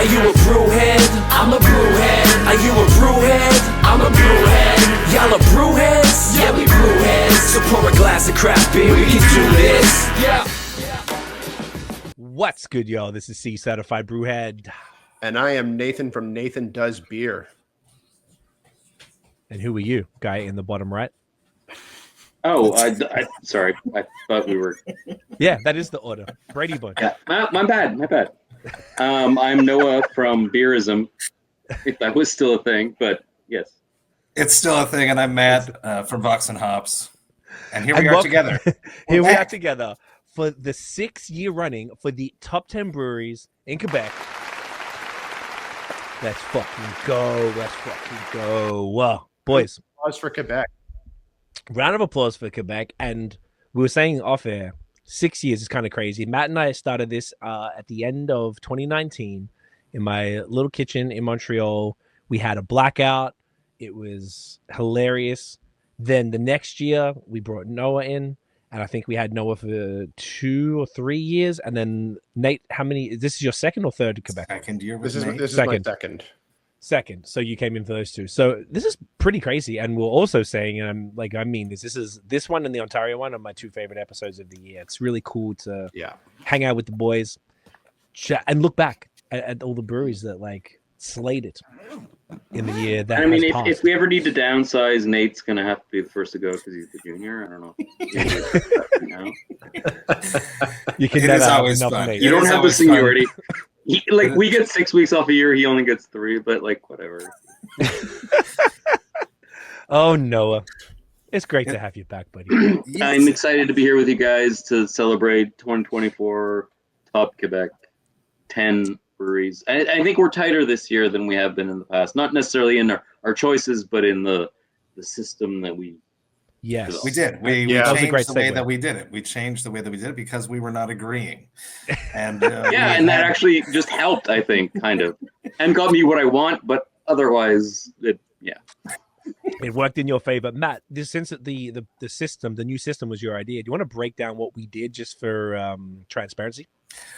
Are you a brewhead? I'm a brewhead. Are you a brewhead? I'm a brewhead. Y'all are brewheads? Yeah, we brewheads. So pour a glass of craft beer, we can do this. Yeah. What's good, y'all? This is C Certified Brewhead. And I am Nathan from NathanDoesBeer. And who are you, guy in the bottom right? Oh, sorry. I thought we were... Yeah, that is the order. Brady Bunch. Yeah, my bad. I'm Noah from Beerism, if that was still a thing, but yes. It's still a thing, and I'm Matt from Vox&Hops. And here we are together. Here we are together for the 6th year running for the top 10 breweries in Quebec. Let's fucking go. Let's fucking go. Wow. Boys. Applause for Quebec. Round of applause for Quebec. And we were saying off air, 6 years is kind of crazy. Matt and I started this at the end of 2019 in my little kitchen in Montreal. We had a blackout. It was hilarious. Then the next year, we brought Noah in. And I think we had Noah for 2 or 3 years. And then, Nate, how many? This is your second or third to Quebec? Second year. This is my second. Second. So you came in for those two. So this is pretty crazy. And we're also saying, and this one and the Ontario one are my two favorite episodes of the year. It's really cool to hang out with the boys, chat, and look back at all the breweries that slayed it in the year that if we ever need to downsize, Nate's gonna have to be the first to go because he's the junior. I don't know. You can never always fun. You don't have the seniority. We get 6 weeks off a year. He only gets 3, but whatever. Oh, Noah, it's great to have you back, buddy. Yes. I'm excited to be here with you guys to celebrate 2024 Top Quebec 10 breweries. I think we're tighter this year than we have been in the past. Not necessarily in our choices, but in the system that we. Yes, we did. We changed the way that we did it. We changed the way that we did it because we were not agreeing. And and that actually just helped, I think, kind of, and got me what I want. But otherwise, it worked in your favor, Matt. Since the system, the new system was your idea, do you want to break down what we did just for transparency?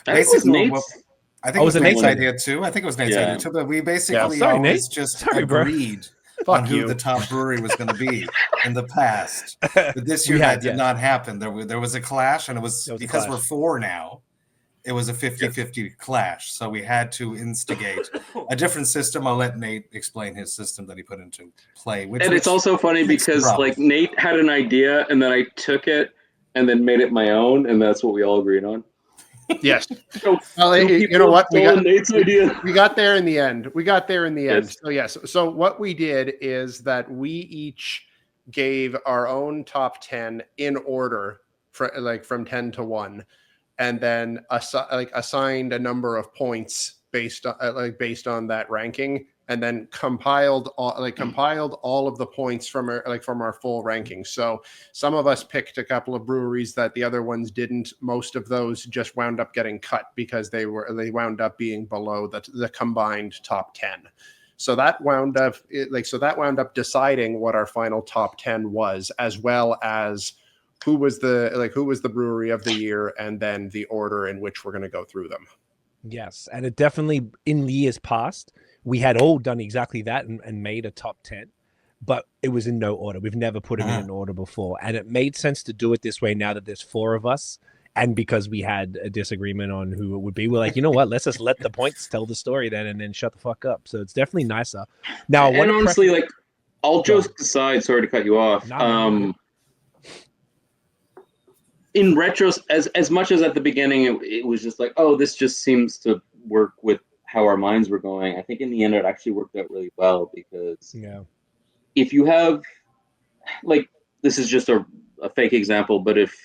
I think it was Nate's idea too. But we basically always just agreed on who the top brewery was going to be in the past. But this year that did not happen. There was a clash, and it was because we're 4 now. It was a 50-50 clash. So we had to instigate a different system. I'll let Nate explain his system that he put into play. It's also funny because Nate had an idea, and then I took it and then made it my own, and that's what we all agreed on. Yes. You know what? We got there in the end. Yes. So yes. So what we did is that we each gave our own top 10 in order, from 10 to 1, and then assigned a number of points based on that ranking, and then compiled all of the points from our full ranking. So some of us picked a couple of breweries that the other ones didn't. Most of those just wound up getting cut because they wound up being below the combined top 10. So that wound up deciding what our final top 10 was, as well as who was the brewery of the year, and then the order in which we're going to go through them. Yes, and it definitely, in years past, we had all done exactly that and made a top 10, but it was in no order. We've never put it in an order before, and it made sense to do it this way now that there's 4 of us, and because we had a disagreement on who it would be, we're like, you know what, let's just let the points tell the story then, and then shut the fuck up. So it's definitely nicer. Now, and honestly, all jokes aside, sorry to cut you off. In retro, as much as at the beginning it was just this just seems to work with how our minds were going, I think in the end it actually worked out really well, because if you have, this is just a fake example, but if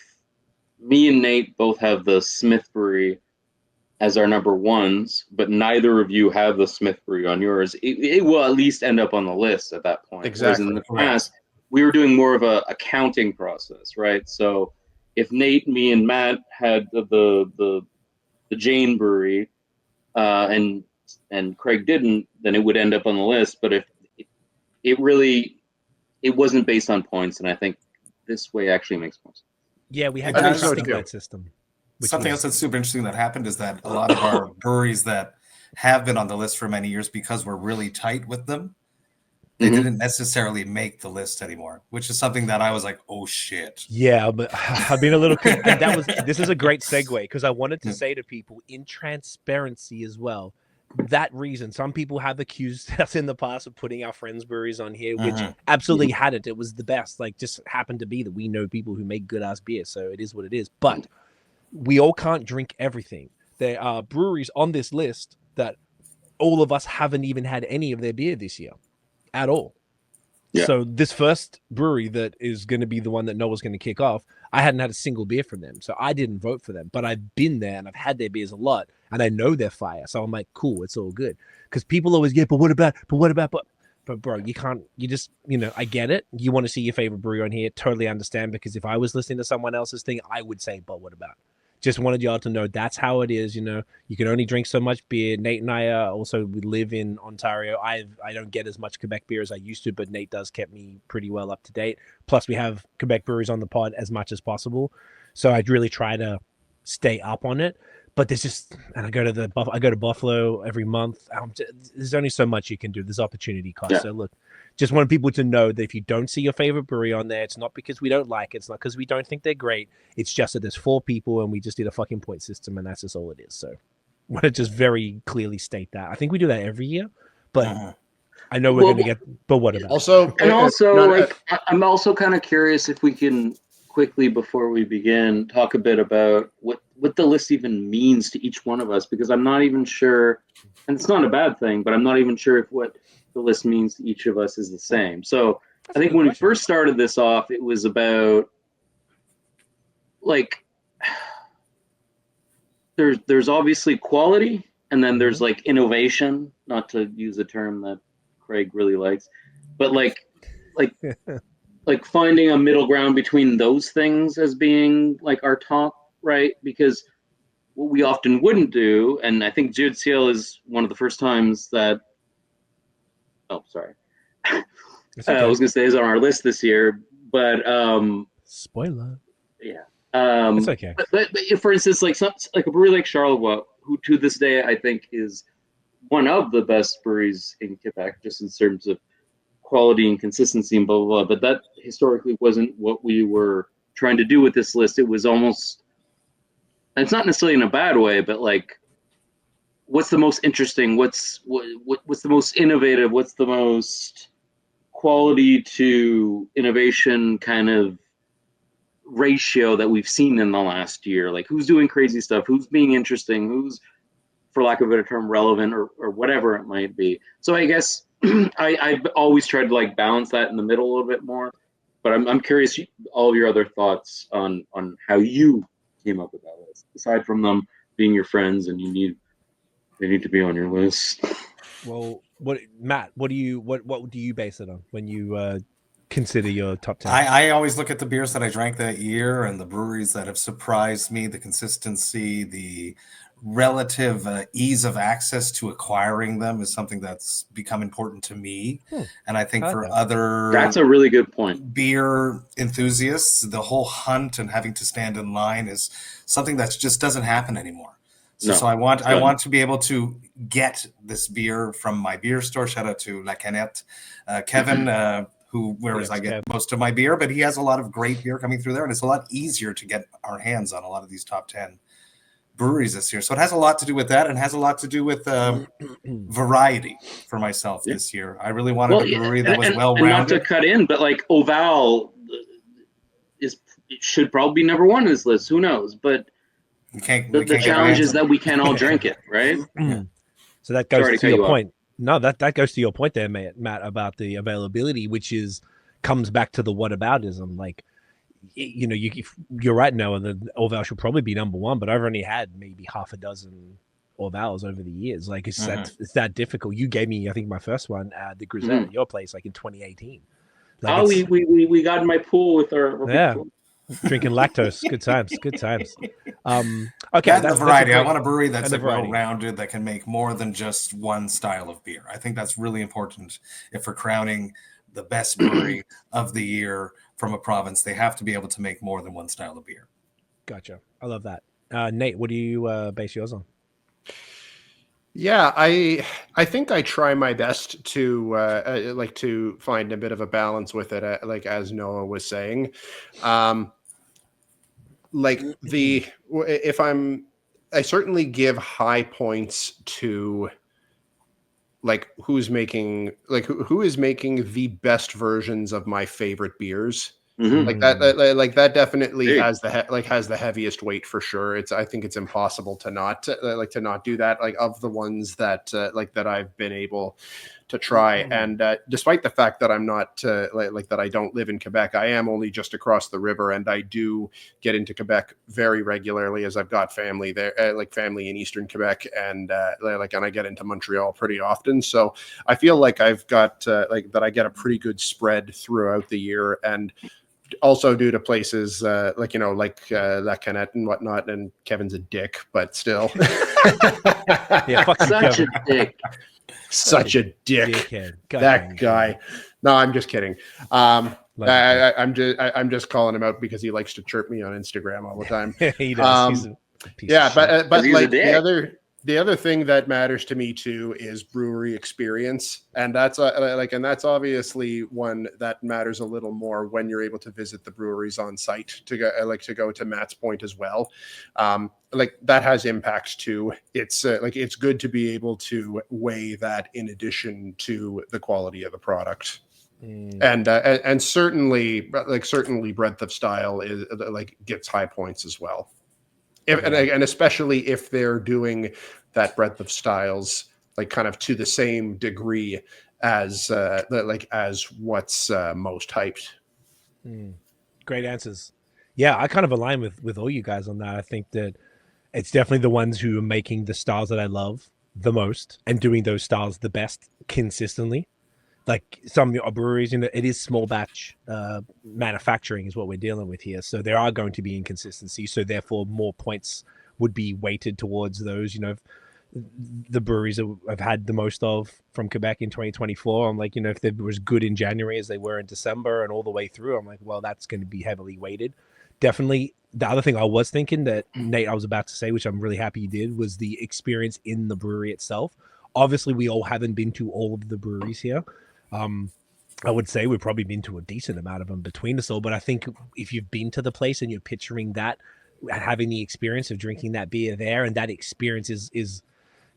me and Nate both have the Smith Brewery as our number 1s, but neither of you have the Smith Brewery on yours, it will at least end up on the list at that point. Exactly. Whereas in the past, we were doing more of a counting process, right? So if Nate, me, and Matt had the Jane Brewery, and Craig didn't, then it would end up on the list. But if it wasn't based on points, and I think this way actually makes more sense. Yeah, we had that system. Something else that's super interesting that happened is that a lot of our breweries that have been on the list for many years because we're really tight with them. They didn't necessarily make the list anymore, which is something that I was like, oh shit. Yeah, but I've been a little and this is a great segue, because I wanted to say to people, in transparency as well, that reason some people have accused us in the past of putting our friends' breweries on here, which absolutely hadn't. It was the best. Like, just happened to be that we know people who make good ass beer, so it is what it is. But we all can't drink everything. There are breweries on this list that all of us haven't even had any of their beer this year at all. Yeah. So this first brewery that is going to be the one that Noah's going to kick off, I hadn't had a single beer from them, so I didn't vote for them. But I've been there and I've had their beers a lot, and I know they're fire. So I'm like, cool, it's all good. Because people always get, but what about? But bro, you can't. You just, I get it. You want to see your favorite brewery on here, totally understand. Because if I was listening to someone else's thing, I would say, but what about? Just wanted y'all to know that's how it is. You can only drink so much beer. Nate and I we live in Ontario. I don't get as much Quebec beer as I used to, but Nate does keep me pretty well up to date. Plus, we have Quebec breweries on the pod as much as possible, so I'd really try to stay up on it. But there's just, and I go to Buffalo every month. There's only so much you can do. There's opportunity cost. Yeah. So look, just want people to know that if you don't see your favorite brewery on there, it's not because we don't like it. It's not because we don't think they're great. It's just that there's 4 people and we just did a fucking point system, and that's just all it is. So I want to just very clearly state that. I think we do that every year, but I know we're going to get, but what about I'm also kind of curious if we can quickly, before we begin, talk a bit about what the list even means to each one of us, because I'm not even sure, and it's not a bad thing, but I'm not even sure if what the list means to each of us is the same. So I think when we first started this off, it was about like, there's obviously quality, and then there's like innovation, not to use a term that Craig really likes, but like finding a middle ground between those things as being like our top, right? Because what we often wouldn't do, and I think Dieu du Ciel is one of the first times that, I was gonna say is on our list this year, but spoiler. Yeah. It's okay. But for instance, like a brewery like Charlevoix, who to this day I think is one of the best breweries in Quebec, just in terms of quality and consistency and blah, blah, blah. But that historically wasn't what we were trying to do with this list. It was almost, and it's not necessarily in a bad way, but like, what's the most interesting? What's the most innovative? What's the most quality to innovation kind of ratio that we've seen in the last year? Like, who's doing crazy stuff? Who's being interesting? Who's, for lack of a better term, relevant, or whatever it might be. So I guess I've always tried to like balance that in the middle a little bit more, but I'm curious all of your other thoughts on how you came up with that list, aside from them being your friends and they need to be on your list. Well, Matt, what do you base it on when you consider your top 10? I always look at the beers that I drank that year and the breweries that have surprised me, the consistency, the relative ease of access to acquiring them is something that's become important to me. And I think for other, that's a really good point, beer enthusiasts, the whole hunt and having to stand in line is something that just doesn't happen anymore. So I want to be able to get this beer from my beer store. Shout out to La Canette, Kevin, I get most of my beer, but he has a lot of great beer coming through there, and it's a lot easier to get our hands on a lot of these top 10 breweries this year. So it has a lot to do with that, and has a lot variety for myself this year. I really wanted a brewery that was well-rounded. Not to cut in, but like Oval should probably be number 1 on this list. Who knows? But the challenge is that we can't all drink it, right? So that goes to your point. No, that goes to your point there, Matt, about the availability, which comes back to the whataboutism. Like, you're right, Noah. The Orval should probably be number 1, but I've only had maybe half a dozen Orvals over the years. Like, it's that difficult. You gave me, I think, my first one at the Grisette at your place, like in 2018. Like, we got in my pool with our pool. Drinking lactose. Good times. Okay, that's the variety. I want a brewery that's like well-rounded, that can make more than just one style of beer. I think that's really important. If we're crowning the best brewery of the year from a province, they have to be able to make more than one style of beer. Gotcha. I love that. Nate, what do you base yours on? Yeah, I think I try my best to like to find a bit of a balance with it, like as Noah was saying. Like I certainly give high points to like who is making the best versions of my favorite beers. Like that definitely has the heaviest weight for sure. I think it's impossible to not do that, like of the ones that that I've been able to try. And despite the fact that I'm not that I don't live in Quebec, I am only just across the river, and I do get into Quebec very regularly as I've got family there, family in Eastern Quebec, and and I get into Montreal pretty often. So I feel like I've got that I get a pretty good spread throughout the year, and also due to places La Canette and whatnot. And Kevin's a dick, but still. Yeah, such a dick. Such a dick. That guy. No, I'm just kidding. I'm just calling him out because he likes to chirp me on Instagram all the time. He does. But like the other thing that matters to me too is brewery experience, and that's obviously one that matters a little more when you're able to visit the breweries on site to go to Matt's point as well. That has impact too. It's it's good to be able to weigh that in addition to the quality of the product. And certainly breadth of style is gets high points as well. And especially if they're doing that breadth of styles kind of to the same degree as what's most hyped. Great answers. Yeah, I kind of align with all you guys on that. I think that it's definitely the ones who are making the styles that I love the most and doing those styles the best consistently. Like some breweries, it is small batch manufacturing is what we're dealing with here. So there are going to be inconsistencies. So therefore more points would be weighted towards those, the breweries that I've had the most of from Quebec in 2024. I'm like, if they were as good in January as they were in December and all the way through, I'm like, well, that's going to be heavily weighted. Definitely. The other thing I was thinking that Nate, I was about to say, which I'm really happy you did, was the experience in the brewery itself. Obviously we all haven't been to all of the breweries here. I would say we've probably been to a decent amount of them between us all, but I think if you've been to the place and you're picturing that, having the experience of drinking that beer there, and that experience is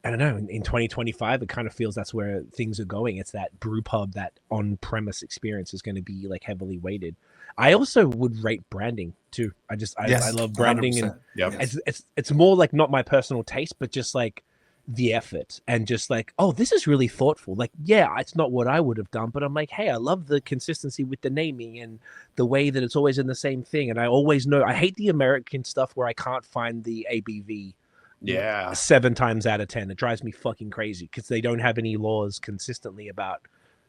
I don't know, in 2025, it kind of feels that's where things are going. It's that brew pub, that on-premise experience is going to be heavily weighted. I also would rate branding too. I love branding, 100%. And it's more not my personal taste, but just the effort and just this is really thoughtful. It's not what I would have done, but I'm like, hey, I love the consistency with the naming and the way that it's always in the same thing. And I always know I hate the American stuff where I can't find the ABV 7 times out of 10. It drives me fucking crazy because they don't have any laws consistently about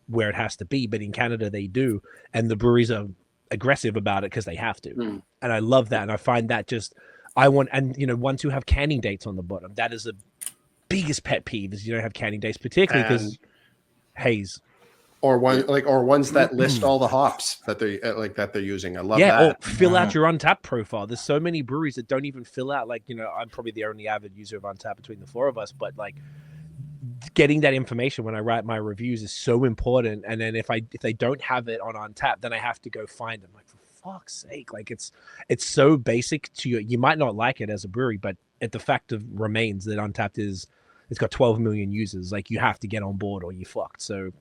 where it has to be, but in Canada they do, and the breweries are aggressive about it because they have to. And I love that, and I find that ones who have canning dates on the bottom, that is a biggest pet peeve, is you don't have canning dates, particularly because haze or ones that list all the hops that they're using. I love that. Or fill out your Untapped profile. There's so many breweries that don't even fill out I'm probably the only avid user of Untapped between the four of us, but getting that information when I write my reviews is so important. And then if they don't have it on Untapped, then I have to go find them. For fuck's sake, it's so basic to you might not like it as a brewery, but the fact remains that Untapped it's got 12 million users. You have to get on board or you fucked. So,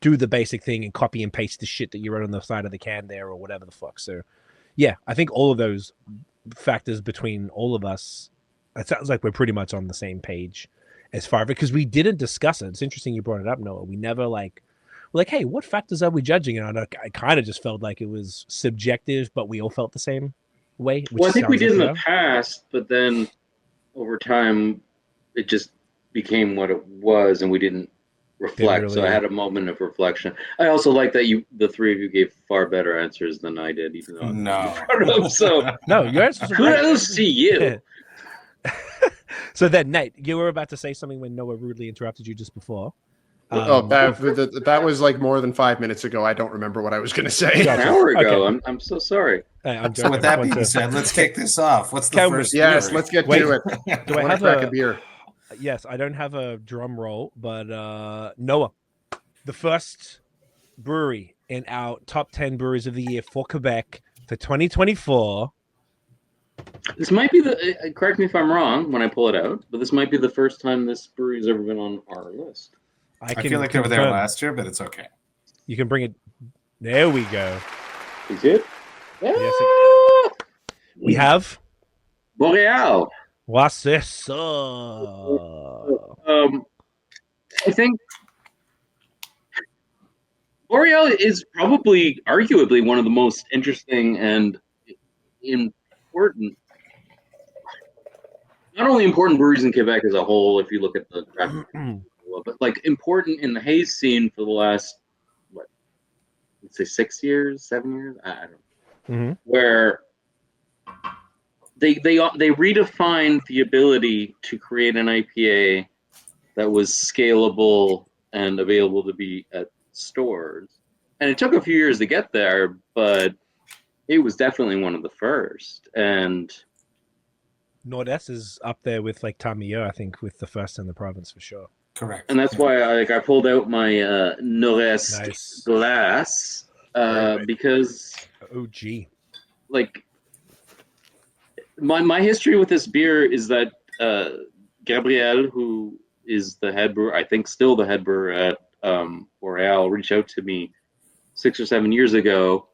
do the basic thing and copy and paste the shit that you wrote on the side of the can there or whatever the fuck. So, yeah, I think all of those factors between all of us, it sounds like we're pretty much on the same page as far as, because we didn't discuss it. It's interesting you brought it up, Noah. We never hey, what factors are we judging on? I kind of just felt like it was subjective, but we all felt the same way. Well, I think we did in the past, but then over time, it just became what it was, and we didn't reflect. Really, so I had a moment of reflection. I also like that the three of you gave far better answers than I did, even though no. So no, your answers are great. Kudos to you. So then, Nate, you were about to say something when Noah rudely interrupted you just before. That was more than 5 minutes ago. I don't remember what I was going to say. An hour ago. Okay. I'm so sorry. So with that being said, let's kick this off. What's the first? Yes, let's get to it. Do I have a beer? yes, I don't have a drum roll, but Noah, the first brewery in our top 10 breweries of the year for Quebec for 2024. This might be the, correct me if I'm wrong when I pull it out, but this might be the first time this brewery's ever been on our list. I feel like they were there last year, but it's okay. You can bring it. There we go. Is it? Yes, we have Boreal. What's this? I think Boreal is probably, arguably, one of the most interesting and important, not only important breweries in Quebec as a whole, if you look at the craft, but like important in the haze scene for the last, what, let's say 6 years, 7 years, I don't know, where they redefined the ability to create an IPA that was scalable and available to be at stores. And it took a few years to get there, but it was definitely one of the first. And Nord-Est is up there with like Tamio, I think, with the first in the province for sure. Correct. And that's why I pulled out my Nord-Est glass because OG. Like my history with this beer is that Gabriel, who is the head brewer, I think still the head brewer at Boreal, reached out to me 6 or 7 years ago,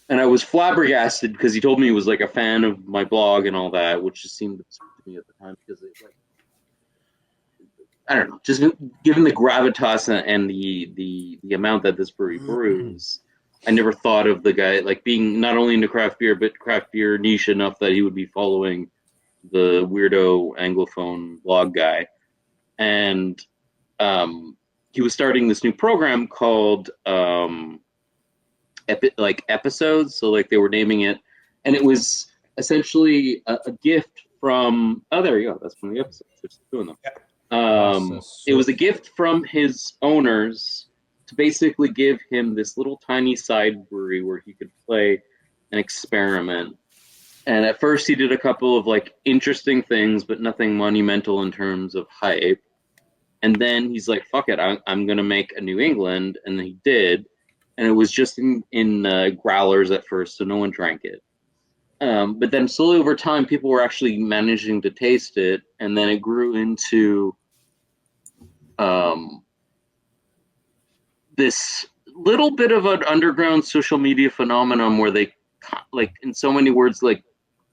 and I was flabbergasted because he told me he was like a fan of my blog and all that, which just seemed absurd to me at the time because it, like, I don't know, just given the gravitas and the amount that this brewery brews, I never thought of the guy like being not only into craft beer but craft beer niche enough that he would be following the weirdo Anglophone blog guy. And he was starting this new program called episodes. So like they were naming it, and it was essentially a gift from. Oh, there you go. That's one of the episodes. They're still doing them. It was a gift from his owners to basically give him this little tiny side brewery where he could play and experiment. And at first he did a couple of like interesting things, but nothing monumental in terms of hype. And then he's like, fuck it, I'm going to make a New England. And he did. And it was just in growlers at first, so no one drank it. But then slowly over time, people were actually managing to taste it. And then it grew into this little bit of an underground social media phenomenon where they, like, in so many words, like,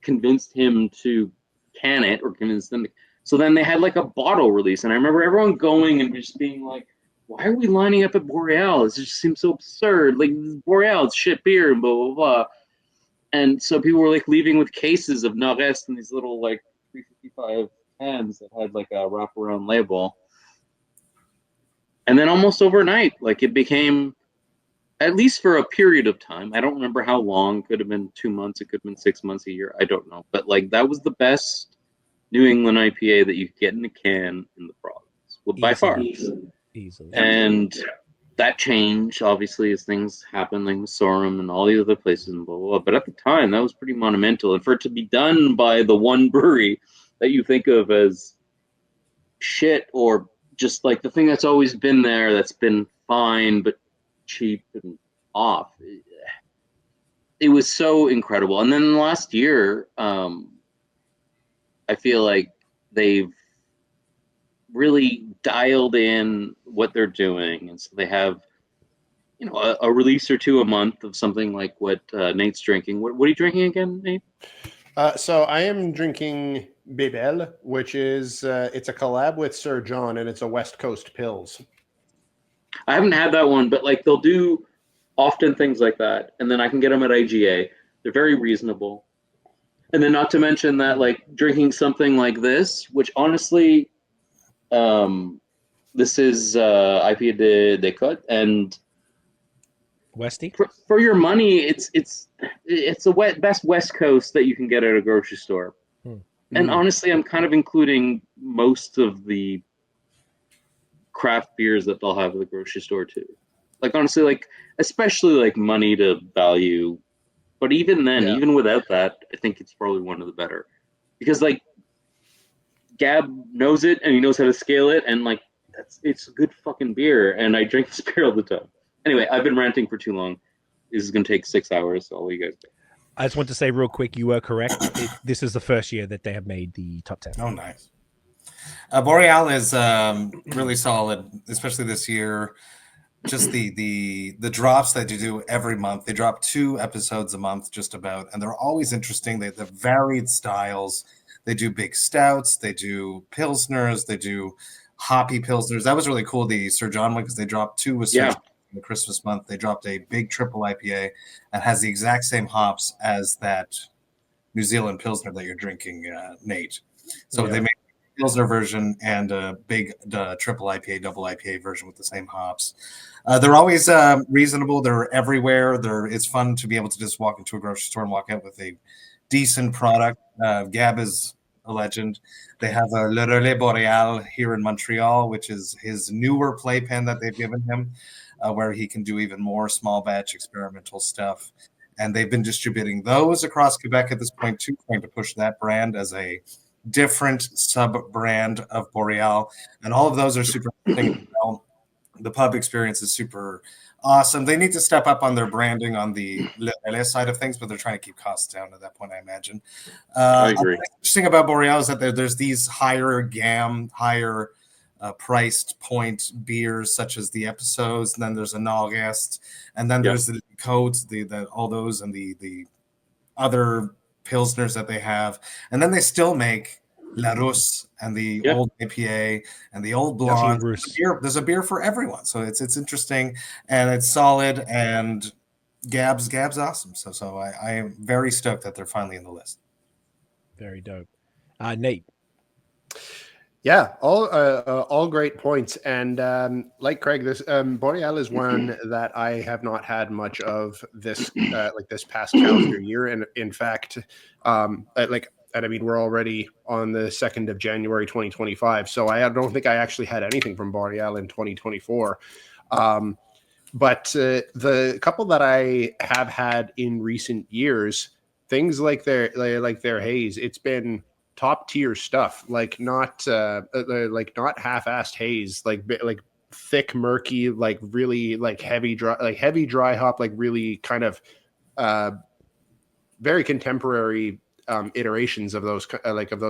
convinced him to can it or convinced them. So then they had like a bottle release, and I remember everyone going and just being like, "Why are we lining up at Boreal? This just seems so absurd. Like Boreal, it's shit beer and blah blah blah." And so people were like leaving with cases of Nord-Est and these little like 355 cans that had like a wraparound label. And then almost overnight, like it became, at least for a period of time, I don't remember how long, could have been 2 months, it could have been 6 months, a year, I don't know. But like that was the best New England IPA that you could get in a can in the province, well, by far. Easily. And that changed, obviously, as things happened, like with Sorum and all the other places and blah, blah, blah. But at the time, that was pretty monumental. And for it to be done by the one brewery that you think of as shit or just like the thing that's always been there, that's been fine but cheap and off, it was so incredible. And then last year, I feel like they've really dialed in what they're doing, and so they have, you know, a release or two a month of something like what Nate's drinking. What are you drinking again, Nate? So I am drinking Bebel, which is it's a collab with Sir John, and it's a West Coast Pils. I haven't had that one, but like they'll do often things like that, and then I can get them at IGA. They're very reasonable. And then not to mention that, like, drinking something like this, which honestly, this is IPA de Côte, and Westy. For your money, it's the best West Coast that you can get at a grocery store. And honestly, I'm kind of including most of the craft beers that they'll have at the grocery store too. Like honestly, like especially like money to value. But even then, even without that, I think it's probably one of the better. Because like Gab knows it and he knows how to scale it, and like it's a good fucking beer, and I drink this beer all the time. Anyway, I've been ranting for too long. This is gonna take 6 hours, so I'll let you guys go. I just want to say real quick, you were correct. This is the first year that they have made the top 10. Oh, nice. Boreal is really solid, especially this year. Just the drops that you do every month. They drop 2 episodes a month, just about, and they're always interesting. They have varied styles. They do big stouts. They do pilsners. They do hoppy pilsners. That was really cool. The Sir John one, because they dropped 2 with Sir John in the Christmas month. They dropped a big triple IPA and has the exact same hops as that New Zealand pilsner that you're drinking, Nate. So they made a pilsner version and a big triple IPA, double IPA version with the same hops. They're always reasonable. They're everywhere. It's fun to be able to just walk into a grocery store and walk out with a decent product. Gab is a legend. They have a Le Relais Boreal here in Montreal, which is his newer playpen that they've given him, where he can do even more small batch experimental stuff. And they've been distributing those across Quebec at this point too, trying to push that brand as a different sub-brand of Boreal. And all of those are super interesting. The pub experience is super awesome. They need to step up on their branding on the LA side of things, but they're trying to keep costs down at that point, I imagine. I agree. What's interesting about Boreal is that there's these higher priced point beers, such as the Episodes, and then there's a Nord-Est, and then there's the codes, all those, and the other pilsners that they have, and then they still make La Russe and the old IPA and the old blonde. There's a beer for everyone, so it's interesting and it's solid. And Gab's awesome. So I am very stoked that they're finally in the list. Very dope, Nate. Yeah, all great points. And like Craig, this Boreal is one that I have not had much of this this past calendar year. And in fact, and I mean, we're already on the 2nd of January, 2025. So I don't think I actually had anything from Boreal in 2024. But the couple that I have had in recent years, things like their haze, it's been top tier stuff, like not half-assed haze, like thick, murky, like really like heavy dry hop, like really kind of very contemporary iterations of those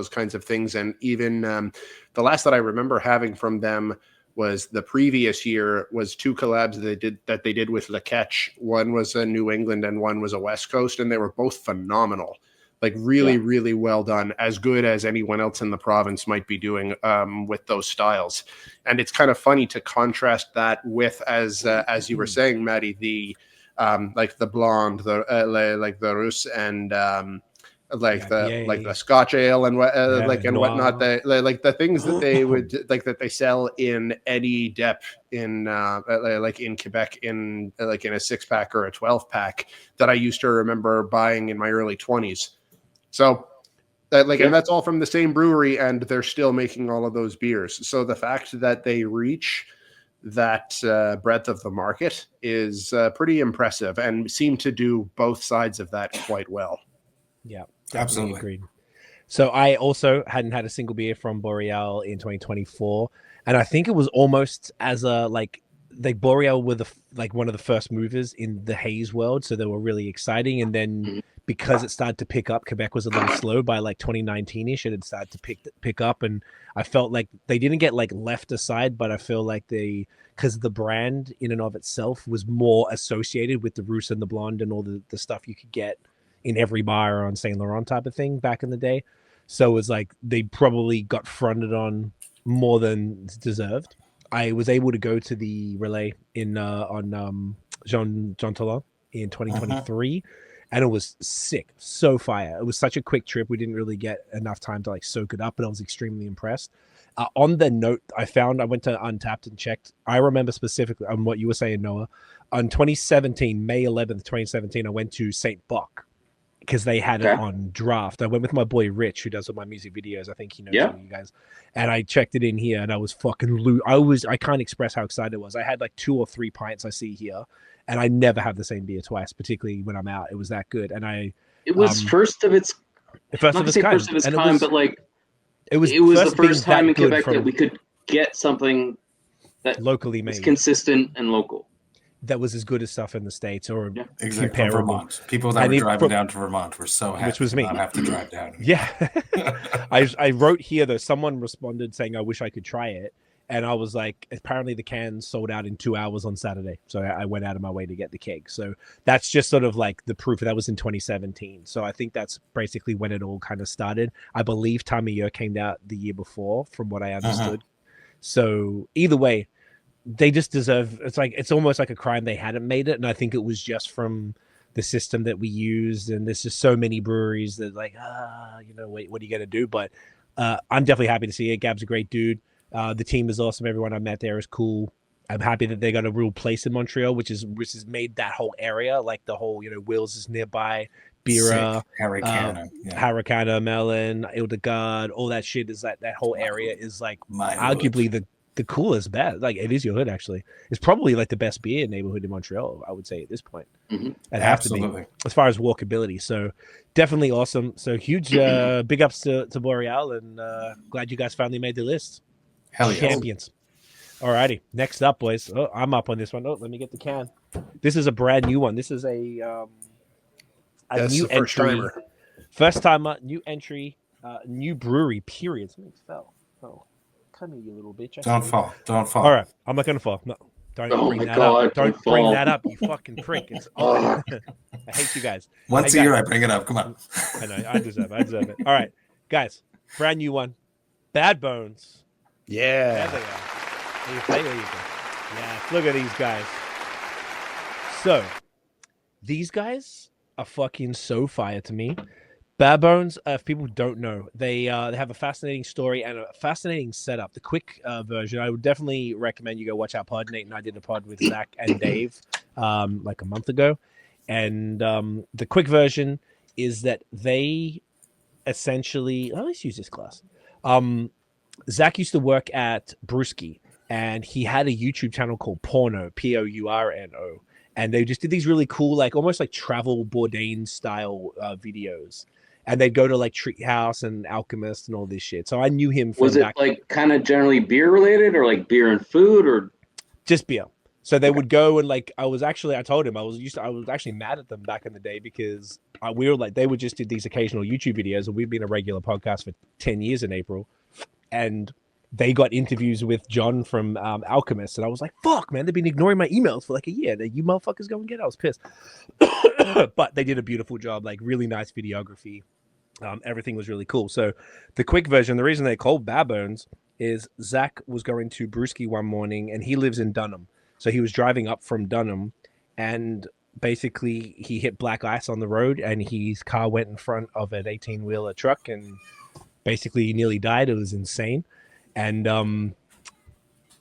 kinds of things. And even the last that I remember having from them was the previous year was 2 collabs that they did with Ketch. One was a New England and one was a West Coast, and they were both phenomenal. Like really well done, as good as anyone else in the province might be doing with those styles. And it's kind of funny to contrast that with, as you were saying, Maddie, the like the blonde, like the Russe, and the Scotch ale and whatnot. Like the things that they would that they sell in any depth in in Quebec in a 6-pack or a 12-pack that I used to remember buying in my early 20s. So and that's all from the same brewery, and they're still making all of those beers. So the fact that they reach that breadth of the market is pretty impressive, and seem to do both sides of that quite well. Yeah, absolutely agreed. So I also hadn't had a single beer from Boreal in 2024, and I think it was almost as a Boreal were one of the first movers in the haze world, so they were really exciting. And then because it started to pick up, Quebec was a little slow by 2019-ish, and it started to pick up, and I felt like they didn't get left aside, but I feel like because the brand in and of itself was more associated with the Russe and the blonde and all the stuff you could get in every bar on Saint Laurent type of thing back in the day. So it was like they probably got fronted on more than deserved. I was able to go to the relay on Jean Talon in 2023, and it was sick, so fire. It was such a quick trip. We didn't really get enough time to soak it up, but I was extremely impressed. On the note, I went to Untapped and checked. I remember specifically on what you were saying, Noah. On 2017, May 11th, 2017, I went to St. Bock because they had it on draft. I went with my boy Rich, who does all my music videos. I think he knows all you guys. And I checked it in here, and I was fucking I can't express how excited I was. I had 2 or 3 pints I see here, and I never have the same beer twice, particularly when I'm out. It was that good. And it was first of its kind. But It was the first time in Quebec that we could get something that locally made, consistent and local. That was as good as stuff in the States or exactly from Vermont. People that were driving down to Vermont were so happy to not have to drive down. Yeah. I wrote here though, someone responded saying, I wish I could try it. And I was like, apparently the cans sold out in 2 hours on Saturday. So I went out of my way to get the keg. So that's just sort of like the proof. That was in 2017. So I think that's basically when it all kind of started. I believe Time of Year came out the year before, from what I understood. So either way, they just deserve, it's almost like a crime they hadn't made it. And I think it was just from the system that we used. And there's just so many breweries that like, wait, what are you going to do? But I'm definitely happy to see it. Gab's a great dude. The team is awesome. Everyone I met there is cool. I'm happy that they got a real place in Montreal, which has made that whole area, like the whole, Wills is nearby, Bira, Harricana, Melon, Hildegard, all that shit is that whole area is like arguably the coolest best. Like it is your hood, actually. It's probably like the best beer neighborhood in Montreal, I would say at this point. It has to be, as far as walkability. So definitely awesome. So huge big ups to Boreal, and glad you guys finally made the list. Hell yeah. Champions. Alrighty. Next up, boys. Oh, I'm up on this one. Oh, let me get the can. This is a brand new one. This is a new entry. First timer, new entry, new brewery, period. Something fell. Oh, come here, you little bitch. Don't fall. All right. I'm not going to fall. No. Don't bring that up. Don't bring that up, you fucking prick. It's I hate you guys. Once a year, I bring it up. Come on. I know. I deserve it. All right. Guys, brand new one. Bad Bones. Yeah. There they are. Yeah, look at these guys. So, these guys are fucking so fire to me. Bad Bones, if people don't know, they have a fascinating story and a fascinating setup. The quick version, I would definitely recommend you go watch our pod. Nate and I did a pod with Zach and Dave like a month ago. And the quick version is that they essentially... let's use this glass. Zach used to work at Brewski, and he had a YouTube channel called Porno, P-O-U-R-N-O. And they just did these really cool, like almost like travel Bourdain style videos. And they'd go to like Treehouse and Alchemist and all this shit. So I knew him from Was it like kind of generally beer related, or like beer and food, or just beer? So they would go and like, I told him I was actually mad at them back in the day because we were like, they would just do these occasional YouTube videos, and we've been a regular podcast for 10 years in April. And they got interviews with John from Alchemist, and I was like, fuck, man, they've been ignoring my emails for like a year. You motherfuckers go and get it. I was pissed. But they did a beautiful job, like really nice videography. Everything was really cool. So the quick version, the reason they called Bad Bones is Zach was going to Brewski one morning, and he lives in Dunham. So he was driving up from Dunham, and basically he hit black ice on the road, and his car went in front of an 18-wheeler truck, and basically he nearly died. It was insane. And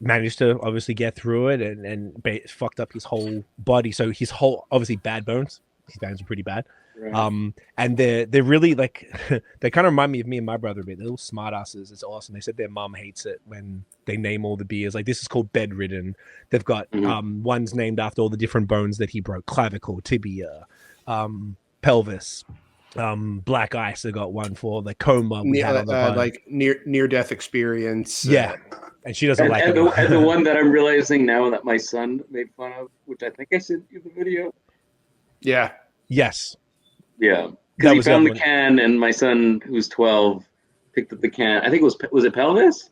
managed to obviously get through it and fucked up his whole body. So his whole, obviously bad bones. His bones are pretty bad. Right. And they're really like, they kind of remind me of me and my brother a bit. They're little smart asses. It's awesome. They said their mom hates it when they name all the beers. Like this is called Bedridden. They've got ones named after all the different bones that he broke: clavicle, tibia, pelvis. Black ice. I got one for the coma we had on the like near death experience. Yeah, and she doesn't like it. And the one that I'm realizing now that my son made fun of, which I think I sent you the video. Yeah. Yes. Yeah. Because he found the can, and my son, who's 12, picked up the can. I think it was it pelvis?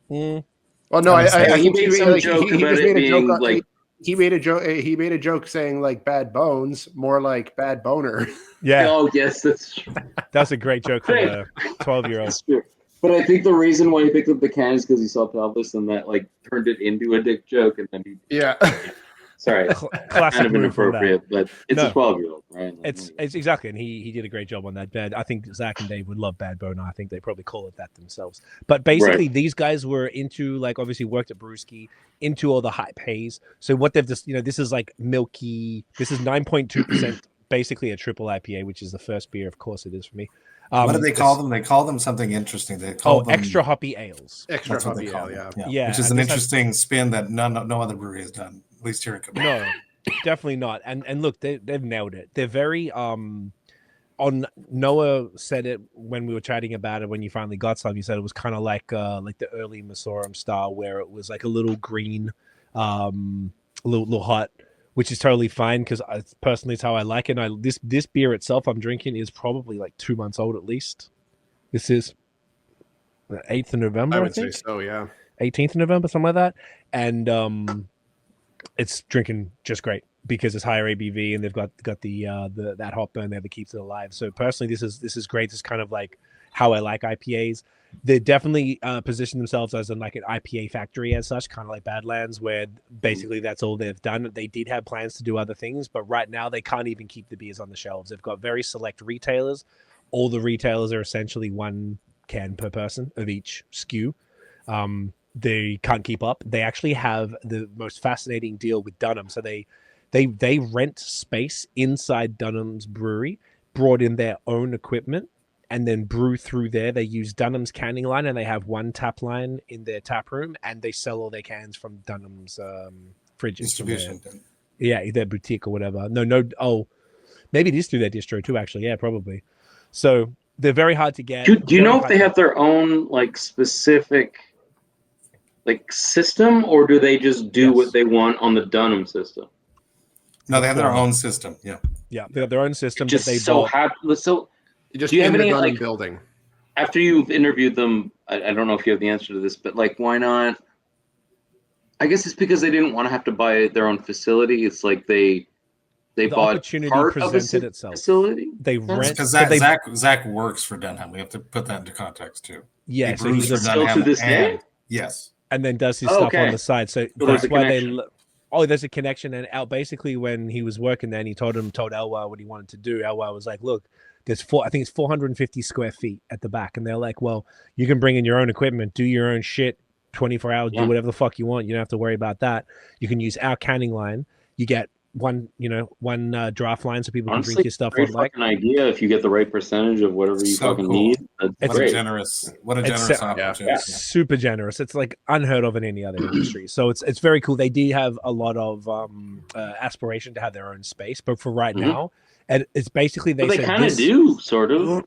Well, no, he made some joke about it being like. He made a joke. He made a joke saying like "bad bones," more like "bad boner." Yeah. Oh yes, that's true. That's a great joke for a 12-year-old. But I think the reason why he picked up the can is because he saw pelvis, and that like turned it into a dick joke, and then he. Yeah. Sorry, classic kind of inappropriate, but it's a 12-year-old, right? Like, it's exactly, and he did a great job on that. Bad. I think Zach and Dave would love Bad Boner. I think they probably call it that themselves. But basically, these guys were into like obviously worked at Brewski, into all the hype haze. So what they've just this is like milky. This is 9.2%, basically a triple IPA, which is the first beer. Of course, it is for me. What do they call them? They call them something interesting. They call them extra hoppy ales. Extra hoppy ale, yeah. Which is an interesting spin that no other brewery has done, at least here in Quebec. No, definitely not. And look, they've nailed it. They're very Noah said it when we were chatting about it when you finally got some. You said it was kind of like the early Masorum style, where it was like a little green, a little hot, which is totally fine because personally it's how I like it. And this beer itself I'm drinking is probably like 2 months old at least. This is the 8th of November. I would say so, yeah. 18th of November, something like that, and it's drinking just great because it's higher ABV and they've got the that hop burn there that keeps it alive. So personally, this is great. This is kind of like how I like IPAs. They definitely position themselves as like an IPA factory as such, kind of like Badlands, where basically that's all they've done. They did have plans to do other things, but right now they can't even keep the beers on the shelves. They've got very select retailers. All the retailers are essentially 1 can per person of each SKU. They can't keep up. They actually have the most fascinating deal with Dunham. So they rent space inside Dunham's brewery, brought in their own equipment, and then brew through there. They use Dunham's canning line, and they have 1 tap line in their tap room, and they sell all their cans from Dunham's fridges. Distribution. Their boutique or whatever. No. Maybe it is through their distro too, actually. Yeah, probably. So they're very hard to get. Do you know if they have their own like specific like system, or do they just do what they want on the Dunham system? No, they have their own system. Yeah, they have their own system. Just that they so happy. So, just do you have any Dunham like building? After you've interviewed them, I don't know if you have the answer to this, but like, why not? I guess it's because they didn't want to have to buy their own facility. It's like the bought opportunity part presented of a itself. Facility. They rent because Zach works for Dunham. We have to put that into context too. Yeah, so he's still to this day. Yes, and then does his stuff on the side. So that's why there's a connection. And Al, basically, when he was working there, and he told Elwha what he wanted to do. Elwha was like, "Look, there's 450 square feet at the back," and they're like, "Well, you can bring in your own equipment, do your own shit, 24 hours, do whatever the fuck you want. You don't have to worry about that. You can use our canning line. You get one draft line so people can drink your stuff on like an idea if you get the right percentage of whatever you fucking need. What a generous opportunity. Yeah. Super generous. It's like unheard of in any other industry. So it's very cool. They did have a lot of aspiration to have their own space, but for right now, and it's basically they kind of do sort of.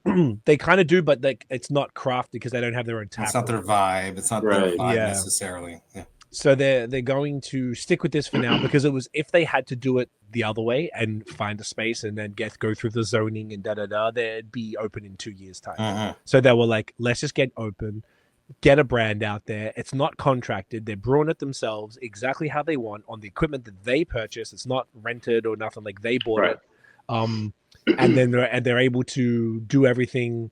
They kind of do, but like it's not craft because they don't have their own tap. It's not their vibe. It's not their vibe necessarily. Yeah. So they're going to stick with this for now because it was if they had to do it the other way and find a space and then go through the zoning and they'd be open in 2 years' time. So they were like, let's just get open, get a brand out there. It's not contracted. They're brewing it themselves exactly how they want on the equipment that they purchase. It's not rented or nothing, like they bought it. And then they're able to do everything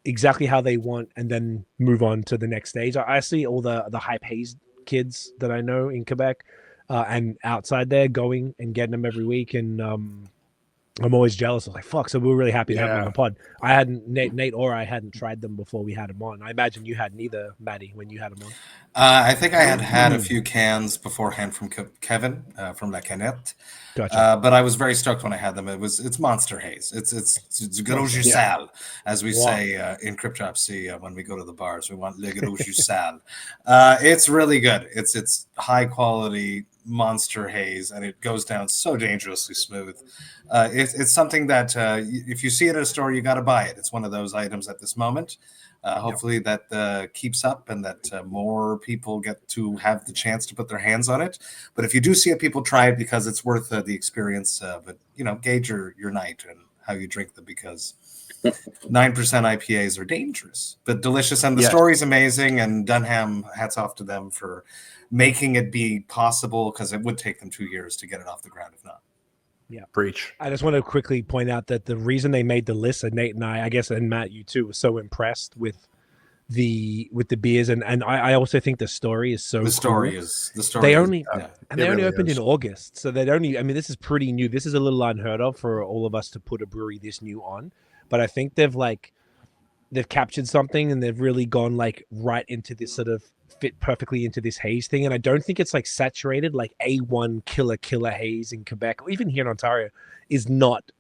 exactly how they want and then move on to the next stage. I see all the hype haze kids that I know in Quebec and outside there going and getting them every week, and I'm always jealous. I was like, fuck, so we were really happy to have them on the pod. I hadn't Nate or I hadn't tried them before we had them on. I imagine you hadn't either, Maddie, when you had them on. I think I had a few cans beforehand from Kevin from La Canette. Gotcha. But I was very stoked when I had them. It's Monster Haze. It's Gros du Ciel, as we say in Cryptopsy when we go to the bars. We want Le Gros du Ciel. It's really good. It's high quality Monster Haze, and it goes down so dangerously smooth. It's something that if you see it at a store, you got to buy it. It's one of those items at this moment. Hopefully that keeps up and that more people get to have the chance to put their hands on it. But if you do see it, people try it because it's worth the experience. But gauge your night and how you drink them, because 9% IPAs are dangerous but delicious, and the story's amazing. And Dunham, hats off to them for making it be possible, because it would take them 2 years to get it off the ground if not. Yeah, preach. I just want to quickly point out that the reason they made the list, and Nate and I guess, and Matt, you too, were so impressed with the beers, and I also think the story is so. The story cool. is the story. They only opened in August, so they'd only. I mean, this is pretty new. This is a little unheard of for all of us to put a brewery this new on, but I think they've captured something, and they've really gone like right into this sort of fit perfectly into this haze thing. And I don't think it's like saturated, like A1 killer haze in Quebec or even here in Ontario is not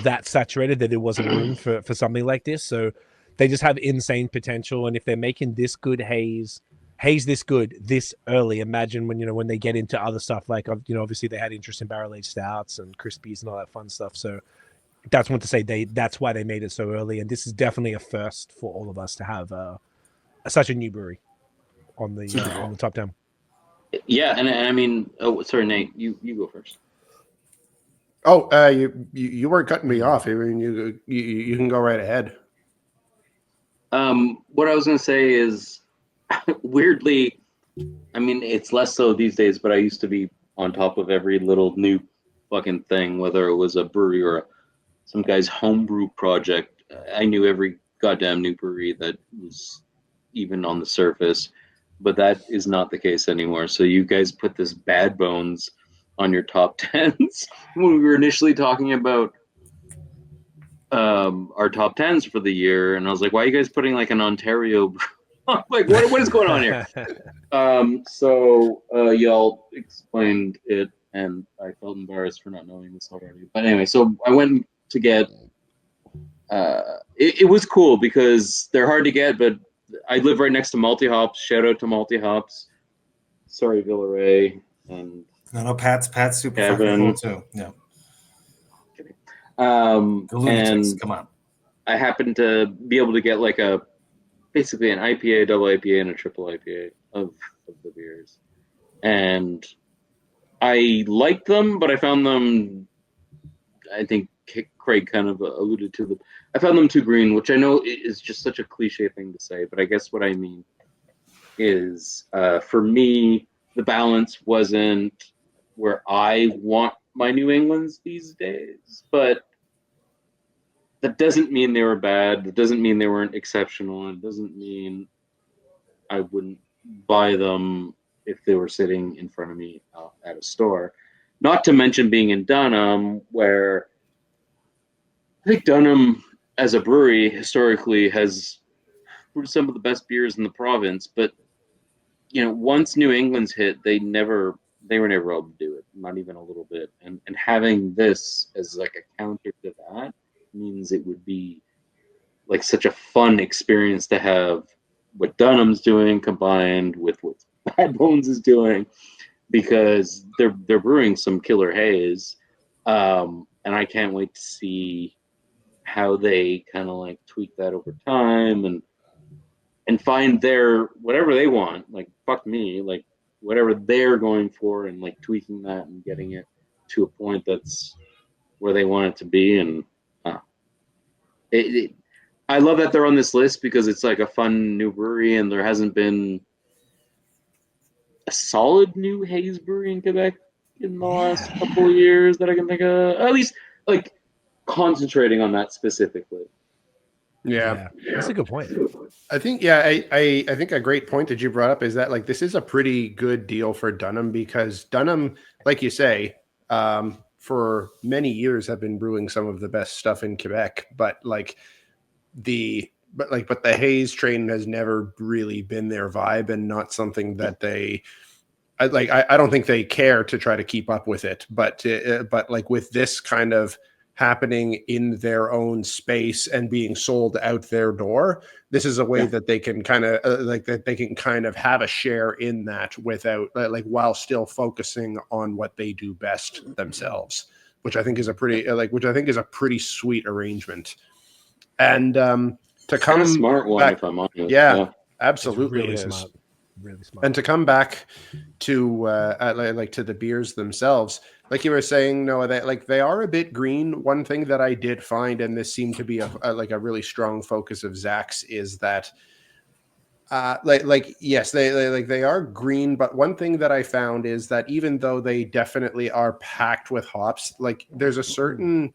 that saturated that there wasn't room for something like this. So they just have insane potential. And if they're making this good haze this good this early, imagine when they get into other stuff, like obviously they had interest in barrel aged stouts and crispies and all that fun stuff. So that's what to say. That's why they made it so early, and this is definitely a first for all of us to have such a new brewery on the top 10. Yeah, and I mean, oh, sorry, Nate, you go first. Oh, you weren't cutting me off. I mean, you can go right ahead. What I was going to say is, weirdly, I mean, it's less so these days, but I used to be on top of every little new fucking thing, whether it was a brewery or some guy's homebrew project. I knew every goddamn new brewery that was even on the surface, but that is not the case anymore. So you guys put this Bad Bones on your top 10s when we were initially talking about our top 10s for the year, and I was like, why are you guys putting like an Ontario like what is going on here? So y'all explained it, and I felt embarrassed for not knowing this already, but anyway, so I went to get it was cool because they're hard to get, but I live right next to Multi-Hops. Shout out to Multi-Hops. Sorry, Villaray. And no, Pat's super fucking cool too. Yeah. The lunatics, and come on. I happened to be able to get like basically an IPA, double IPA, and a triple IPA of the beers. And I liked them, but I found them, I think Craig kind of alluded to them, I found them too green, which I know is just such a cliche thing to say, but I guess what I mean is, for me, the balance wasn't where I want my New Englands these days, but that doesn't mean they were bad. It doesn't mean they weren't exceptional. It doesn't mean I wouldn't buy them if they were sitting in front of me at a store. Not to mention being in Dunham, where I think Dunham as a brewery historically has brewed some of the best beers in the province, but once New England's hit, they were never able to do it, not even a little bit. And having this as like a counter to that means it would be like such a fun experience to have what Dunham's doing combined with what Bad Bones is doing, because they're brewing some killer haze, and I can't wait to see how they kind of like tweak that over time and find their whatever they want. Like fuck me, like whatever they're going for, and like tweaking that and getting it to a point that's where they want it to be. And I love that they're on this list because it's like a fun new brewery, and there hasn't been a solid new haze brewery in Quebec in the last couple of years that I can think of. At least like concentrating on that specifically. Yeah, that's a good point. I think I think a great point that you brought up is that like this is a pretty good deal for Dunham, because Dunham, like you say, for many years have been brewing some of the best stuff in Quebec, but the haze train has never really been their vibe, and not something that I don't think they care to try to keep up with it, but like with this kind of happening in their own space and being sold out their door, this is a way that they can kind of have a share in that without while still focusing on what they do best themselves, which I think is a pretty sweet arrangement. And to come a smart one, back, if I'm honest. Yeah, absolutely, really it is. smart. Really smart. And to come back to to the beers themselves, like you were saying, Noah, that they are a bit green. One thing that I did find, and this seemed to be a really strong focus of Zach's, is that yes, they are green, but one thing that I found is that even though they definitely are packed with hops, like there's a certain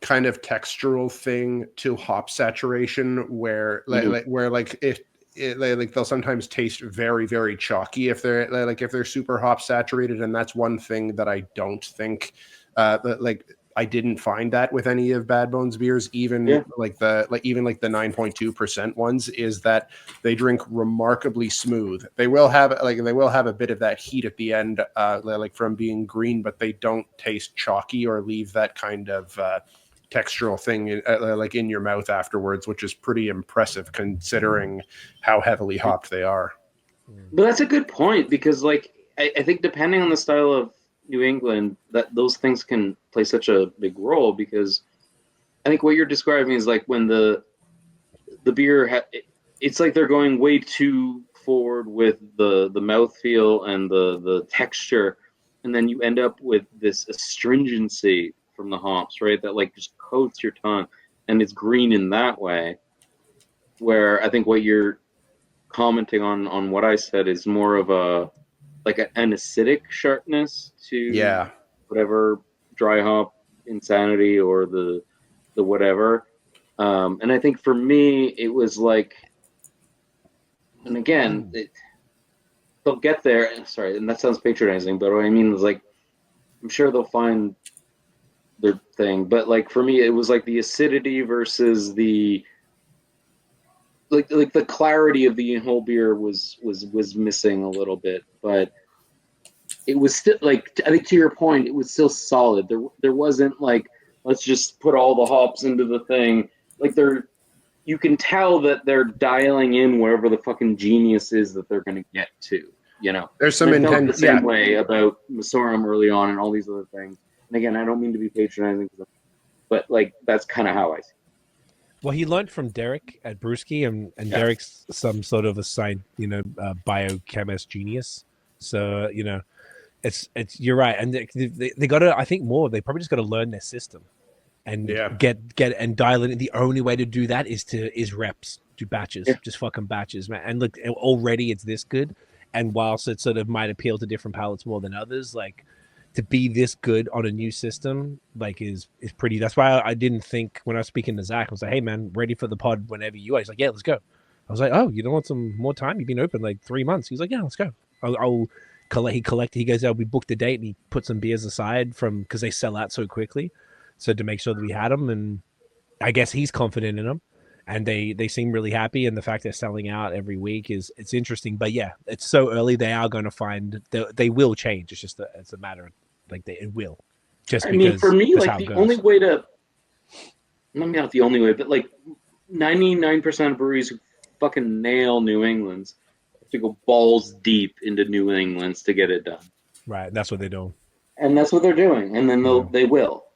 kind of textural thing to hop saturation where they'll sometimes taste very, very chalky if they're super hop saturated, and that's one thing that I don't think I didn't find that with any of Bad Bones beers, even the 9.2% ones, is that they drink remarkably smooth. They will have a bit of that heat at the end, from being green, but they don't taste chalky or leave that kind of textural thing in your mouth afterwards, which is pretty impressive considering how heavily hopped they are. But that's a good point, because I think depending on the style of New England, that those things can play such a big role, because I think what you're describing is like when the beer it's like they're going way too forward with the mouthfeel and the texture, and then you end up with this astringency from the hops, right? That like just coats your tongue, and it's green in that way. Where I think what you're commenting on what I said is more of a like an acidic sharpness to whatever dry hop insanity or the whatever. And I think for me, it was like, and again, they'll get there. Sorry, and that sounds patronizing, but what I mean is like, I'm sure they'll find their thing. But like for me, it was like the acidity versus the like the clarity of the whole beer was missing a little bit. But it was still like, I think to your point, it was still solid. There wasn't like, let's just put all the hops into the thing. Like you can tell that they're dialing in wherever the fucking genius is that they're going to get to. You know, there's some intent. The same way about Masorum early on and all these other things. And again, I don't mean to be patronizing, but like that's kind of how I see it. Well, he learned from Derek at Brewski, and Derek's some sort of a biochemist genius. So it's you're right, and they got to. I think more. They probably just got to learn their system, and get and dial it in. The only way to do that is reps, do batches, just fucking batches, man. And look, already it's this good, and whilst it sort of might appeal to different palates more than others, like to be this good on a new system, like is pretty. That's why I didn't think when I was speaking to Zach, I was like, hey man, ready for the pod whenever you are. He's like, yeah, let's go. I was like, oh, you don't want some more time? You've been open like 3 months. He's like, yeah, let's go. I'll collect. He collected. He goes, we booked a date, and he put some beers aside because they sell out so quickly. So to make sure that we had them, and I guess he's confident in them, and they seem really happy. And the fact they're selling out every week it's interesting. But yeah, it's so early. They are going to find they will change. It's just it's a matter of like it will. Just I mean, for me, like the only way to maybe not the only way, but like 99% of breweries who fucking nail New England's have to go balls deep into New England's to get it done. Right, that's what they're doing, and that's what they're doing, and then they will.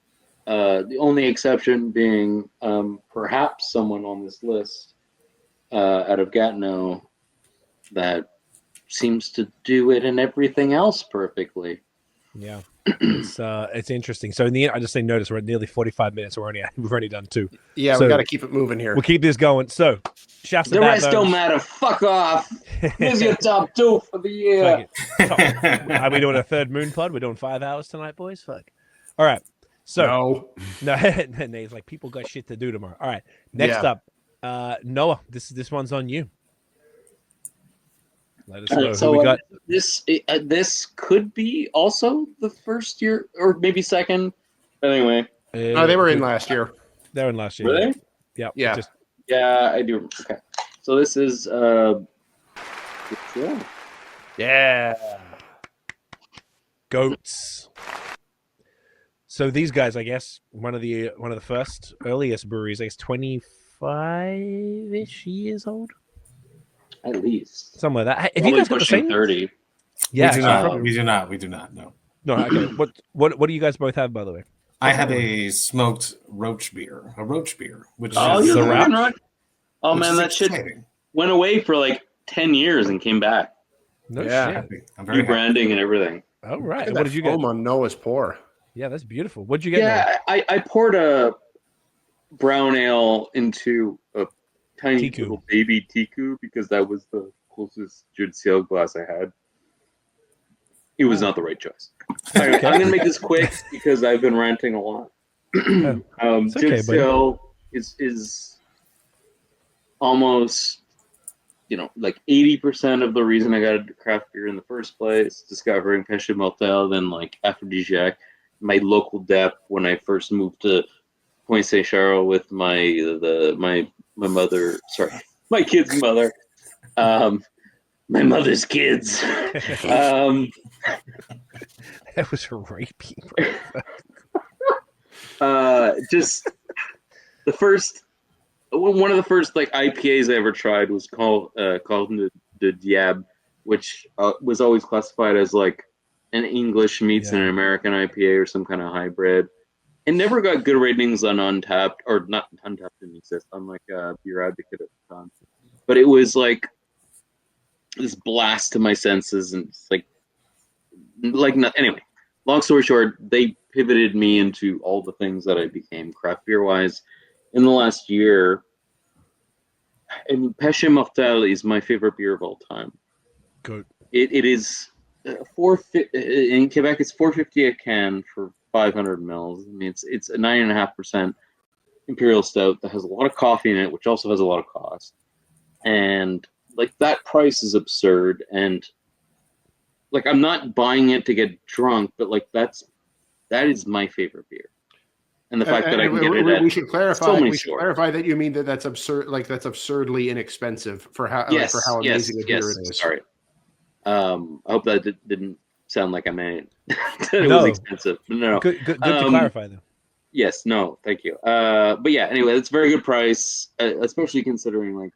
The only exception being perhaps someone on this list out of Gatineau that seems to do it and everything else perfectly. Yeah, it's interesting. So in the end, I just say notice we're at nearly 45 minutes. We've already done 2. Yeah, so we got to keep it moving here. We'll keep this going. So shafts the rest don't matter. Fuck off. Here's your top 2 for the year. Are we doing a third moon pod? We're doing 5 hours tonight, boys. Fuck. All right. So no. He's like, people got shit to do tomorrow. All right. Next up, Noah. This one's on you. Let us know so who we got. This could be also the first year or maybe second. Anyway, no, they were in last year. They were in last year. Were they? Yeah. Yeah, I do. Okay, so this is Goats. So these guys, I guess, one of the first earliest breweries, I guess 25-ish years old. At least somewhere like that. If you guys got the same 30, yeah, we do not. No. No. Okay. What do you guys both have, by the way? I have a smoked roach beer, which is the right. Oh man, that shit went away for like 10 years and came back. No shit. I'm very branding and everything. All right. What did you get? On Noah's pour. Yeah, that's beautiful. What did you get? Yeah, I poured a brown ale into a tiny little baby tiku because that was the closest Dieu du Ciel glass I had. It was not the right choice. I'm going to make this quick because I've been ranting a lot. Dieu du Ciel is almost, like 80% of the reason I got into craft beer in the first place, discovering Pêche Mortel, then like Aphrodisiac, my local dep when I first moved to Point Saint Charles with my mother, my kid's mother, my mother's kids. That was rapey. Just the first, one of the first like IPAs I ever tried was called the Diab, which was always classified as like an English meets an American IPA or some kind of hybrid. It never got good ratings on Untapped, or not Untapped didn't exist, unlike Beer Advocate at the time. But it was like this blast to my senses, and it's like anyway. Long story short, they pivoted me into all the things that I became craft beer wise in the last year. And Pêche Immortelle is my favorite beer of all time. Good. It is in Quebec. It's $4.50 a can for 500 mils. I mean, it's a 9.5% imperial stout that has a lot of coffee in it, which also has a lot of cost. And like that price is absurd. And like I'm not buying it to get drunk, but like that is my favorite beer. And the fact that I can get it we should clarify. We should clarify that you mean that's absurd. Like that's absurdly inexpensive for how amazing a beer it is. Sorry. I hope that didn't sound like I meant that it was expensive. No. Good to clarify though. Yes. No. Thank you. But yeah. Anyway, it's a very good price, especially considering like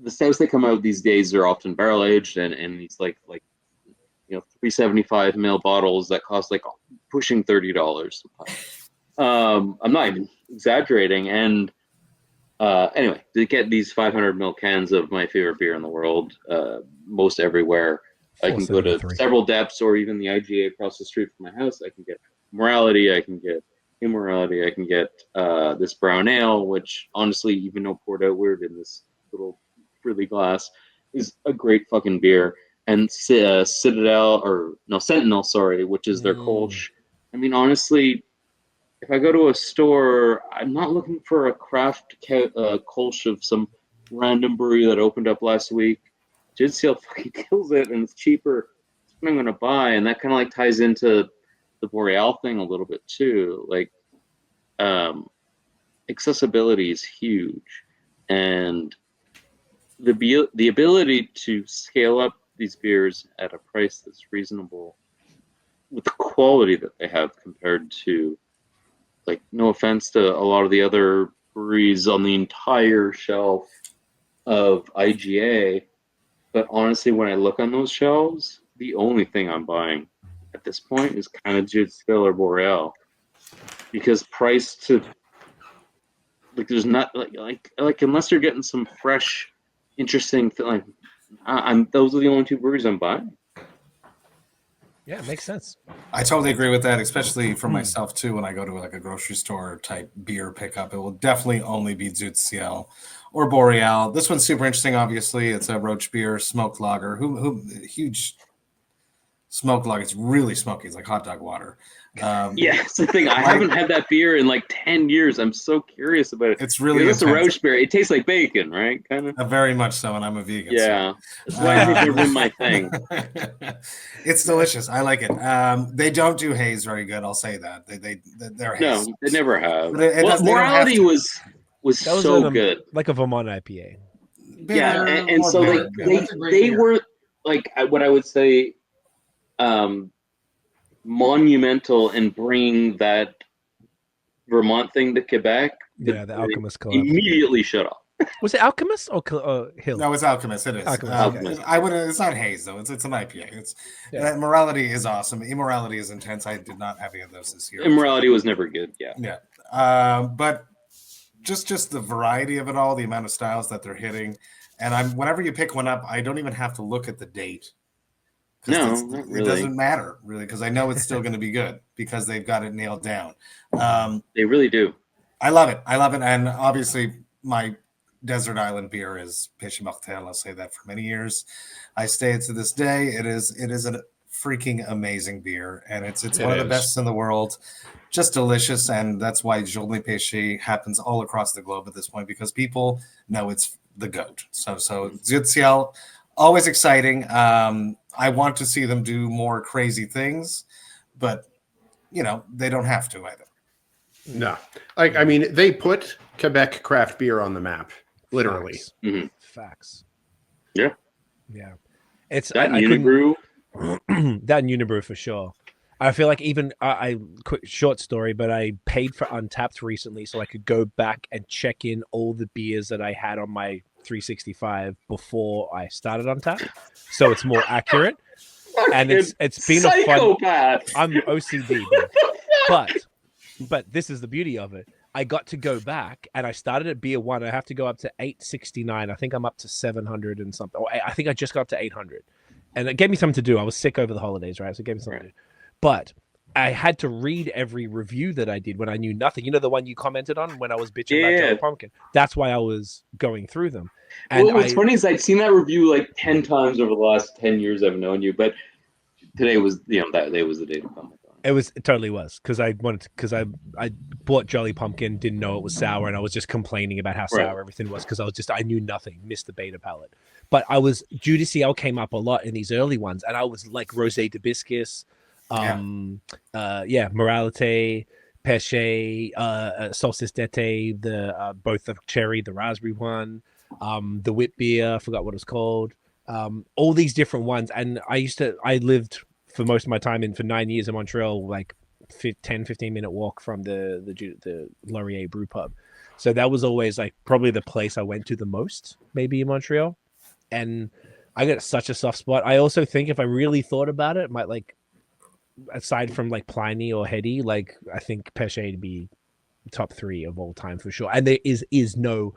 the stouts that come out these days are often barrel aged and these like 375 ml bottles that cost like pushing $30. I'm not even exaggerating. And anyway, to get these 500 ml cans of my favorite beer in the world, most everywhere, I can go to several depths or even the IGA across the street from my house. I can get Morality, I can get Immorality, I can get this brown ale, which honestly, even though poured out weird in this little frilly glass, is a great fucking beer. And Sentinel, which is their Kolsch. I mean, honestly, if I go to a store, I'm not looking for a craft Kolsch of some random brewery that opened up last week. Dieu du Ciel fucking kills it, and it's cheaper. That's what I'm going to buy, and that kind of like ties into the Boreal thing a little bit too. Like, accessibility is huge, and the ability to scale up these beers at a price that's reasonable with the quality that they have compared to, like, no offense to a lot of the other breweries on the entire shelf of IGA, but honestly, when I look on those shelves, the only thing I'm buying at this point is kind of Dieu du Ciel or Boreal, because price to like there's not like unless you're getting some fresh, interesting thing. Those are the only two breweries I'm buying. Yeah, it makes sense. I totally agree with that, especially for myself too. When I go to like a grocery store type beer pickup, it will definitely only be Dieu du Ciel or Boreal. This one's super interesting. Obviously, it's a Roach beer smoked lager. Huge smoked lager. It's really smoky. It's like hot dog water. Yeah, it's the thing. I haven't had that beer in like 10 years. I'm so curious about it. It's really it's a Roach beer. It tastes like bacon, right? Kind of. Very much so, and I'm a vegan. Yeah, that's why I've never been my thing. It's delicious. I like it. They don't do haze very good. I'll say that. They're haze. No, they never have. Morality was so good, like a Vermont IPA. Yeah, and so they were like what I would say. Monumental in bringing that Vermont thing to Quebec. Yeah, the Alchemist Club immediately shut off. Was it Alchemist or Hill? No, it's Alchemist. It is. Alchemist, I would. It's not haze though. It's an IPA. Morality is awesome. Immorality is intense. I did not have any of those this year. Immorality was never good. Yeah. Yeah. But just the variety of it all, the amount of styles that they're hitting, and whenever you pick one up, I don't even have to look at the date. No, not really. It doesn't matter, really, because I know it's still going to be good because they've got it nailed down. They really do. I love it. And obviously, my desert island beer is Pêche Immortelle. I'll say that for many years. I stay it to this day. It is a freaking amazing beer, and it's one of the best in the world. Just delicious, and that's why Journée Pêchée happens all across the globe at this point, because people know it's the GOAT. So Dieu du Ciel, always exciting. I want to see them do more crazy things, but they don't have to either. No, I mean, they put Quebec craft beer on the map, literally. Facts. Mm-hmm. Facts. Yeah. It's that Unibrew. That Unibrew for sure. I feel like even quick short story, but I paid for Untapped recently so I could go back and check in all the beers that I had on my 365 before I started Untapped, so it's more accurate. And it's been psychopath. a fun. I'm OCD, but but this is the beauty of it. I got to go back, and I started at beer 1. I have to go up to 869. I think I'm up to 700 and something. Oh, I think I just got up to 800, and it gave me something to do. I was sick over the holidays, right? So it gave me something to do. But I had to read every review that I did when I knew nothing. You know, the one you commented on when I was bitching about Jolly Pumpkin. That's why I was going through them. And what's funny is I've seen that review like 10 times over the last 10 years I've known you, but today was that day was the day to comment on it. It totally was because I bought Jolly Pumpkin, didn't know it was sour, and I was just complaining about how sour everything was because I knew nothing, missed the beta palette. But Dieu du Ciel came up a lot in these early ones, and I was like Rosé d'Hibiscus, Moralité, Péché, Solstice d'été, both the cherry, the raspberry one, the wit beer, I forgot what it's called. All these different ones, and I lived for most of my time for 9 years in Montreal, like 10-15 minute walk from the Laurier brew pub, so that was always like probably the place I went to the most, maybe in Montreal. And I got such a soft spot. I also think if I really thought about it, might like, aside from like Pliny or Hetty, like I think Péché to be top 3 of all time for sure. And there is no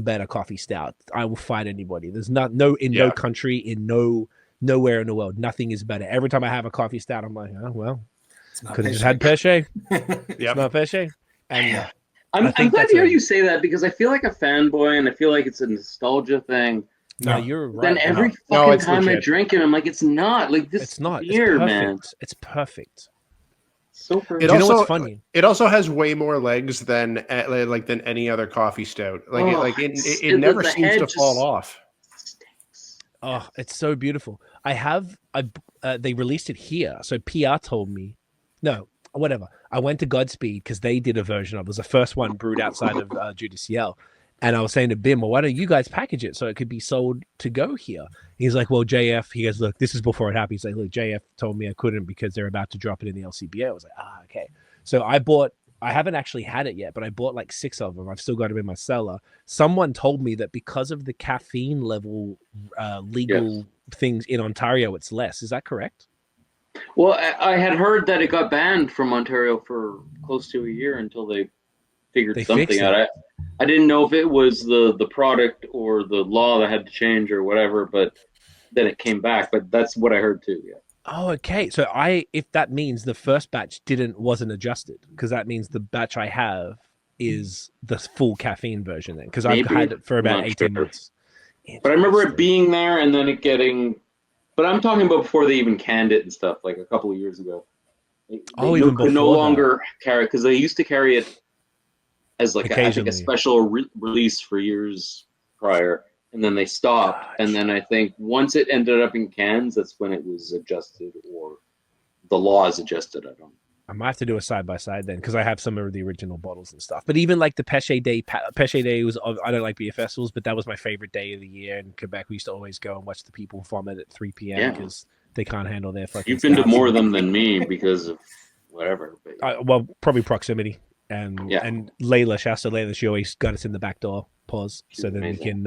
better coffee stout. I will fight anybody. There's no country, in nowhere in the world, nothing is better. Every time I have a coffee stout, I'm like, oh well, could have just had Péché. It's not Péché. And I'm glad to hear you say that, because I feel like a fanboy and I feel like it's a nostalgia thing. No, you're right. Then every fucking time I drink it, I'm like, it's not like this. It's not beer, man. It's perfect. So perfect. You know what's funny? It also has way more legs than any other coffee stout. It never seems to fall off. Oh, it's so beautiful. They released it here. So PR told me, no, whatever. I went to Godspeed because they did a version of it. It was the first one brewed outside of Dieu du Ciel. And I was saying to Bim, well, why don't you guys package it so it could be sold to go here? He's like, well, JF, he goes, look, this is before it happened. He's like, look, JF told me I couldn't because they're about to drop it in the LCBO. I was like, okay. So I haven't actually had it yet, but I bought like 6 of them. I've still got them in my cellar. Someone told me that because of the caffeine level legal things in Ontario, it's less. Is that correct? Well, I had heard that it got banned from Ontario for close to a year until they figured something out. I didn't know if it was the product or the law that had to change or whatever, but then it came back. But that's what I heard too. Yeah. Oh, okay. So if that means the first batch wasn't adjusted, because that means the batch I have is the full caffeine version then, because I've had it for about 18 months. But I remember it being there and then it getting. But I'm talking about before they even canned it and stuff, like a couple of years ago. Even before no longer carry it, because they used to carry it as like a special release for years prior, and then they stopped. Gosh. And then I think once it ended up in cans, that's when it was adjusted, or the laws adjusted. I might have to do a side by side then, because I have some of the original bottles and stuff. But even like the Péché Day was, I don't like beer festivals, but that was my favorite day of the year in Quebec. We used to always go and watch the people vomit at 3 p.m. because they can't handle their fucking. You've been to more of them than me because of whatever. Well, probably proximity. And Layla, shouts to Layla, she always got us in the back door, so then we can,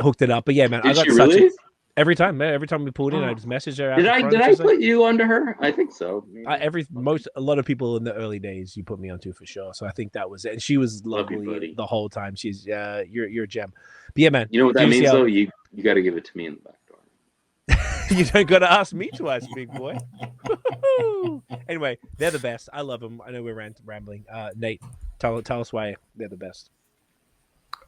hooked it up. But yeah, man, Did she really? Every time we pulled in, I just messaged her. Did I put you onto her? I think so. A lot of people in the early days you put me onto for sure. So I think that was it. And she was lovely the whole time. She's you're a gem. But yeah, man. You know what that means though? You got to give it to me in the back door. You don't got to ask me twice, big boy. Anyway, they're the best. I love them. I know we're rambling. Nate, tell us why they're the best.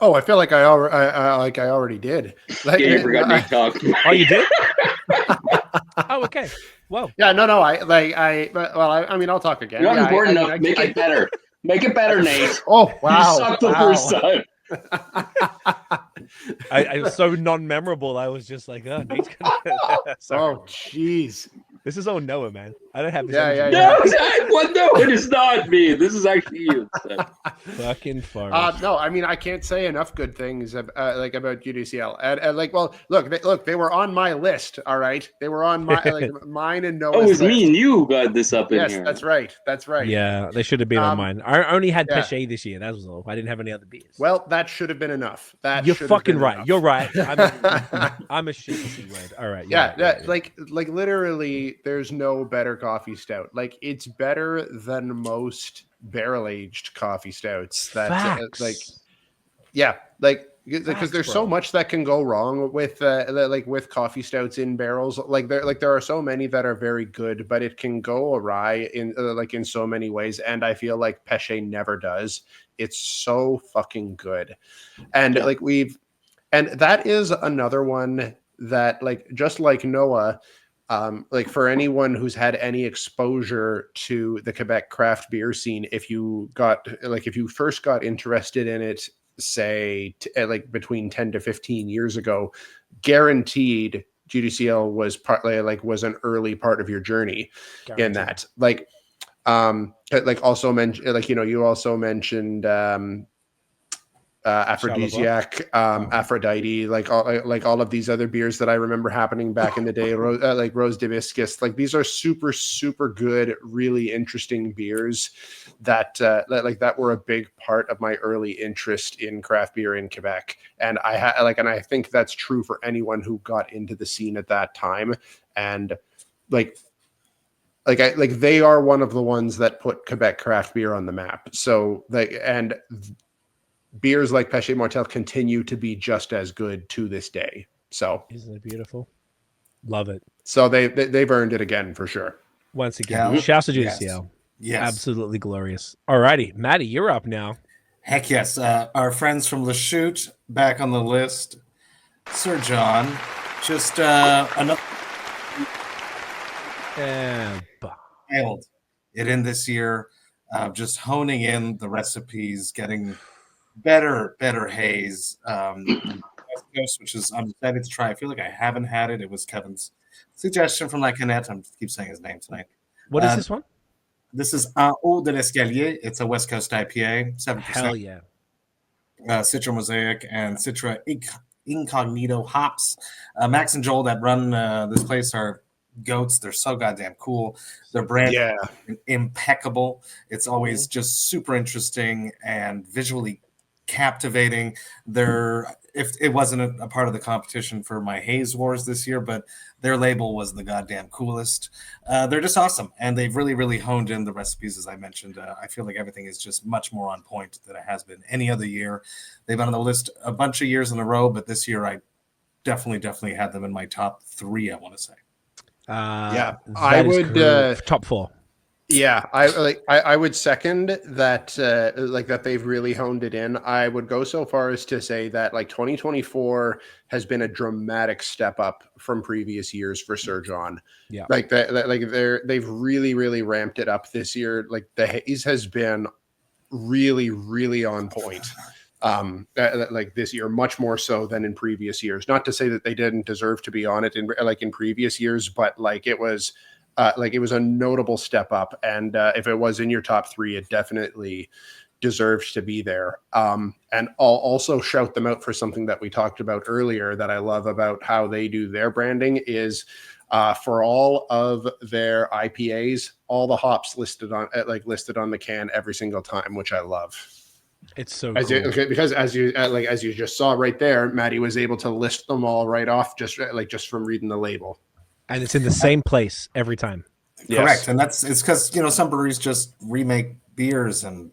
Oh, I feel like I already did. Like, you forgot me talk. Oh, you did? Oh, okay. Well, yeah, no. I mean, I'll talk again. You're not important enough. Make it better. Make it better, Nate. Oh, wow. You sucked the first time. I was so non-memorable. I was just like, oh, Nate's gonna. Oh, jeez. This is all Noah, man. I don't have this. Yeah. No, it is not me. This is actually you. Fucking Forrest. No, I mean, I can't say enough good things about Dieu du Ciel. And look, they were on my list. All right, they were on my mine and Noah's. Oh, it was list. me and you got this up in here. Yes, that's right. That's right. Yeah, they should have been on mine. I only had Péché this year. That was all. I didn't have any other beers. Well, that should have been enough. You're fucking right. Enough. You're right. I'm a shitty word. All right. Yeah. Like literally, there's no better coffee stout. Like, it's better than most barrel-aged coffee stouts. That because there's so much that can go wrong with with coffee stouts in barrels. There are so many that are very good, but it can go awry in so many ways. And I feel like Péché never does. It's so fucking good. And and that is another one that, like, just like Noah, for anyone who's had any exposure to the Quebec craft beer scene, if you first got interested in it, say between 10 to 15 years ago, guaranteed Dieu du Ciel was partly was an early part of your journey. Guaranteed. In that. Also mentioned, you also mentioned Aphrodisiac, Aphrodite, all of these other beers that I remember happening back in the day, Rose d'Hibiscus. These are super, super good, really interesting beers that were a big part of my early interest in craft beer in Quebec. And I think that's true for anyone who got into the scene at that time. And they are one of the ones that put Quebec craft beer on the map. So beers like Péché Mortel continue to be just as good to this day. So isn't it beautiful? Love it. So they've earned it again for sure. Once again, shouts to Dieu du Ciel. Yes, absolutely glorious. Alrighty, Maddie, you're up now. Heck yes, our friends from Lachute back on the list. Sir John, just another. Nailed it in this year. Just honing in the recipes, getting better haze. West Coast, which is I'm excited to try. I feel like I haven't had it. It was Kevin's suggestion from La Canette. I keep saying his name tonight. What is this one? This is En Haut de l'Escalier. It's a West Coast IPA, 7%. Hell yeah. Citra Mosaic and Citra Incognito hops. Max and Joel that run this place are goats. They're so goddamn cool. Their brand impeccable. It's always just super interesting and visually captivating. If it wasn't a part of the competition for my Haze Wars this year, but their label was the goddamn coolest. They're just awesome, and they've really honed in the recipes, as I mentioned. I feel like everything is just much more on point than it has been any other year. They've been on the list a bunch of years in a row, but this year I definitely had them in my top 3, I want to say. I would top 4. Yeah, I would second that. That they've really honed it in. I would go so far as to say that 2024 has been a dramatic step up from previous years for Sir John. Yeah, they've really ramped it up this year. The haze has been really on point. This year, much more so than in previous years. Not to say that they didn't deserve to be on it in previous years, but it was a notable step up. And if it was in your top 3, it definitely deserves to be there. And I'll also shout them out for something that we talked about earlier that I love about how they do their branding is for all of their IPAs, all the hops listed on the can every single time, which I love. It's so cool. Because as you just saw right there, Maddie was able to list them all right off just from reading the label. And it's in the same place every time. Yes. Correct. And it's because, some breweries just remake beers and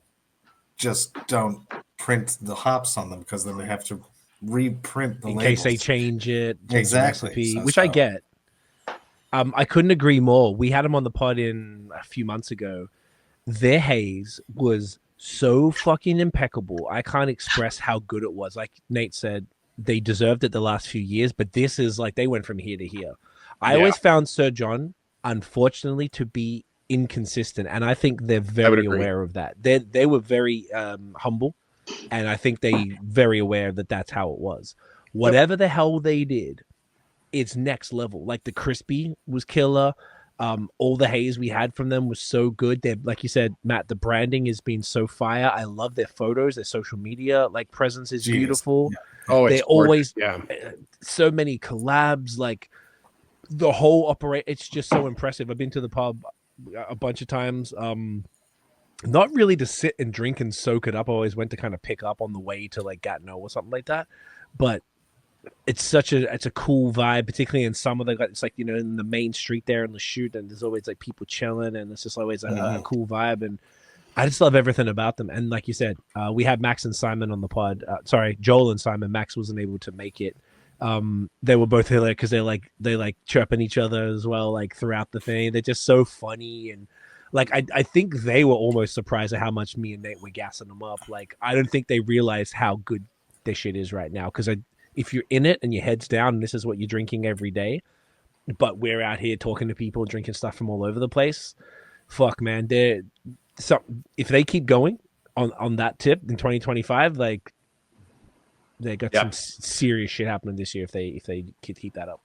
just don't print the hops on them because then they have to reprint the labels. In case they change it. Exactly. Recipe, which I get. I couldn't agree more. We had them on the pod in a few months ago. Their haze was so fucking impeccable. I can't express how good it was. Like Nate said, they deserved it the last few years, but this is they went from here to here. I always found Sir John, unfortunately, to be inconsistent, and I think they're very aware of that. They were very humble, and I think they very aware that that's how it was. Whatever the hell they did, it's next level. The crispy was killer. All the haze we had from them was so good. They're, like you said, Matt, the branding has been so fire. I love their photos. Their social media presence is beautiful. Yeah. Oh, they're always so many collabs. The whole it's just so impressive. I've been to the pub a bunch of times. Not really to sit and drink and soak it up. I always went to kind of pick up on the way to Gatineau or something like that. But it's a cool vibe, particularly in summer. They got, it's like, in the main street there in the shoot, and there's always like people chilling, and it's just always like a cool vibe. And I just love everything about them. And like you said, we had Max and Simon on the pod. Sorry, Joel and Simon. Max wasn't able to make it. They were both hilarious because they like chirping each other as well, like throughout the thing. They're just so funny, and like I think they were almost surprised at how much me and Nate were gassing them up. Like I don't think they realized how good this shit is right now, because if you're in it and your head's down and this is what you're drinking every day, but we're out here talking to people, drinking stuff from all over the place, fuck man, if they keep going on that tip in 2025, like they got some serious shit happening this year if they keep that up.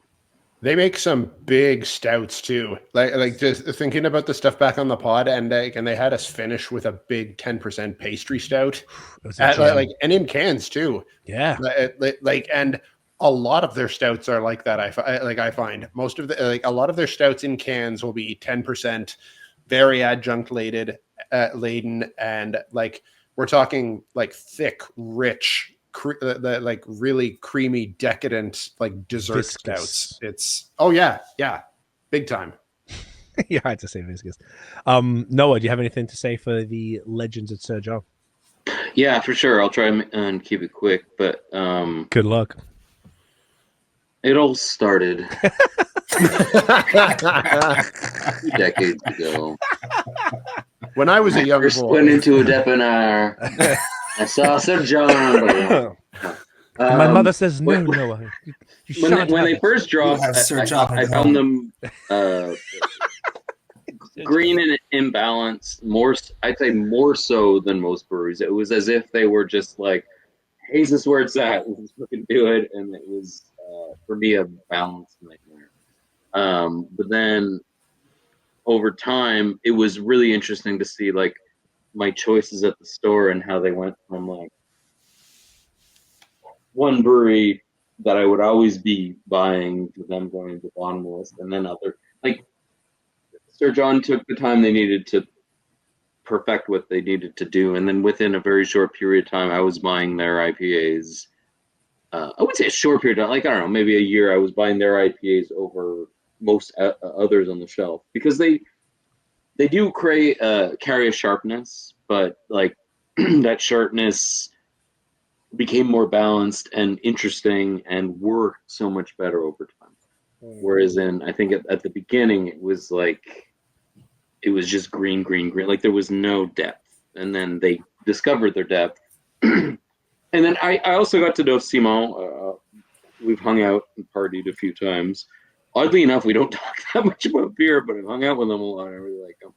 They make some big stouts too. Like just thinking about the stuff back on the pod, and they had us finish with a big 10% pastry stout, and in cans too. Yeah, and a lot of their stouts are like that. I find most of a lot of their stouts in cans will be 10%, very adjunct laden, and like we're talking like thick, rich, like really creamy, decadent, like dessert viscous stouts. It's big time. Yeah, I had to say viscous. Noah, do you have anything to say for the legends at Sir John? Yeah, for sure. I'll try and keep it quick, but good luck. It all started 2 decades ago. When I was a young boy, boy, went into a depanneur. I saw Sir John. My mother says no, Noah. When they first dropped, I found them green and imbalanced. I'd say more so than most breweries. It was as if they were just like, "Hey, this is where it's at. Let's fucking do it." And it was for me a balance nightmare. But then over time, it was really interesting to see like my choices at the store and how they went from like one brewery that I would always be buying to them going to the bottom list, and then other, like Sir John took the time they needed to perfect what they needed to do, and then within a very short period of time I was buying their IPAs. I wouldn't say a short period of time, like I don't know, maybe a year. I was buying their IPAs over most others on the shelf, because they do carry a sharpness, but like that sharpness became more balanced and interesting and worked so much better over time. Whereas I think at the beginning it was just green, like there was no depth, and then they discovered their depth. And then I also got to know Simon. We've hung out and partied a few times. Oddly enough, we don't talk that much about beer, but I've hung out with them a lot. I really like them.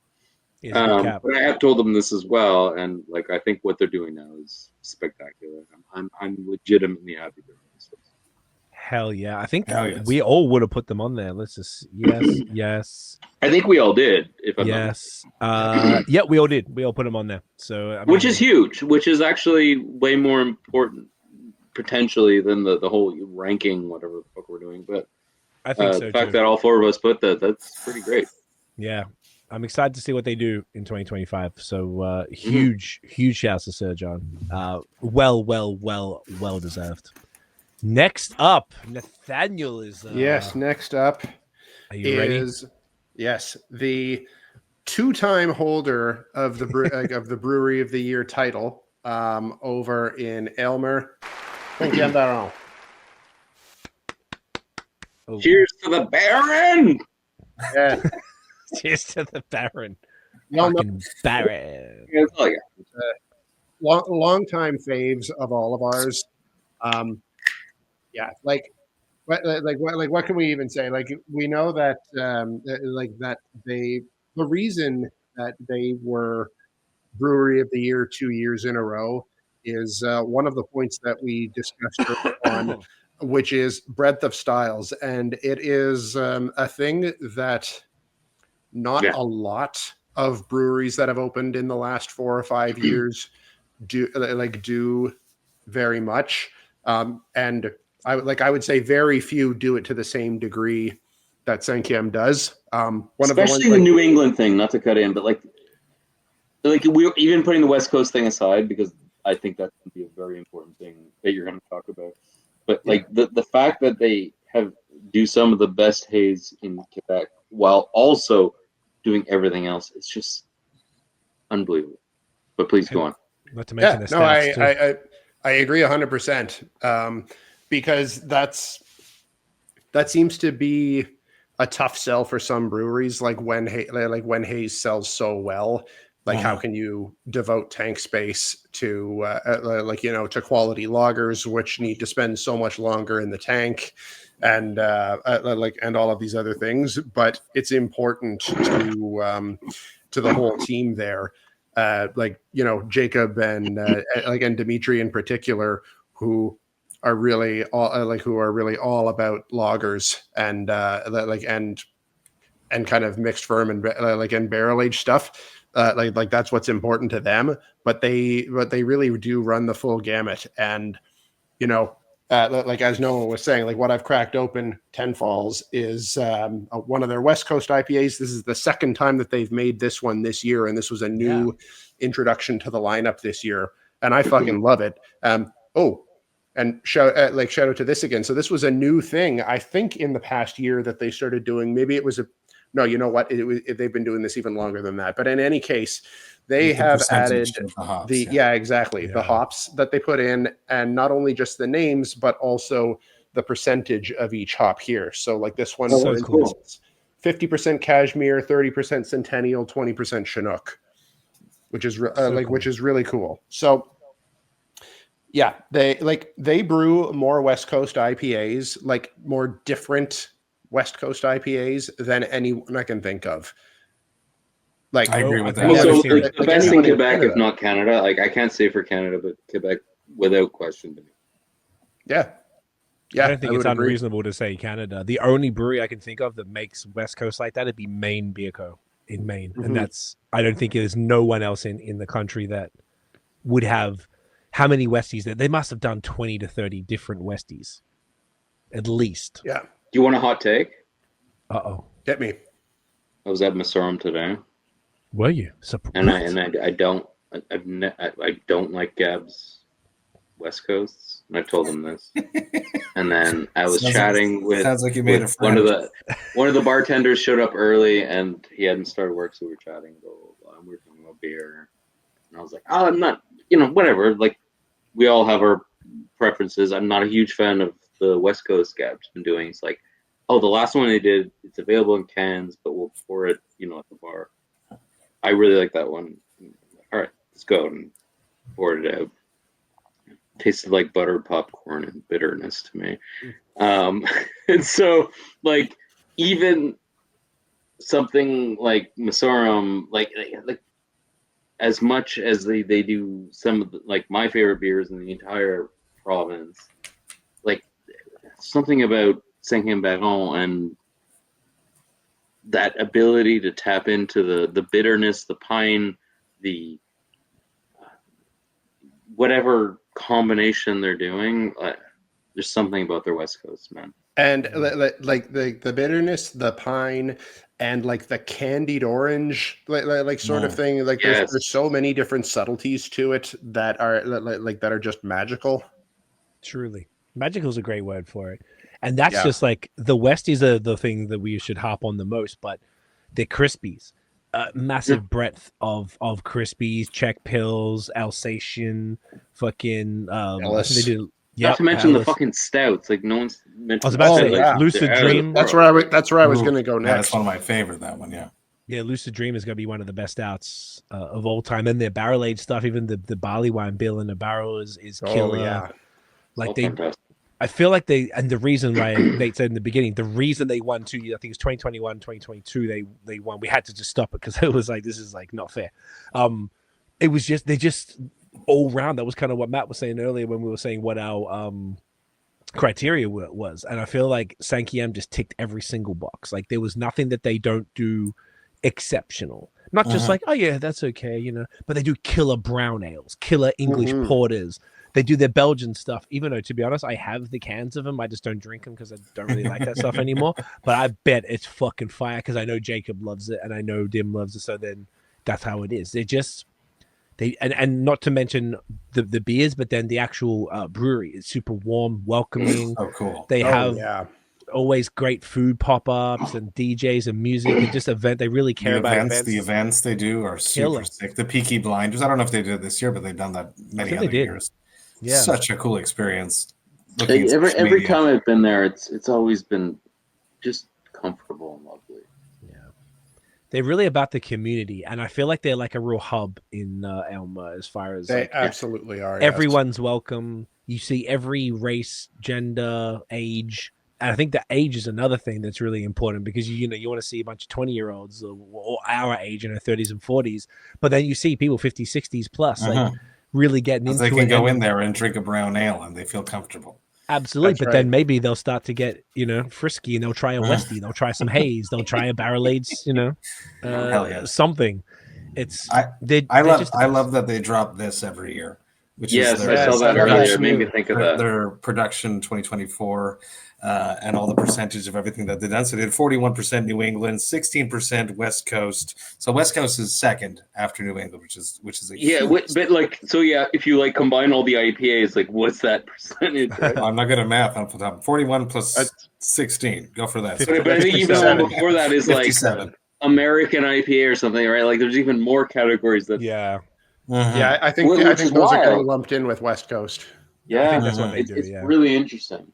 But I have told them this as well, and like I think what they're doing now is spectacular. I'm legitimately happy they're on this list. Hell yeah! I think we all would have put them on there. Let's just yes. I think we all did. If I'm yeah, we all did. We all put them on there. So I mean, which is huge. Which is actually way more important potentially than the whole ranking, whatever the fuck we're doing. But I think so. The fact that all four of us put that's pretty great. Yeah. I'm excited to see what they do in 2025. So huge shouts to Sir John. Well deserved. Next up, Nathaniel is. Yes, next up are you ready? Yes, the 2-time holder of the of the Brewery of the Year title over in Aylmer. Oh. Cheers to the Baron! Yeah. Cheers to the Baron. Baron. Yeah, that's all I got. Long time faves of all of ours. What can we even say? Like, we know that the reason that they were Brewery of the Year 2 years in a row is one of the points that we discussed on, which is breadth of styles, and it is a thing that not a lot of breweries that have opened in the last 4 or 5 years do very much, and I would say very few do it to the same degree that Sankiem does. Especially the New England thing, not to cut in, but like we're even putting the West Coast thing aside, because I think that's going to be a very important thing that you're going to talk about. But like the fact that they do some of the best haze in Quebec while also doing everything else, it's just unbelievable. But please go on. Not to mention the stats too. I agree 100%. Because that seems to be a tough sell for some breweries. Like when haze sells so well, like how can you devote tank space to to quality lagers, which need to spend so much longer in the tank, and and all of these other things. But it's important to the whole team there, Jacob and Dimitri in particular, who are really all about lagers and and kind of mixed firm and barrel aged stuff. That's what's important to them, but they really do run the full gamut. And as Noah was saying, like what I've cracked open 10 Falls is one of their West Coast IPAs. This is the second time that they've made this one this year, and this was a new introduction to the lineup this year, and I fucking love it. And shout out to this again. So this was a new thing, I think, in the past year that they started doing. Maybe it was they've been doing this even longer than that. But in any case, they have added the hops that they put in, and not only just the names, but also the percentage of each hop here. So like this one, for instance, 50% Cashmere, 30% Centennial, 20% Chinook, which is which is really cool. So yeah, they brew more West Coast IPAs, like more different West Coast IPAs than anyone I can think of. Like I agree with that. Also, the best in Quebec, if not Canada. Like I can't say for Canada, but Quebec without question to me. Yeah. I don't think it's unreasonable to say Canada. The only brewery I can think of that makes West Coast like that would be Maine Beer Co. in Maine. And I don't think there's no one else in the country that would have how many Westies there. They must have done 20 to 30 different Westies. At least. Yeah. Do you want a hot take? Hit me. I was at Masorum today. Were you? And I don't like Gab's West Coasts, and I told him this. And then I was chatting with one of the bartenders showed up early, and he hadn't started work, so we were chatting. And we were talking about beer, and I was like, "Oh, I'm not, whatever." Like we all have our preferences. I'm not a huge fan of the West Coast Gab's been doing. It's like, oh, the last one they did, it's available in cans, but we'll pour it, at the bar. I really like that one. All right, let's go, and poured it out. Tasted like buttered popcorn and bitterness to me. And so, like, even something like Masorum, like as much as they do some of my favorite beers in the entire province, like something about Saint-Lambert and that ability to tap into the bitterness, the pine, the whatever combination they're doing. There's something about their West Coast, man. And like the bitterness, the pine, and like the candied orange, sort of thing. Like there's so many different subtleties to it that are just magical. Truly, magical is a great word for it. And that's just like the Westies are the thing that we should hop on the most, but they're Crispies. Massive breadth of Crispies, Czech Pills, Alsatian, fucking Ellis. They do. Not to mention the fucking stouts. Like no one's mentioned. I was about to say Lucid Dream. That's where I was going to go next. Yeah, that's one of my favorite. That one, yeah. Yeah, Lucid Dream is going to be one of the best stouts of all time. And their barrel aged stuff, even the barley wine bill in the barrel is killer. Yeah. Like I feel like and the reason why Nate said in the beginning, the reason they won 2 years, I think it's 2021, 2022, they won. We had to just stop it because it was like, this is like not fair. It was just, they just all round. That was kind of what Matt was saying earlier when we were saying what our criteria was. And I feel like Sankiam just ticked every single box. Like there was nothing that they don't do exceptional. Not just like, oh yeah, that's okay, but they do killer brown ales, killer English porters. They do their Belgian stuff, even though, to be honest, I have the cans of them. I just don't drink them because I don't really like that stuff anymore. But I bet it's fucking fire because I know Jacob loves it and I know Dim loves it. So then that's how it is. And not to mention the beers, but then the actual brewery is super warm, welcoming. Oh, cool. They have always great food pop-ups and DJs and music and just they really care about events. The events they do are super sick. The Peaky Blinders, I don't know if they did it this year, but they've done that many other years. Yeah. Such a cool experience. Every time I've been there, it's always been just comfortable and lovely. They're really about the community, and I feel like they're like a real hub in Elma as far as they absolutely are. Everyone's welcome. You see every race, gender, age, and I think that age is another thing that's really important because you want to see a bunch of 20-year-olds or our age in our 30s and 40s, but then you see people 50s, 60s plus like really getting into it. They can go in there and drink a brown ale and they feel comfortable. Absolutely, that's but then maybe they'll start to get frisky and they'll try a Westie, they'll try some haze, they'll try a barrel aged, something. I love that they drop this every year, which is I saw that earlier. It made me think of that. Their production 2024 and all the percentage of everything that they've done. So they did 41% New England, 16% West Coast. So West Coast is second after New England, which is if you combine all the IPAs, what's that percentage? Right? I'm not good at math off the top. 41 plus 16. Go for that. But I think even one before that is 57. American IPA or something, right? There's even more categories that. Yeah. Yeah, I think those are kind of lumped in with West Coast. Yeah, I think that's what they do. It's really interesting.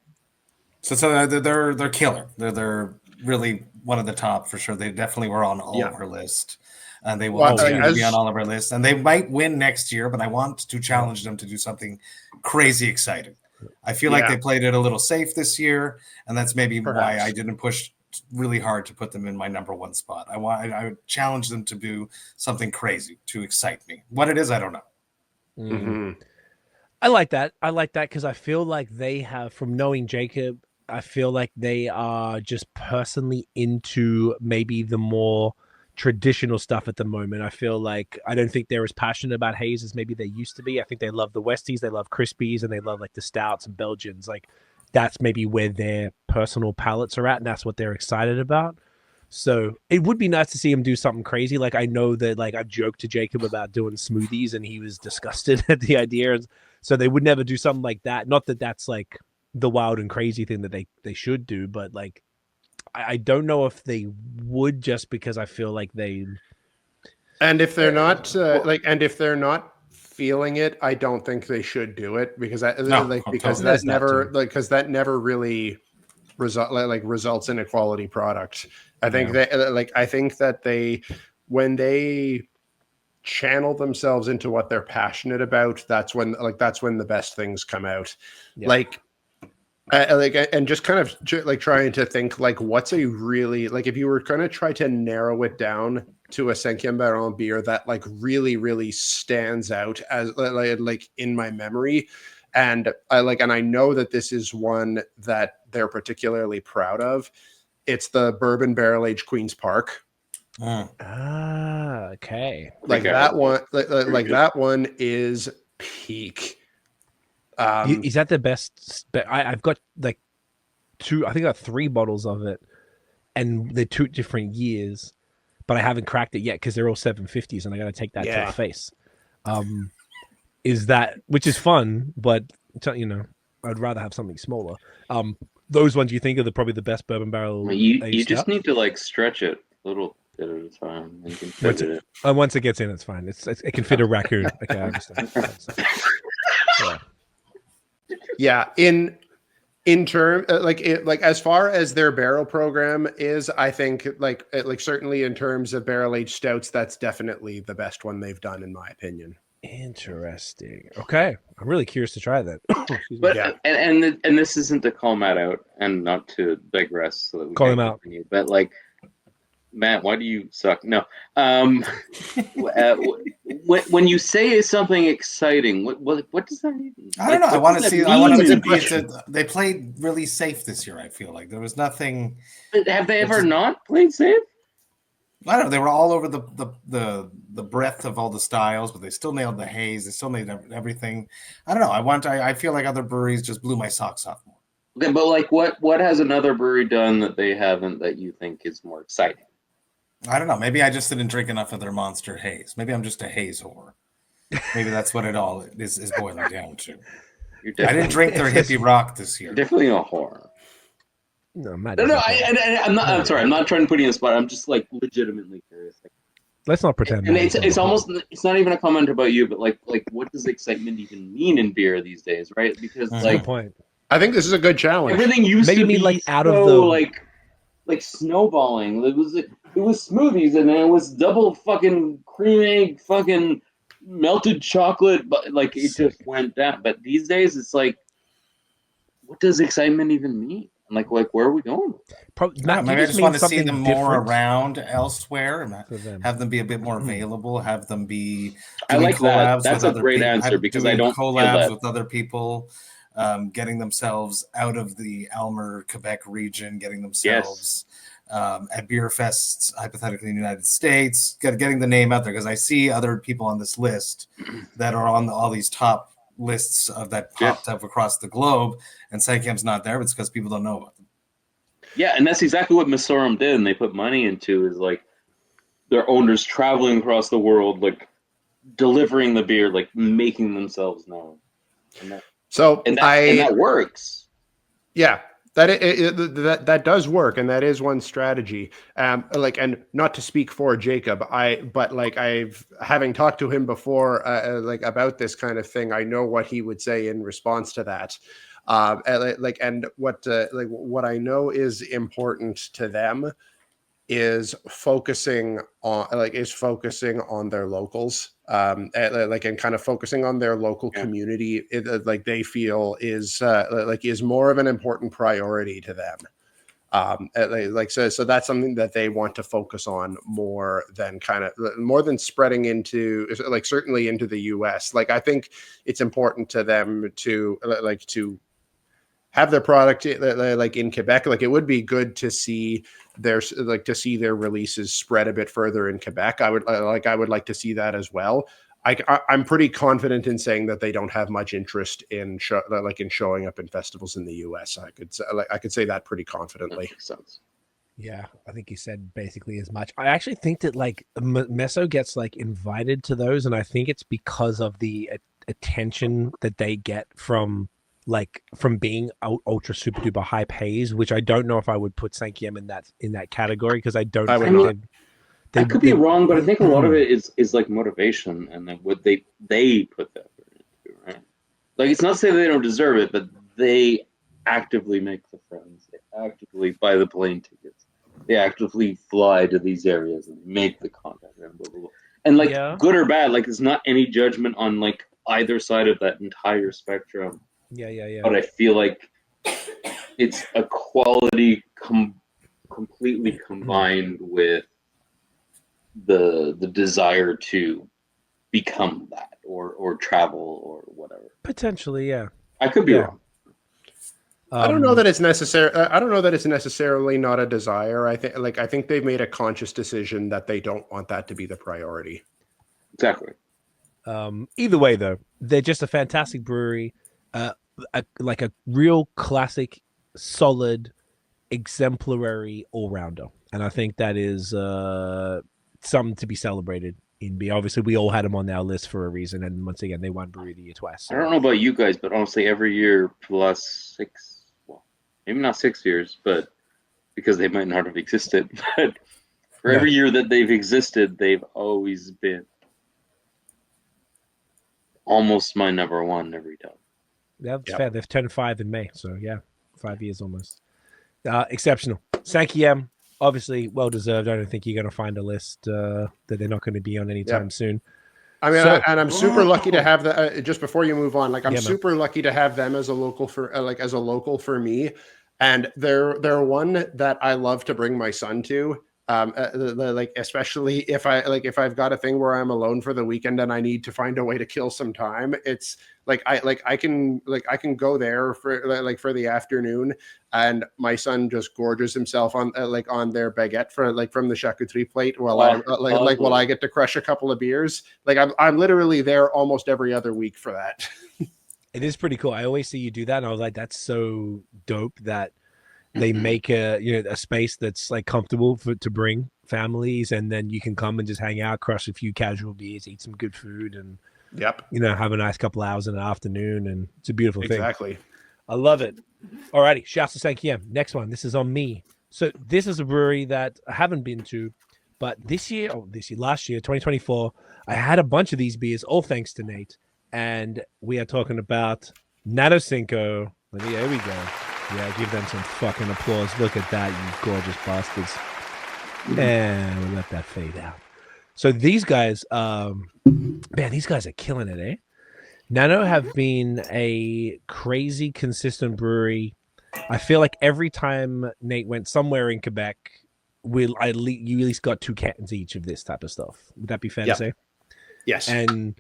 So they're killer. They're really one of the top for sure. They definitely were on all of our list, and they will continue to be on all of our lists. And they might win next year, but I want to challenge them to do something crazy exciting. I feel like they played it a little safe this year, and that's maybe why I didn't push really hard to put them in my number one spot. I would challenge them to do something crazy to excite me. What it is, I don't know. Mm-hmm. I like that because I feel like they have, from knowing Jacob, I feel like they are just personally into maybe the more traditional stuff at the moment. I feel like I don't think they're as passionate about haze as maybe they used to be. I think they love the Westies, they love Crispies, and they love the stouts and Belgians. That's maybe where their personal palates are at, and that's what they're excited about. So it would be nice to see him do something crazy. I know that I joked to Jacob about doing smoothies and he was disgusted at the idea. So they would never do something like that. Not that that's the wild and crazy thing that they should do, but I don't know if they would, just because I feel like they. And if they're not if they're not feeling it, I don't think they should do it because that never really results in a quality product. I think that they when they channel themselves into what they're passionate about, that's when the best things come out. Yeah. And just kind of trying to think what's a really if you were going to try to narrow it down to a 5e Baron beer that really really stands out as in my memory, and I know that this is one that they're particularly proud of. It's the bourbon barrel aged Queen's Park. Okay. That one that one is peak. Is that the best? I've got two. I think I got 3 bottles of it, and they're 2 different years, but I haven't cracked it yet because they're all 750s, and I got to take that to the face. Is that, which is fun, but I'd rather have something smaller. Those ones you think are probably the best bourbon barrel. You just need to stretch it a little bit at a time. And you can fit it in. Once it gets in, it's fine. It can fit a raccoon. Okay, I understand. Yeah, in term as far as their barrel program is, I think certainly in terms of barrel aged stouts, that's definitely the best one they've done in my opinion. Interesting. Okay, I'm really curious to try that. But and this isn't to call Matt out and not to digress. So that we call him out. But Matt, why do you suck? No. When you say something exciting, what does that mean? I don't know. I want to see. I want them to be. They played really safe this year. I feel like there was nothing. Have they ever not played safe? I don't know. They were all over the breadth of all the styles, but they still nailed the haze. They still nailed everything. I don't know. I feel like other breweries just blew my socks off more. Okay, but what has another brewery done that they haven't that you think is more exciting? I don't know. Maybe I just didn't drink enough of their Monster Haze. Maybe I'm just a haze whore. Maybe that's what it all is boiling down to. I didn't drink their hippie rock this year. Definitely a whore. No, I'm not. I'm sorry. I'm not trying to put you in a spot. I'm just like legitimately curious. Like, let's not pretend. And it's almost, it's not even a comment about you, but like what does excitement even mean in beer these days, right? Because that's like, good point. I think this is a good challenge. Everything used to be like out so, of the like snowballing. It was smoothies, and then it was double fucking cream egg, fucking melted chocolate, but like it just went down. But these days, it's like, what does excitement even mean? And like where are we going? Maybe I just want to see them more around elsewhere, and have them be a bit more available. Have them be. I like that. That's a great answer because I don't collabs with other people. Getting themselves out of the Aylmer, Quebec region, getting themselves at beer fests, hypothetically in the United States, getting the name out there, because I see other people on this list that are on all these top lists of that popped up across the globe, and Sankyam's not there, but it's because people don't know about them. Yeah, and that's exactly what Misorum did, and they put money into, is like their owners traveling across the world, like delivering the beer, like making themselves known. And that works. Yeah, that does work, and that is one strategy. And not to speak for Jacob, having talked to him before, about this kind of thing, I know what he would say in response to that. What I know is important to them is focusing on their locals, and kind of focusing on their local community, they feel is more of an important priority to them. So that's something that they want to focus on more than spreading into, certainly into the US. I think it's important to them to have their product in Quebec. It would be good to see their releases spread a bit further in Quebec. I would like to see that as well. I'm pretty confident in saying that they don't have much interest in showing up in festivals in the US. I could say that pretty confidently. That makes sense. Yeah, I think he said basically as much. I actually think that Meso gets invited to those, and I think it's because of the attention that they get from being ultra super duper high pays, which I don't know if I would put Sankyam in that category, because I don't. I could be wrong, but I think a lot of it is like motivation, and then what they put that into, right? It's not to say they don't deserve it, but they actively make the friends, they actively buy the plane tickets, they actively fly to these areas and make the contact, and blah, blah, blah. And good or bad, it's not any judgment on either side of that entire spectrum. Yeah. But I feel like it's a quality completely combined with the desire to become that or travel or whatever. Potentially, yeah. I could be wrong. I don't know that it's necessary. I don't know that it's necessarily not a desire. I think they've made a conscious decision that they don't want that to be the priority. Exactly. Either way, though, they're just a fantastic brewery. A real classic, solid, exemplary all-rounder, and I think that is something to be celebrated in beer. Obviously, we all had them on our list for a reason, and once again, they won Brewery of the Year twice. So. I don't know about you guys, but honestly, every year plus maybe not 6 years, but because they might not have existed, but for every year that they've existed, they've always been almost my number one every time. That's fair. They've turned 5 in May, so 5 years almost. Exceptional. Sankyam, obviously well deserved. I don't think you're going to find a list that they're not going to be on anytime soon. I mean, and I'm super lucky to have that. Just before you move on, I'm super lucky to have them as a local for me, and they're one that I love to bring my son to. Especially if I've got a thing where I'm alone for the weekend and I need to find a way to kill some time, it's I can go there for the afternoon, and my son just gorges himself on their baguette from the charcuterie plate while I get to crush a couple of beers. I'm literally there almost every other week for that. It is pretty cool. I always see you do that, and I was like, that's so dope that they make a space that's comfortable to bring families, and then you can come and just hang out, crush a few casual beers, eat some good food, and Yep. Have a nice couple hours in the afternoon, and it's a beautiful thing. Exactly. I love it. Alrighty, shouts to Saint-Kiem. Next one. This is on me. So this is a brewery that I haven't been to, but last year, 2024, I had a bunch of these beers, all thanks to Nate. And we are talking about Nano Cinco. There we go. Yeah, give them some fucking applause. Look at that, you gorgeous bastards. And we'll let that fade out. So these guys, these guys are killing it, eh? Nano have been a crazy consistent brewery. I feel like every time Nate went somewhere in Quebec, you at least got 2 cans each of this type of stuff. Would that be fair to say? Yes. And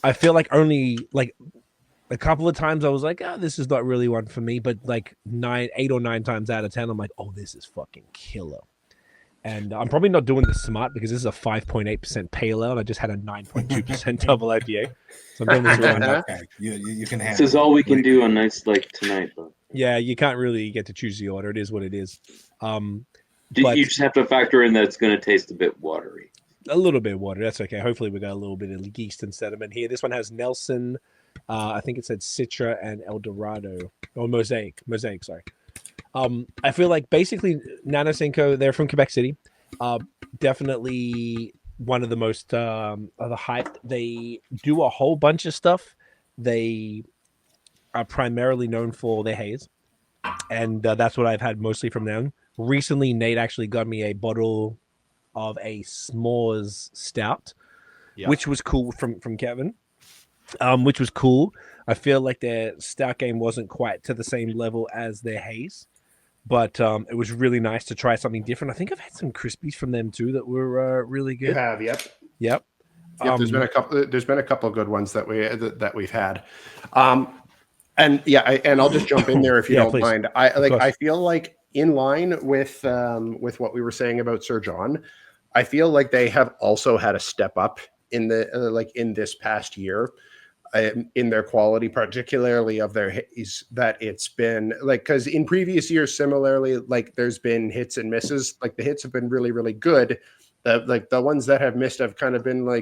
I feel like only like a couple of times I was like, this is not really one for me. But like 8 or 9 times out of 10, I'm like, oh, this is fucking killer. And I'm probably not doing this smart because this is a 5.8% pale ale. And I just had a 9.2% double IPA. So I'm doing this wrong. Okay. You can handle this is all we can do on nights like tonight, though. Yeah, you can't really get to choose the order. It is what it is. You just have to factor in that it's going to taste a bit watery. A little bit of water. That's okay. Hopefully we got a little bit of yeast and sediment here. This one has Nelson. I think it said Citra and El Dorado. Or Mosaic, sorry. I feel like basically Nano Cinco, they're from Quebec City. Definitely one of the most of the hyped. They do a whole bunch of stuff. They are primarily known for their haze. And that's what I've had mostly from them. Recently, Nate actually got me a bottle of a s'mores stout, which was cool from Kevin, which was cool. I feel like their stout game wasn't quite to the same level as their haze, but it was really nice to try something different. I think I've had some crispies from them too that were really good. You have, yep. There's been a couple of good ones that we've had, and I'll just jump in there if you don't mind. I feel like in line with what we were saying about Sir John, I feel like they have also had a step up in the in this past year. In their quality, particularly of their haze, that it's been because in previous years, similarly, there's been hits and misses. The hits have been really, really good. The ones that have missed have kind of been I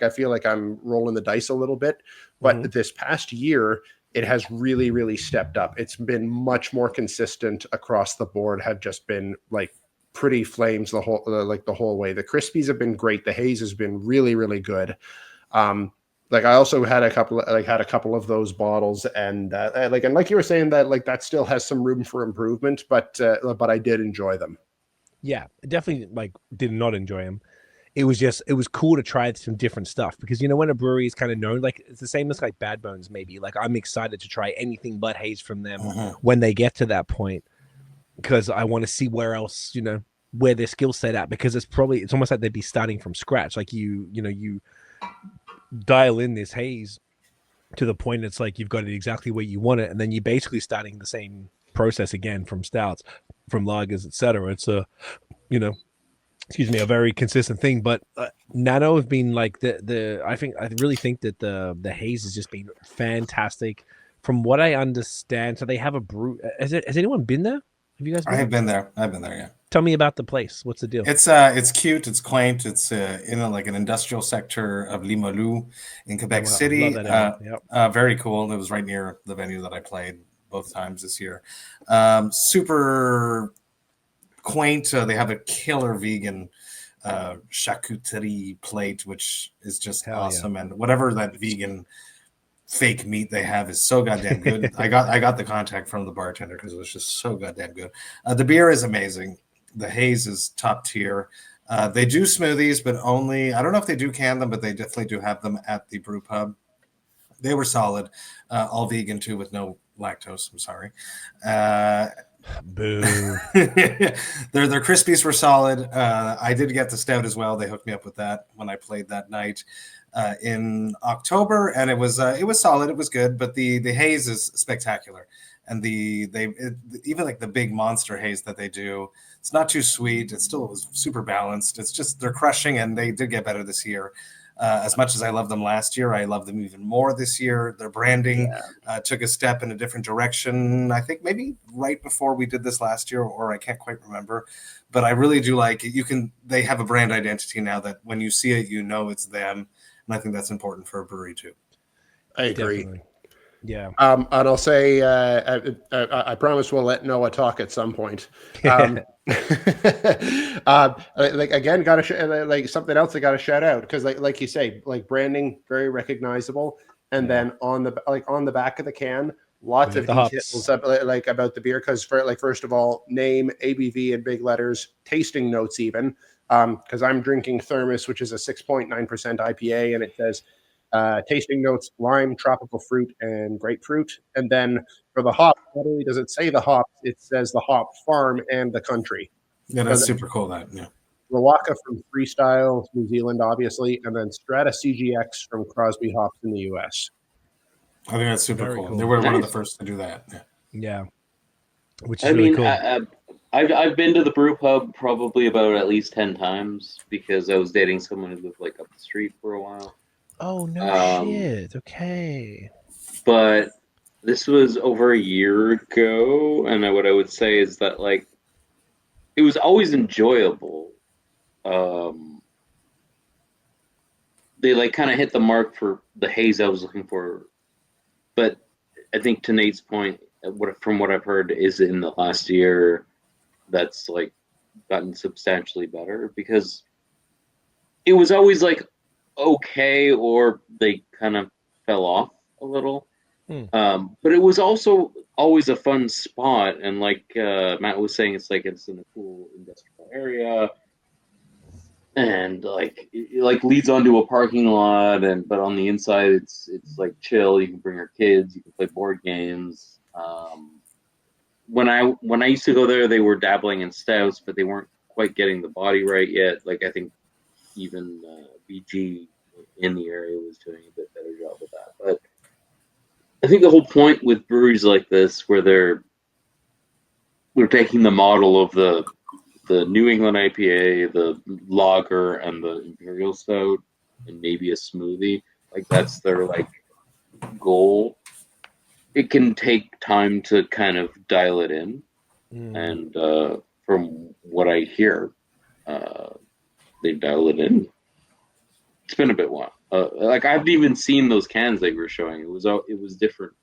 feel like I'm rolling the dice a little bit. But this past year, it has really, really stepped up. It's been much more consistent across the board. Have just been pretty flames the whole way. The crispies have been great. The haze has been really, really good. I also had a couple of those bottles, and like you were saying that still has some room for improvement, but I did enjoy them. Yeah, definitely did not enjoy them. It was cool to try some different stuff because when a brewery is kind of known, it's the same as Bad Bones maybe. I'm excited to try anything but haze from them when they get to that point because I want to see where else where their skill set at, because it's almost like they'd be starting from scratch. You dial in this haze to the point it's you've got it exactly where you want it, and then you're basically starting the same process again from stouts, from lagers, etc. It's a a very consistent thing. But Nano have been I really think that the haze has just been fantastic from what I understand. So they have a brew. Has anyone been there? Have you guys been? I've been there, yeah. Tell me about the place. What's the deal? It's cute. It's quaint. It's in an industrial sector of Limoilou in Quebec City. Very cool. It was right near the venue that I played both times this year. Super quaint. They have a killer vegan charcuterie plate, which is just awesome. And whatever that vegan fake meat they have is so goddamn good. I got the contact from the bartender because it was just so goddamn good. The beer is amazing. The haze is top tier. They do smoothies, but only, I don't know if they do can them, but they definitely do have them at the brew pub. They were solid. All vegan too, with no lactose. I'm sorry. Boo. Their crispies were solid. I did get the stout as well. They hooked me up with that when I played that night in October, and it was solid. It was good, but the haze is spectacular. And even the big monster haze that they do, it's not too sweet. It still was super balanced. It's just they're crushing, and they did get better this year. As much as I loved them last year, I love them even more this year. Their branding took a step in a different direction. I think maybe right before we did this last year, or I can't quite remember. But I really do like it. They have a brand identity now that when you see it, it's them. And I think that's important for a brewery too. I agree. Definitely. Yeah. And I'll say, I promise we'll let Noah talk at some point. Like again, like something else I got to shout out, because like you say, like branding, very recognizable, and then on the back of the can, lots of details about the beer. Because first of all, name, ABV in big letters, tasting notes even. Because I'm drinking Thermos, which is a 6.9% IPA, and it says tasting notes: lime, tropical fruit, and grapefruit. And then for the hop, not only does it say the hop, it says the hop farm and the country. Yeah, that's super cool. Yeah. Lawaka from Freestyle, New Zealand, obviously, and then Strata CGX from Crosby Hops in the US. I think that's super cool. They were one of the first to do that. Yeah. Which is really cool. I've been to the brew pub probably about at least 10 times because I was dating someone who lived like up the street for a while. Oh, no shit. Okay. But this was over a year ago, and what I would say is that, like, it was always enjoyable. They, like, kind of hit the mark for the haze I was looking for. But I think to Nate's point, from what I've heard, is in the last year that's, like, gotten substantially better, because it was always, like, okay, or they kind of fell off a little. But it was also always a fun spot, and like Matt was saying, it's in a cool industrial area, and it leads onto a parking lot, but on the inside it's like chill. You can bring your kids, you can play board games. When I used to go there, they were dabbling in stouts, but they weren't quite getting the body right yet. Like, I think even BG in the area was doing a bit better job with that. But I think the whole point with breweries like this, where they're taking the model of the New England IPA, the lager, and the imperial stout, and maybe a smoothie, like that's their like goal. It can take time to kind of dial it in, and from what I hear, they dial it in. It's been a bit while. Like, I haven't even seen those cans they were showing. It was different.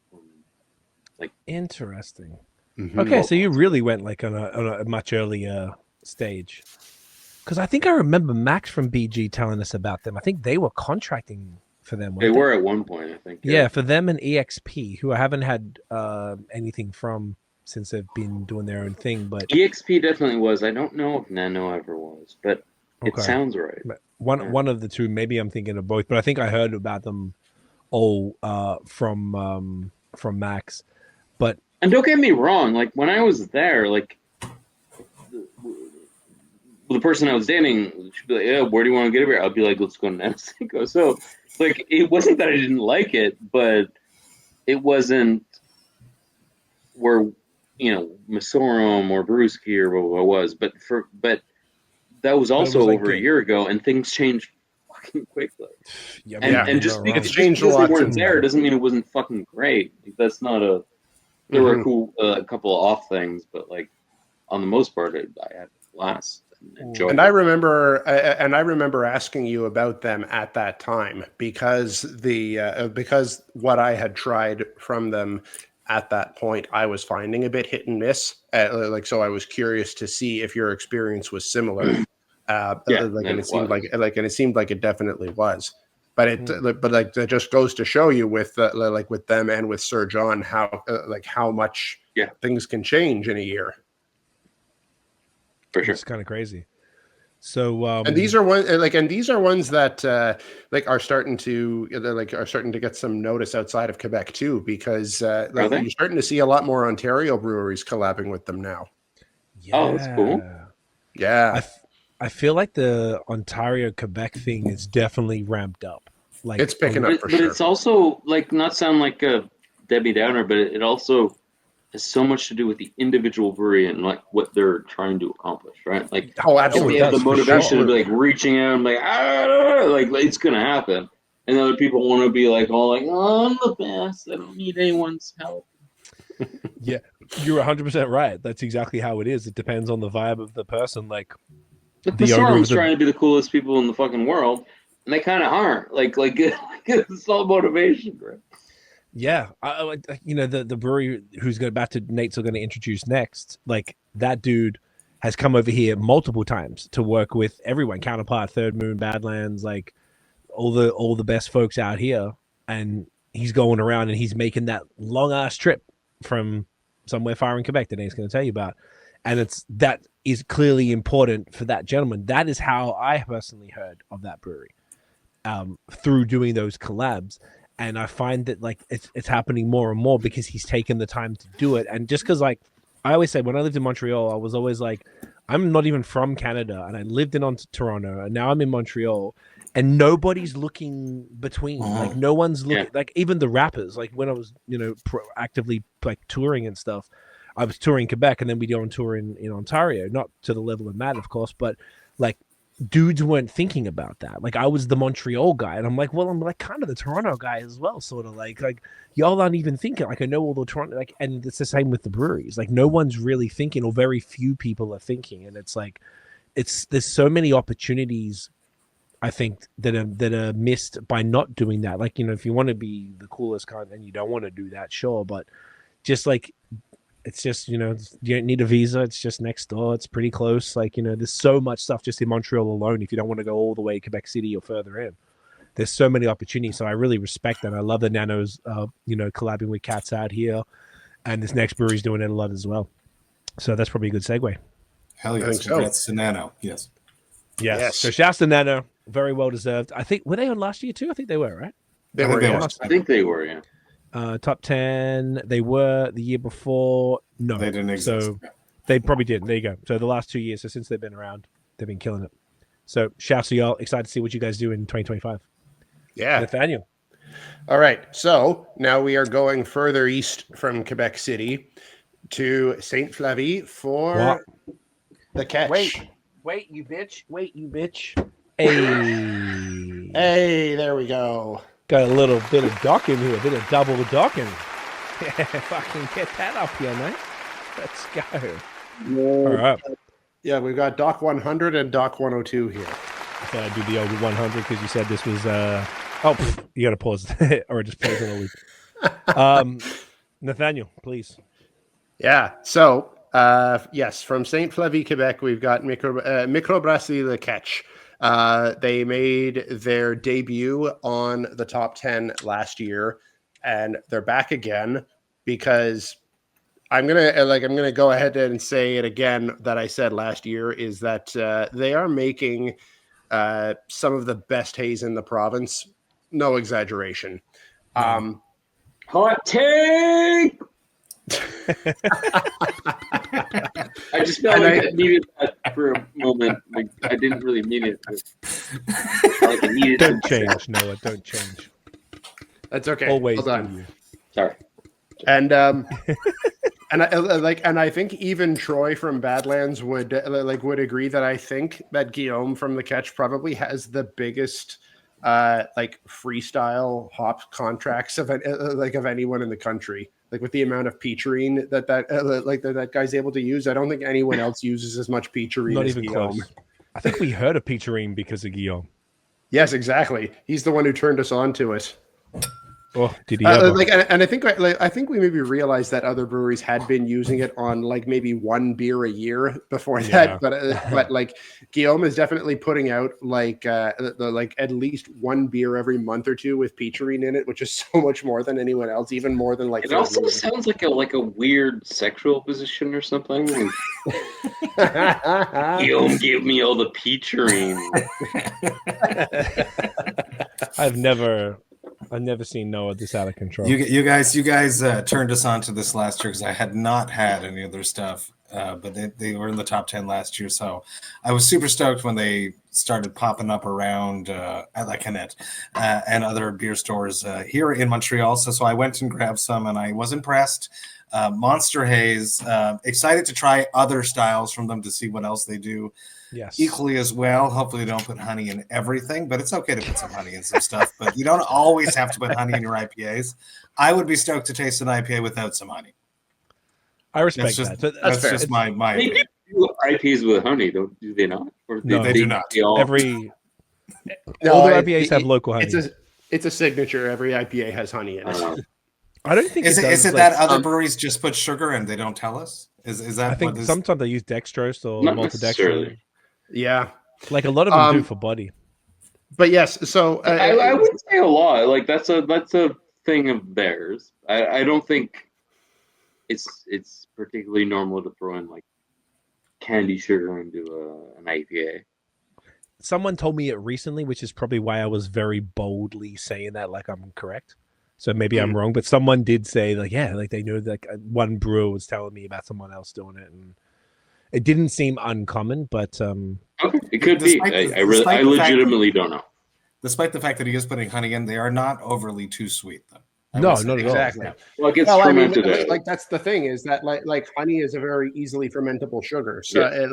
Like, interesting. Mm-hmm. Okay, so you really went like on a much earlier stage, because I think I remember Max from BG telling us about them. I think they were contracting for them. They were at one point, I think. Yeah, for them and EXP, who I haven't had anything from since they've been doing their own thing. But EXP definitely was. I don't know if Nano ever was, but it sounds right. One of the two. Maybe I'm thinking of both, but I think I heard about them all from Max. And don't get me wrong, like when I was there, like the person I was dating, she'd be like, "Yeah, where do you want to get a beer?" I'd be like, "Let's go to Nano." So, like, it wasn't that I didn't like it, but it wasn't where, you know, Masorum or Brewski or what it was. But that was also over a year ago, and things changed fucking quickly. Yeah, and just because they weren't there doesn't mean it wasn't fucking great. That's not a. There were a couple of off things, but like on the most part, I had a blast and enjoyed. And I remember asking you about them at that time because because what I had tried from them at that point, I was finding a bit hit and miss. So I was curious to see if your experience was similar. And it seemed like it definitely was. But that just goes to show you with them and with Sir John how much things can change in a year. For sure, it's kind of crazy. So and these are ones that are starting to get some notice outside of Quebec too, because you're starting to see a lot more Ontario breweries collabing with them now. Yeah. Oh, that's cool. Yeah. I feel like the Ontario Quebec thing is definitely ramped up. Like, it's picking up for sure. But it's also, like, not sound like a Debbie Downer, but it also has so much to do with the individual brewery and like what they're trying to accomplish, right? Like, absolutely, they have the motivation to be like reaching out and like it's gonna happen, and other people want to be like all like, "Oh, I'm the best. I don't need anyone's help." Yeah, you're 100% right. That's exactly how it is. It depends on the vibe of the person. Like, the Sorum's trying to be the coolest people in the fucking world, and they kind of aren't. Like it's all motivation, right? Yeah, the brewery Nate's going to introduce next. Like that dude has come over here multiple times to work with everyone, Counterpart, Third Moon, Badlands, like all the best folks out here, and he's going around and he's making that long ass trip from somewhere far in Quebec that Nate's going to tell you about, and that is clearly important for that gentleman. That is how I personally heard of that brewery, through doing those collabs. And I find that like it's happening more and more because he's taken the time to do it. And just because like I always say, when I lived in Montreal, I was always like, I'm not even from Canada, and I lived in Toronto, and now I'm in Montreal, and nobody's looking between. Like no one's looking. Like even the rappers. Like when I was actively like touring and stuff, I was touring Quebec, and then we'd go on tour in Ontario, not to the level of Matt, of course, but like dudes weren't thinking about that. Like I was the Montreal guy, and I'm like, well, I'm like kind of the Toronto guy as well, sort of like y'all aren't even thinking. Like I know all the Toronto, like, and it's the same with the breweries. Like no one's really thinking, or very few people are thinking, and it's like there's so many opportunities, I think, that are missed by not doing that. Like if you want to be the coolest kind and you don't want to do that, sure, but just like it's just, you don't need a visa. It's just next door. It's pretty close. Like, there's so much stuff just in Montreal alone. If you don't want to go all the way to Quebec City or further in, there's so many opportunities. So I really respect that. I love the Nanos, collabing with cats out here, and this next brewery's doing it a lot as well. So that's probably a good segue. Hell yes. Congrats to Nano. Yes. So shouts to Nano. Very well deserved. I think, were they on last year too? I think they were, right? I think they were, yeah. Top 10, they were the year before. No, they didn't exist. So they probably did. There you go. So the last 2 years, so since they've been around, they've been killing it. So shouts to y'all. Excited to see what you guys do in 2025. Yeah. Nathaniel. All right. So now we are going further east from Quebec City to Saint Flavie for the Ketch. Wait, you bitch. Hey, there we go. Got a little bit of docking here, a bit of double docking. Yeah, fucking get that up here, mate. Let's go. All right. Yeah, we've got Doc 100 and Doc 102 here. I thought I'd do the old 100 because you said this was... you got to pause. Or just pause it a week. Nathaniel, please. Yeah, so, yes, from Saint Flavie, Quebec, we've got Microbrasserie Le Ketch. They made their debut on the top 10 last year, and they're back again because I'm gonna go ahead and say it again that I said last year, is that they are making some of the best haze in the province. No exaggeration. Hot take. I just felt like I needed that for a moment. Like I didn't really mean it. Like I needed don't change, Noah. Don't change. That's okay. Always. Hold on. Sorry. And and I think even Troy from Badlands would agree that I think that Guillaume from the Ketch probably has the biggest freestyle hop contracts of anyone in the country. Like with the amount of peacherine that guy's able to use, I don't think anyone else uses as much peacherine. Not as even Guillaume. close. I think we heard of peacherine because of Guillaume. Yes, exactly. He's the one who turned us on to it. Oh, did he ever? And I think we maybe realized that other breweries had been using it on maybe one beer a year before that, but Guillaume is definitely putting out at least one beer every month or two with peacherine in it, which is so much more than anyone else, even more than It also sounds like a weird sexual position or something. Guillaume gave me all the peacherine. I've never seen Noah this out of control. You guys turned us on to this last year because I had not had any of their stuff, but they were in the top 10 last year. So I was super stoked when they started popping up around at La Canette and other beer stores here in Montreal. So I went and grabbed some, and I was impressed. Monster Haze. Excited to try other styles from them to see what else they do. Yes. Equally as well. Hopefully they don't put honey in everything, but it's okay to put some honey in some stuff. But you don't always have to put honey in your IPAs. I would be stoked to taste an IPA without some honey. I respect that. That's just my they do IPAs with honey, do they not? Or no, they do not. Every All the IPAs have local honey. It's a signature. Every IPA has honey in it. I don't think is it that other breweries just put sugar and they don't tell us? Is that? I think sometimes they use dextrose or maltodextrin. Yeah, like a lot of them do for body. But yes, so I wouldn't say a lot. Like that's a thing of theirs. I don't think it's particularly normal to throw in like candy sugar into an IPA. Someone told me it recently, which is probably why I was very boldly saying that, like I'm correct. So maybe I'm wrong, but someone did say like, yeah, like they knew like one brewer was telling me about someone else doing it, and it didn't seem uncommon, but okay, it could be. I legitimately don't know. Despite the fact that he is putting honey in, they are not overly too sweet, though. No, not exactly. at all. Well, it gets fermented. Like that's the thing is that like honey is a very easily fermentable sugar. So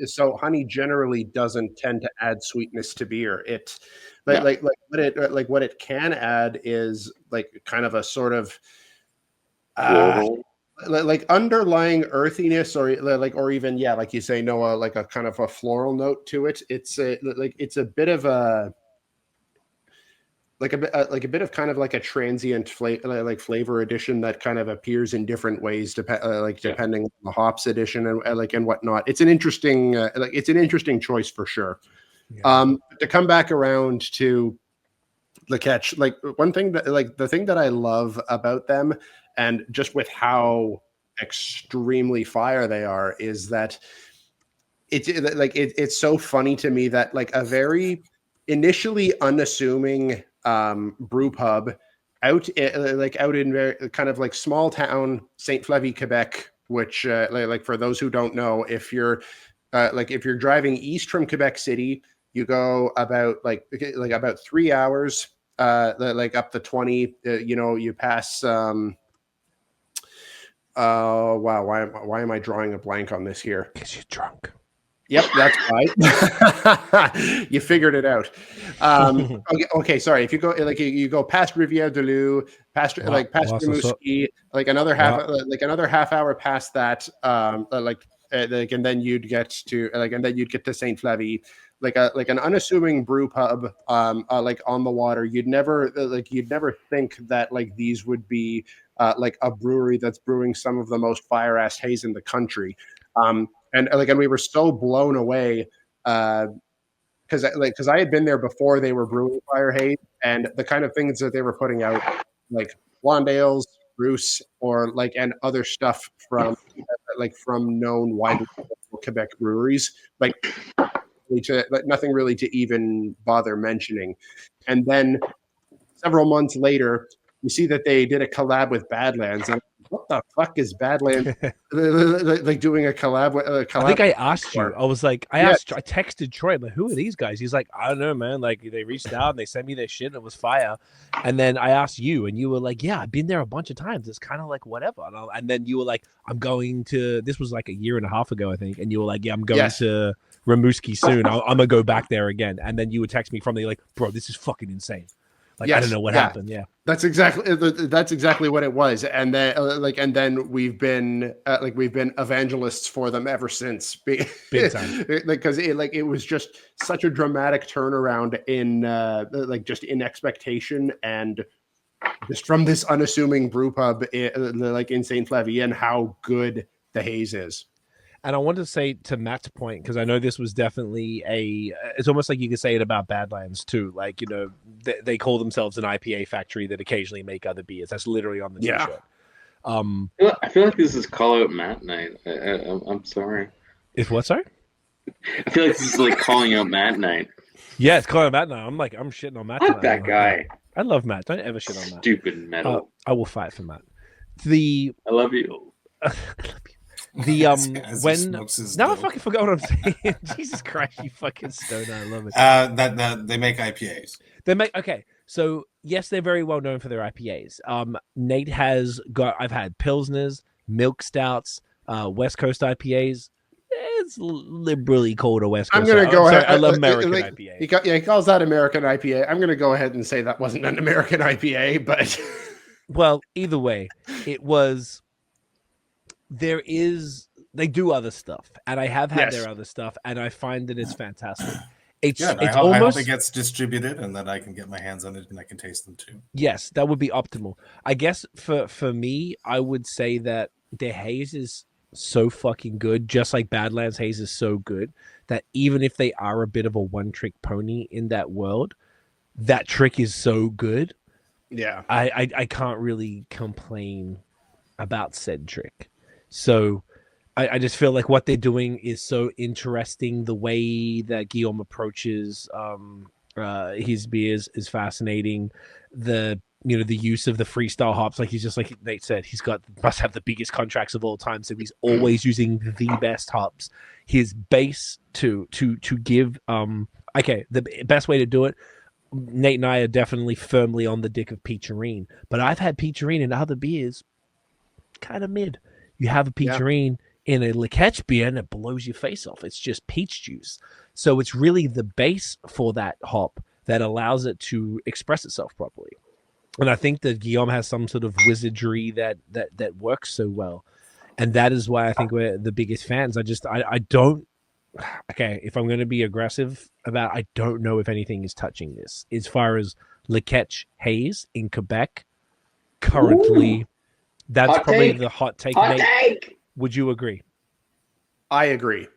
so honey generally doesn't tend to add sweetness to beer. It like what it can add is like kind of a sort of like underlying earthiness or even like you say, Noah, like a kind of a floral note to it. It's a bit of a bit of kind of like a transient flavor addition that kind of appears in different ways depending on the hops addition and whatnot. It's an interesting choice for sure. Yeah. To come back around to the Ketch, like one thing that the thing that I love about them, and just with how extremely fire they are, is that it's so funny to me that like a very initially unassuming brew pub out in very kind of like small town Saint Flavie, Quebec, which like for those who don't know, if you're driving east from Quebec City, you go about about 3 hours up the 20, you pass why am I drawing a blank on this here? Because you're drunk. Yep, that's right. You figured it out. Okay, sorry. If you go you go past Rivière du Loup, past Rimouski, like another half hour past that, and then you'd get to Saint Flavie, like an unassuming brew pub, like on the water. You'd never think that like these would be like a brewery that's brewing some of the most fire ass haze in the country. And we were so blown away because I had been there before they were brewing fire haze, and the kind of things that they were putting out, like blonde ales, Bruce, or and other stuff from known widely Quebec breweries, nothing really to even bother mentioning. And then several months later, you see that they did a collab with Badlands. And what the fuck is Badlands like doing a collab with? I think I asked you. I was like, I texted Troy, like, who are these guys? He's like, I don't know, man. Like, they reached out and they sent me their shit and it was fire. And then I asked you, and you were like, yeah, I've been there a bunch of times. It's kind of like whatever. And then you were like, I'm going to. This was like a year and a half ago, I think. And you were like, yeah, I'm going to Rimouski soon. I'm gonna go back there again. And then you would text me from there, like, bro, this is fucking insane. Like, I don't know what happened. Yeah, that's exactly what it was. And then and then we've been evangelists for them ever since. Big time. Because it was just such a dramatic turnaround in just in expectation, and just from this unassuming brew pub in Saint Flavie, and how good the haze is. And I wanted to say to Matt's point, because I know this was definitely it's almost like you could say it about Badlands too. Like, they call themselves an IPA factory that occasionally make other beers. That's literally on the t-shirt. I feel like this is call out Matt night. I'm sorry. If what, sorry? I feel like this is like calling out Matt night. Yeah, it's calling out Matt night. I'm shitting on Matt. Fuck that guy. I love Matt. Don't ever shit on Matt. Stupid metal. I will fight for Matt. I love you. I love you. Now I fucking forgot what I'm saying. Jesus Christ, you fucking stoner! I love it. That they make IPAs. So yes, they're very well known for their IPAs. Nate has got. I've had pilsners, milk stouts, West Coast IPAs. It's liberally called a West Coast. I'm going to go ahead. I love American IPA. He calls that American IPA. I'm going to go ahead and say that wasn't an American IPA, but well, either way, it was. They do other stuff, and I have had their other stuff, and I find that it's fantastic. It's good. It's I hope almost it gets distributed and that I can get my hands on it and I can taste them too. yes, that would be optimal. I guess for me, I would say that their haze is so fucking good, just like Badlands haze is so good that even if they are a bit of a one-trick pony in that world, that trick is so good. Yeah, I can't really complain about said trick. So I just feel like what they're doing is so interesting. The way that Guillaume approaches his beers is fascinating. The use of the freestyle hops, like he's just like Nate said, must have the biggest contracts of all time, so he's always using the best hops. His base to give the best way to do it. Nate and I are definitely firmly on the dick of peacherine, but I've had peacherine in other beers, kind of mid. You have a peacherine in a Ketch beer and it blows your face off. It's just peach juice. So it's really the base for that hop that allows it to express itself properly. And I think that Guillaume has some sort of wizardry that works so well. And that is why I think we're the biggest fans. I don't, okay, if I'm going to be aggressive about, I don't know if anything is touching this. As far as Ketch haze in Quebec, currently, Ooh. That's hot probably take. The hot take. Hot Nate, take. would you agree? I agree.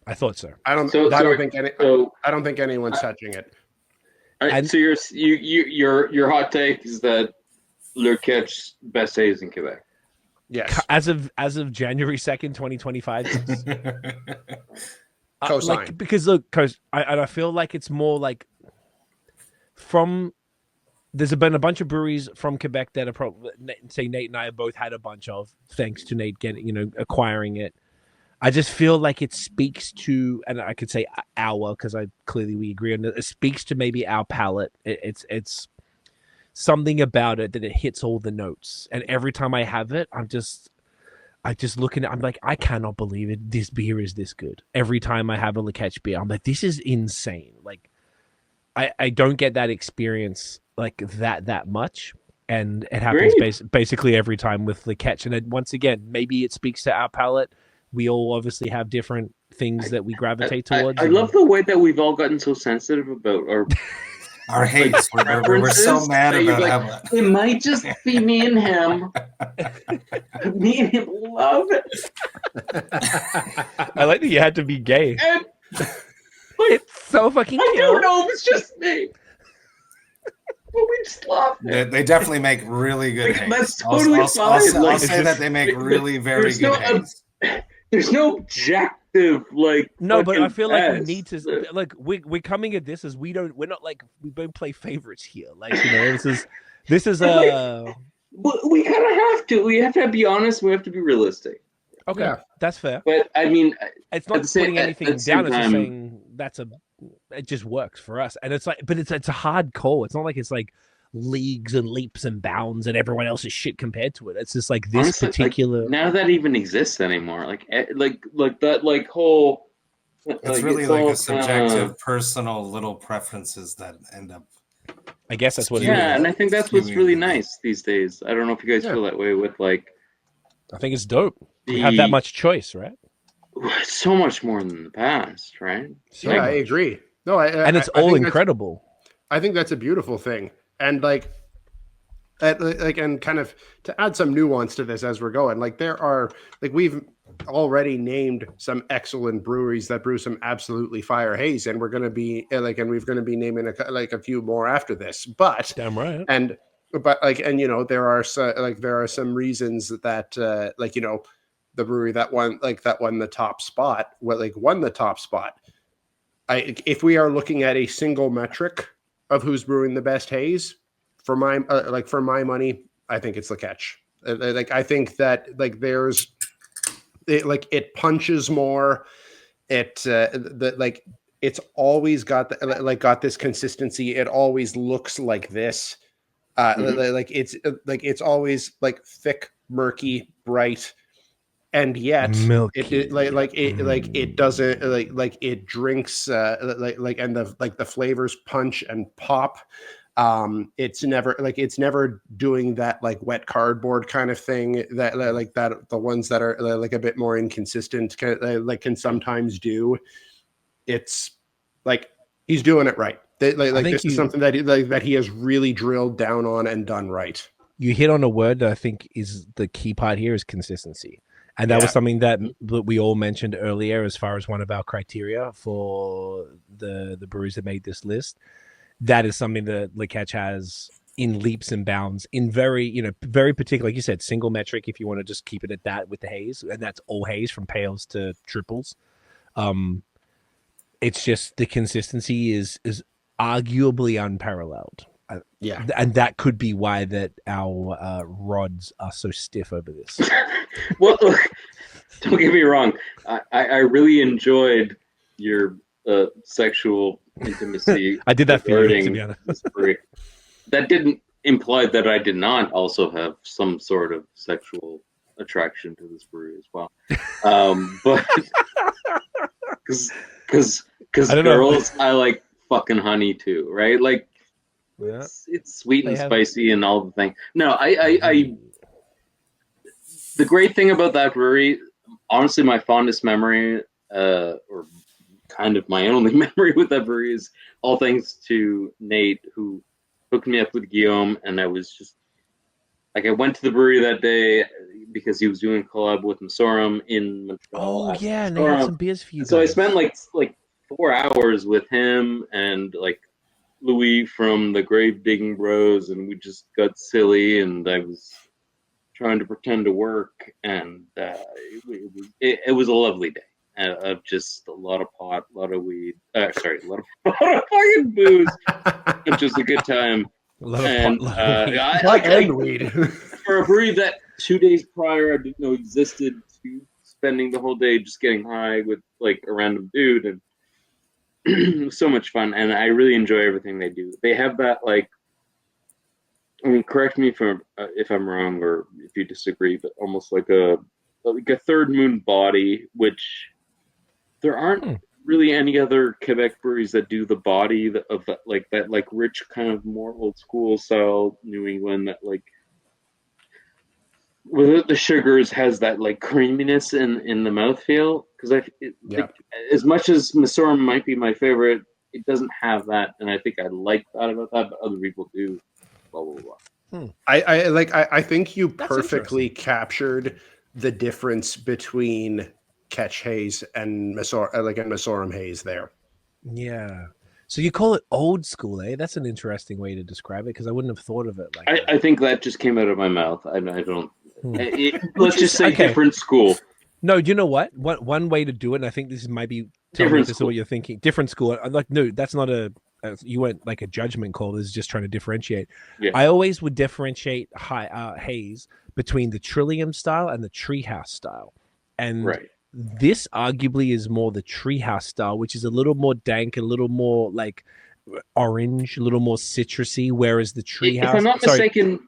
I thought so. I don't think anyone's touching it. All right, And- so your hot take is that Le Ketch best haze in Quebec. Yes. As of January 2nd, 2025. Cosign. Because look, I feel like it's more like there's been a bunch of breweries from Quebec that are probably, say Nate and I have both had a bunch of, thanks to Nate acquiring it. I just feel like it speaks to, and I could say because we agree on it. It speaks to maybe our palate. It's something about it that it hits all the notes. And every time I have it, I just looking at, I'm like, I cannot believe it. This beer is this good. Every time I have a Le Ketch beer, I'm like, this is insane. Like, I don't get that experience like that much. And it happens basically every time with Le Ketch. And once again, maybe it speaks to our palate. We all obviously have different things that we gravitate towards. I love the way that we've all gotten so sensitive about our hates. We're so mad about how it might just be me and him. Me and him love it. I like that you had to be gay. And, it's so fucking cute. I don't know if it's just me. But we just love it. They definitely make really good haze. That's totally fine. I'll say that they make really very good haze. There's no objective no, but I feel like we need to we're coming at this as we don't play favorites here. This is we kind of have to. We have to be honest. We have to be realistic. Okay, yeah. That's fair. But I mean, it's not putting anything down. It's just saying it just works for us. And it's like, but it's a hard call. It's not like it's like leagues and leaps and bounds and everyone else's shit compared to it. It's just like this honestly, particular. Now that even exists anymore, like that whole. It's really a subjective, personal little preferences that end up. I guess that's what it is. Yeah, and I think that's what's really nice these days. I don't know if you guys feel that way with I think it's dope. We have that much choice, right? So much more than the past, right? Yeah, I agree. No, and it's all incredible. I think that's a beautiful thing. And and kind of to add some nuance to this as we're going, there are we've already named some excellent breweries that brew some absolutely fire haze, and we're going to be naming a few more after this. But damn right. There are some reasons that the brewery that won the top spot, won the top spot. If we are looking at a single metric of who's brewing the best haze, for my money, I think it's Le Ketch. I think that it punches more. It's always got this consistency. It always looks like this. It's always thick, murky, bright, and yet milky. It doesn't it drinks and the flavors punch and pop. It's never doing that wet cardboard kind of thing that the ones that are a bit more inconsistent can sometimes do. It's He's doing it right. This is something that he has really drilled down on and done right. You hit on a word that I think is the key part here is consistency. And that was something that we all mentioned earlier as far as one of our criteria for the breweries that made this list. That is something that Ketch has in leaps and bounds, in very particular, like you said, single metric, if you want to just keep it at that with the haze, and that's all haze from pales to triples. It's just the consistency is arguably unparalleled. And that could be why that our rods are so stiff over this. Well, look, don't get me wrong. I really enjoyed your sexual intimacy. I did that for you, to be honest. That didn't imply that I did not also have some sort of sexual attraction to this brewery as well. But because girls, I like fucking honey too, right? Like, it's sweet and spicy and all the things. No, I the great thing about that brewery, honestly, my fondest memory, or kind of my only memory with that brewery, is all thanks to Nate, who hooked me up with Guillaume, and I was just like, I went to the brewery that day because he was doing a collab with Masorum in Montreal. Oh yeah, and they had some beers for you. So I spent like 4 hours with him and like Louis from the Grave Digging Bros, and we just got silly, and I was trying to pretend to work, and it was a lovely day of just a lot of pot, a lot of weed, a lot of fucking booze, and just a good time. A lot of pot and weed. For a brewery that 2 days prior I didn't know existed, to spending the whole day just getting high with like a random dude, and it was so much fun, and I really enjoy everything they do. They have that, like, I mean, correct me if I'm wrong or if you disagree, but almost like a third moon body, which there aren't really any other Quebec breweries that do the body of that, like rich kind of more old school style New England, that like with the sugars has that like creaminess in the mouthfeel. Because like, as much as Masorum might be my favorite, it doesn't have that, and I think I like that about that, but other people do. Blah blah blah. I think you perfectly captured the difference between Ketch haze and Masorum haze there. Yeah. So you call it old school, eh? That's an interesting way to describe it, because I wouldn't have thought of it like that. I think that just came out of my mouth. I don't. Let's just say different school. No, you know what? One way to do it, and I think this might be different. This is what you're thinking. Different school. I'm like, no, that's not you went like a judgment call. This is just trying to differentiate. Yeah. I always would differentiate haze between the Trillium style and the Treehouse style, and this arguably is more the Treehouse style, which is a little more dank, a little more like orange, a little more citrusy. Whereas the Treehouse, if I'm not mistaken,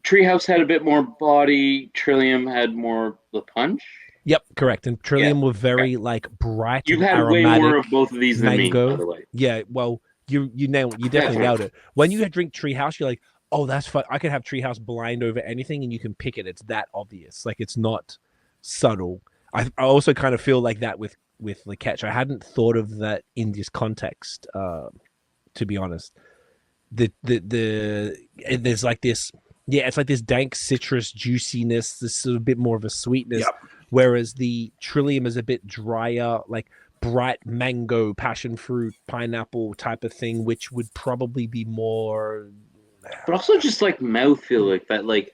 Treehouse had a bit more body. Trillium had more the punch. Yep, correct. And Trillium were very like bright. You've had way more of both of these than me, by the way. Yeah, well, you definitely nailed it. When you drink Treehouse, you're like, oh, that's fun. I could have Treehouse blind over anything, and you can pick it. It's that obvious. Like, it's not subtle. I also kind of feel like that with the Ketch. I hadn't thought of that in this context, to be honest. There's like this, it's like this dank citrus juiciness, this sort of bit more of a sweetness. Yep. Whereas the Trillium is a bit drier, like bright mango, passion fruit, pineapple type of thing, which would probably be more. But also just like mouthfeel, like that, like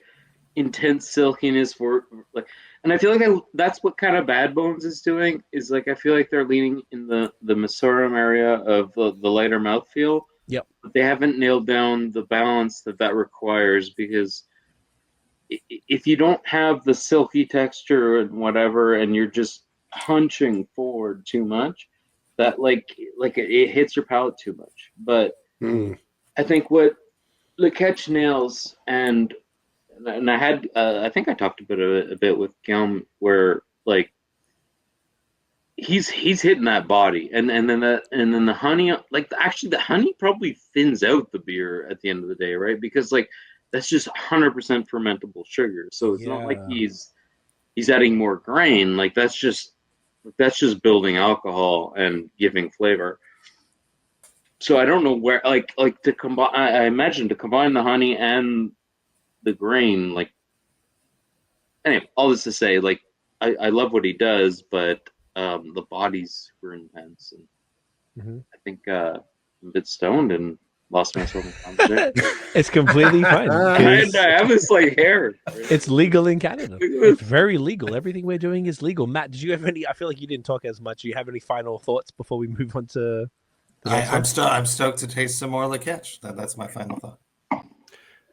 intense silkiness for like, and I feel like that's what kind of Bad Bones is doing. Is like I feel like they're leaning in the Masorum area of the lighter mouthfeel. Yep. But they haven't nailed down the balance that requires, because if you don't have the silky texture and whatever, and you're just punching forward too much, that like it hits your palate too much. But I think what the Ketch nails, and I had I think I talked about it a bit with Guillaume, where like he's hitting that body, and then the honey, like actually the honey probably thins out the beer at the end of the day, right? Because like that's just 100% fermentable sugar, so it's not like he's adding more grain. Like that's just building alcohol and giving flavor. So I don't know where, like to combine. I imagine to combine the honey and the grain. Like, anyway, all this to say, like, I love what he does, but the body's super intense, and I think I'm a bit stoned and lost myself in conversation. It's completely fine. I have this like hair. It's legal in Canada. It's very legal. Everything we're doing is legal. Matt, did you have any? I feel like you didn't talk as much. Do you have any final thoughts before we move on to? I'm stoked to taste some more of the Ketch. That's my final thought.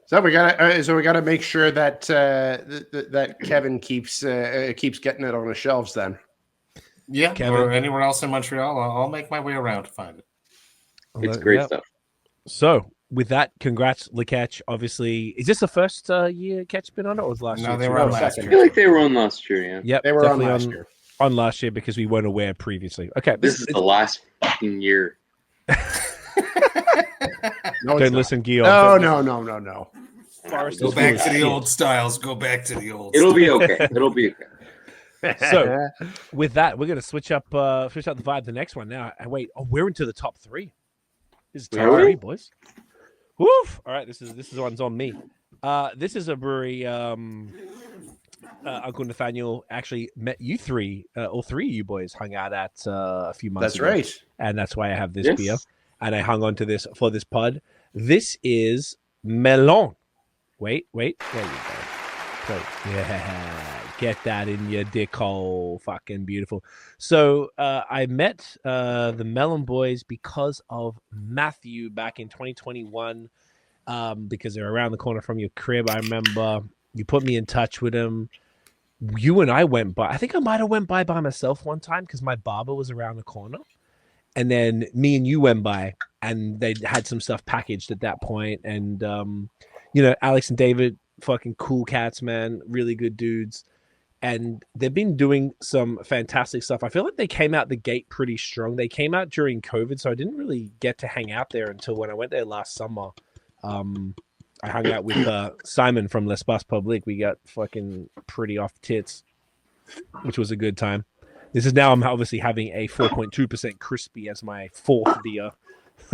So we gotta make sure that that Kevin keeps getting it on the shelves then. Yeah, Kevin. Or anywhere else in Montreal, I'll make my way around to find it. It's great stuff. So with that, congrats, Le Ketch. Obviously, is this the first year Ketch been on it, or was last year? No, they were on last year. I feel like they were on last year. Yeah. Yep, they were on last year. On last year because we weren't aware previously. Okay, this is the last fucking year. Don't listen, Guillaume. No. Forrest Go back to the old styles. Go back to the old. It'll be okay. It'll be okay. So, with that, we're gonna switch up the vibe. The next one now. And wait, we're into the top 3. This is top 3, boys. Woof! All right, this one's on me. This is a brewery. Uncle Nathaniel actually met you three. All 3 of you boys hung out at a few months ago. That's right. And that's why I have this beer. And I hung on to this for this pod. This is Melon. Wait. There you go. Yeah. Get that in your dick hole. Fucking beautiful. So I met the Melon boys because of Matthew back in 2021 because they're around the corner from your crib. I remember you put me in touch with them. You and I went by. I think I might have went by myself one time because my barber was around the corner. And then me and you went by and they had some stuff packaged at that point. And, Alex and David, fucking cool cats, man. Really good dudes. And they've been doing some fantastic stuff. I feel like they came out the gate pretty strong. They came out during COVID, so I didn't really get to hang out there until when I went there last summer. I hung out with Simon from L'Espace Public. We got fucking pretty off tits, which was a good time. This is now I'm obviously having a 4.2% crispy as my 4th beer.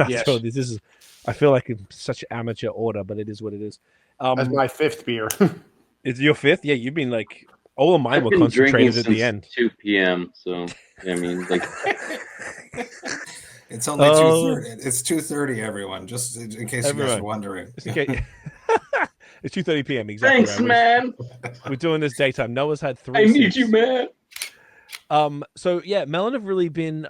Yes. So this is, I feel like it's such amateur order, but it is what it is. That's my 5th beer. It's your 5th? Yeah, you've been like, all of mine were concentrated at the end. 2 p.m. So, I mean, like. It's only 2:30. It's 2:30, everyone, just in case you guys are wondering. It's 2:30 p.m. exactly. Thanks, man. We're doing this daytime. Noah's had 3 I need you, man. So yeah, Melon have really been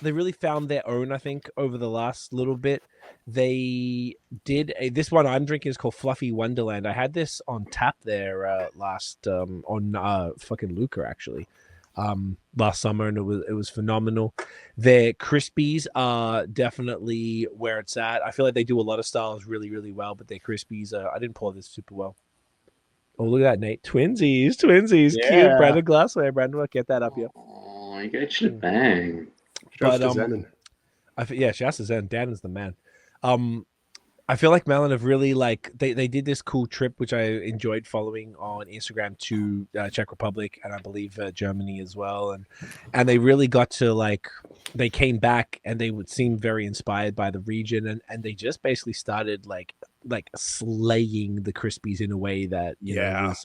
they really found their own, I think, over the last little bit. They did this one I'm drinking is called Fluffy Wonderland. I had this on tap there last on fucking Luca actually. Last summer, and it was phenomenal. Their crispies are definitely where it's at. I feel like they do a lot of styles really, really well, but their crispies, I didn't pour this super well. Oh, look at that, Nate. Twinsies. Yeah. Cute. Brandon Glassware. Brandon, get that up here. Oh, you got your bang. But, shouts to Zen. Dan is the man. I feel like Melon have really they did this cool trip, which I enjoyed following on Instagram to Czech Republic and I believe Germany as well. And they really got to they came back and they would seem very inspired by the region. And they just basically started like slaying the crispies in a way that,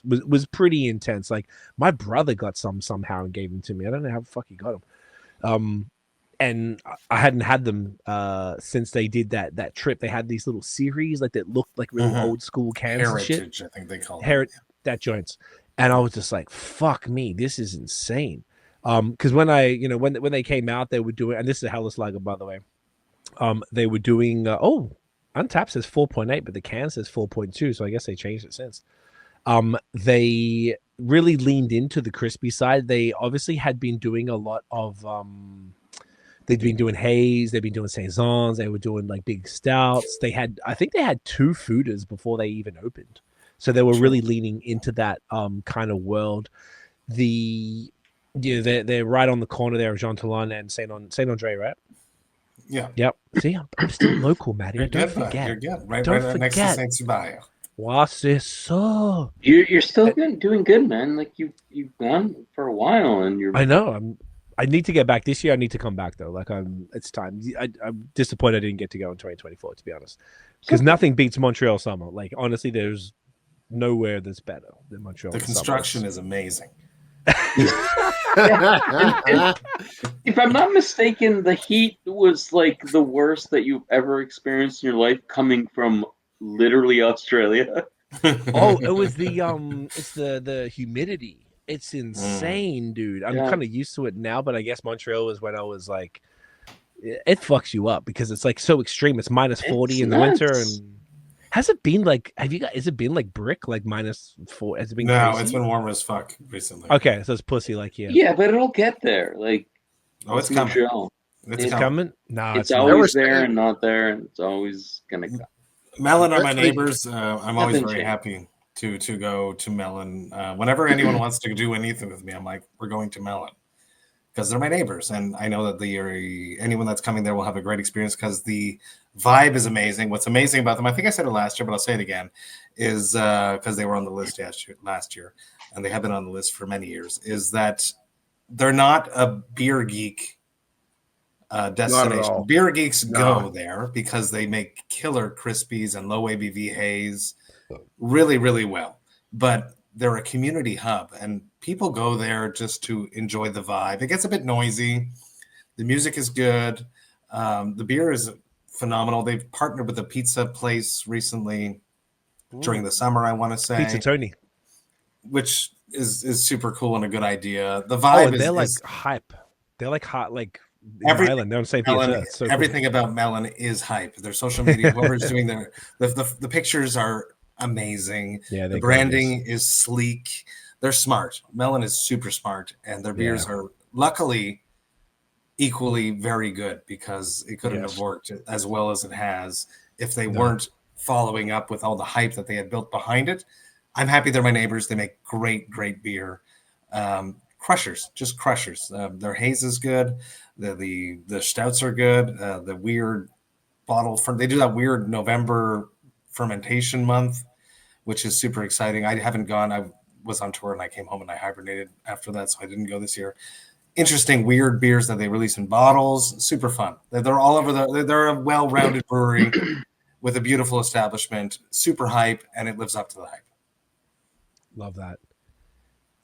was pretty intense. Like my brother got some somehow and gave them to me. I don't know how the fuck he got them. And I hadn't had them since they did that trip. They had these little series that looked like really old school cans. Heritage, and shit. I think they call it. That joints. And I was just like, fuck me, this is insane. Because when when they came out, they were doing, and this is a Hellas Lager, by the way. They were doing Untapped says 4.8, but the can says 4.2, so I guess they changed it since. They really leaned into the crispy side. They obviously had been doing a lot of they'd been doing haze, they've been doing saisons, they were doing big stouts. I think they had 2 fooders before they even opened. So they were really leaning into that kind of world. They're right on the corner there of Jean Talon and Saint Andre, right? Yeah. Yep. See, I'm still local, Matty. Don't forget. You're good. Right next to Saint Cyr. What's this? So you're still doing good, man. Like you've gone for a while, and you're. I know. I need to get back this year. I need to come back though. Like it's time. I'm disappointed I didn't get to go in 2024, to be honest, because nothing beats Montreal summer. Like honestly, there's nowhere that's better than Montreal. The construction is amazing. If I'm not mistaken, the heat was like the worst that you've ever experienced in your life, coming from literally Australia. Oh, it was it's the humidity. It's insane, dude. I'm kind of used to it now, but I guess Montreal was when I was like, it fucks you up because it's like so extreme. It's minus 40 in the winter, and has it been like? Has it been like brick, like minus 4? Has it been? No, crazy? It's been warmer as fuck recently. Okay, so it's pussy, like Yeah, but it'll get there. Like, it's Montreal. Coming. It's coming. No, it's always there and not there, and it's always gonna come. Melon are my neighbors. I'm always very happy to go to Melon. Whenever anyone wants to do anything with me, I'm like, we're going to Melon because they're my neighbors, and I know that anyone that's coming there will have a great experience because the vibe is amazing. What's amazing about them, I think I said it last year, but I'll say it again, is because they were on the list last year, and they have been on the list for many years, is that they're not a beer geek destination. Beer geeks go there because they make killer Crispies and low ABV haze really, really well. But they're a community hub, and people go there just to enjoy the vibe. It gets a bit noisy. The music is good. The beer is phenomenal. They've partnered with a pizza place recently during the summer, I want to say. Pizza Tony. Which is super cool and a good idea. The vibe they're is hype. They're like hot, like Melon. Don't say pizza. So everything about Melon is hype. Their social media, whoever's doing the pictures are amazing. Yeah, the branding is sleek. They're smart. Melon is super smart, and their beers are luckily equally very good because it couldn't have worked as well as it has if they weren't following up with all the hype that they had built behind it. I'm happy they're my neighbors. They make great beer. Crushers. Their haze is good. The stouts are good. The weird bottle they do that weird November fermentation month, which is super exciting. I haven't gone. I was on tour and I came home and I hibernated after that, so I didn't go this year. Interesting, weird beers that they release in bottles. Super fun. They're all over they're a well-rounded brewery with a beautiful establishment. Super hype, and it lives up to the hype. Love that.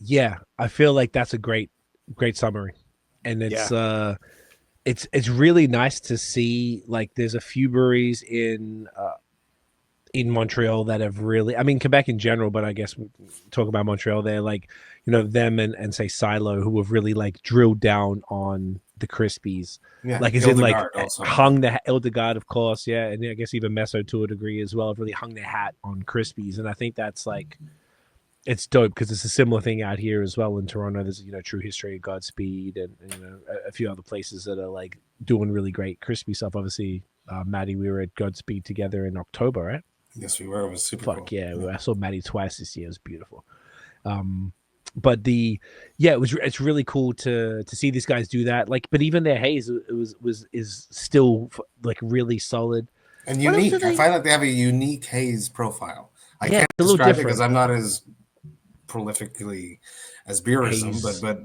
Yeah, I feel like that's a great summary, and it's really nice to see. Like, there's a few breweries in Montreal that have really, I mean, Quebec in general, but I guess we talk about Montreal. They're like, them and say Silo, who have really like drilled down on the Crispies, like is in like also hung the Hildegard, of course, and I guess even Meso to a degree as well, have really hung their hat on Crispies, and I think that's like. It's dope because it's a similar thing out here as well in Toronto. There's True History, Godspeed, and a few other places that are like doing really great crispy stuff. Obviously, Maddie, we were at Godspeed together in October, right? Yes, we were. It was super cool. Yeah, I saw Maddie twice this year. It was beautiful. But it's really cool to see these guys do that. Like, but even their haze is still like really solid and unique. I find like they have a unique haze profile. I can't describe it because I'm not as prolifically as Beerism,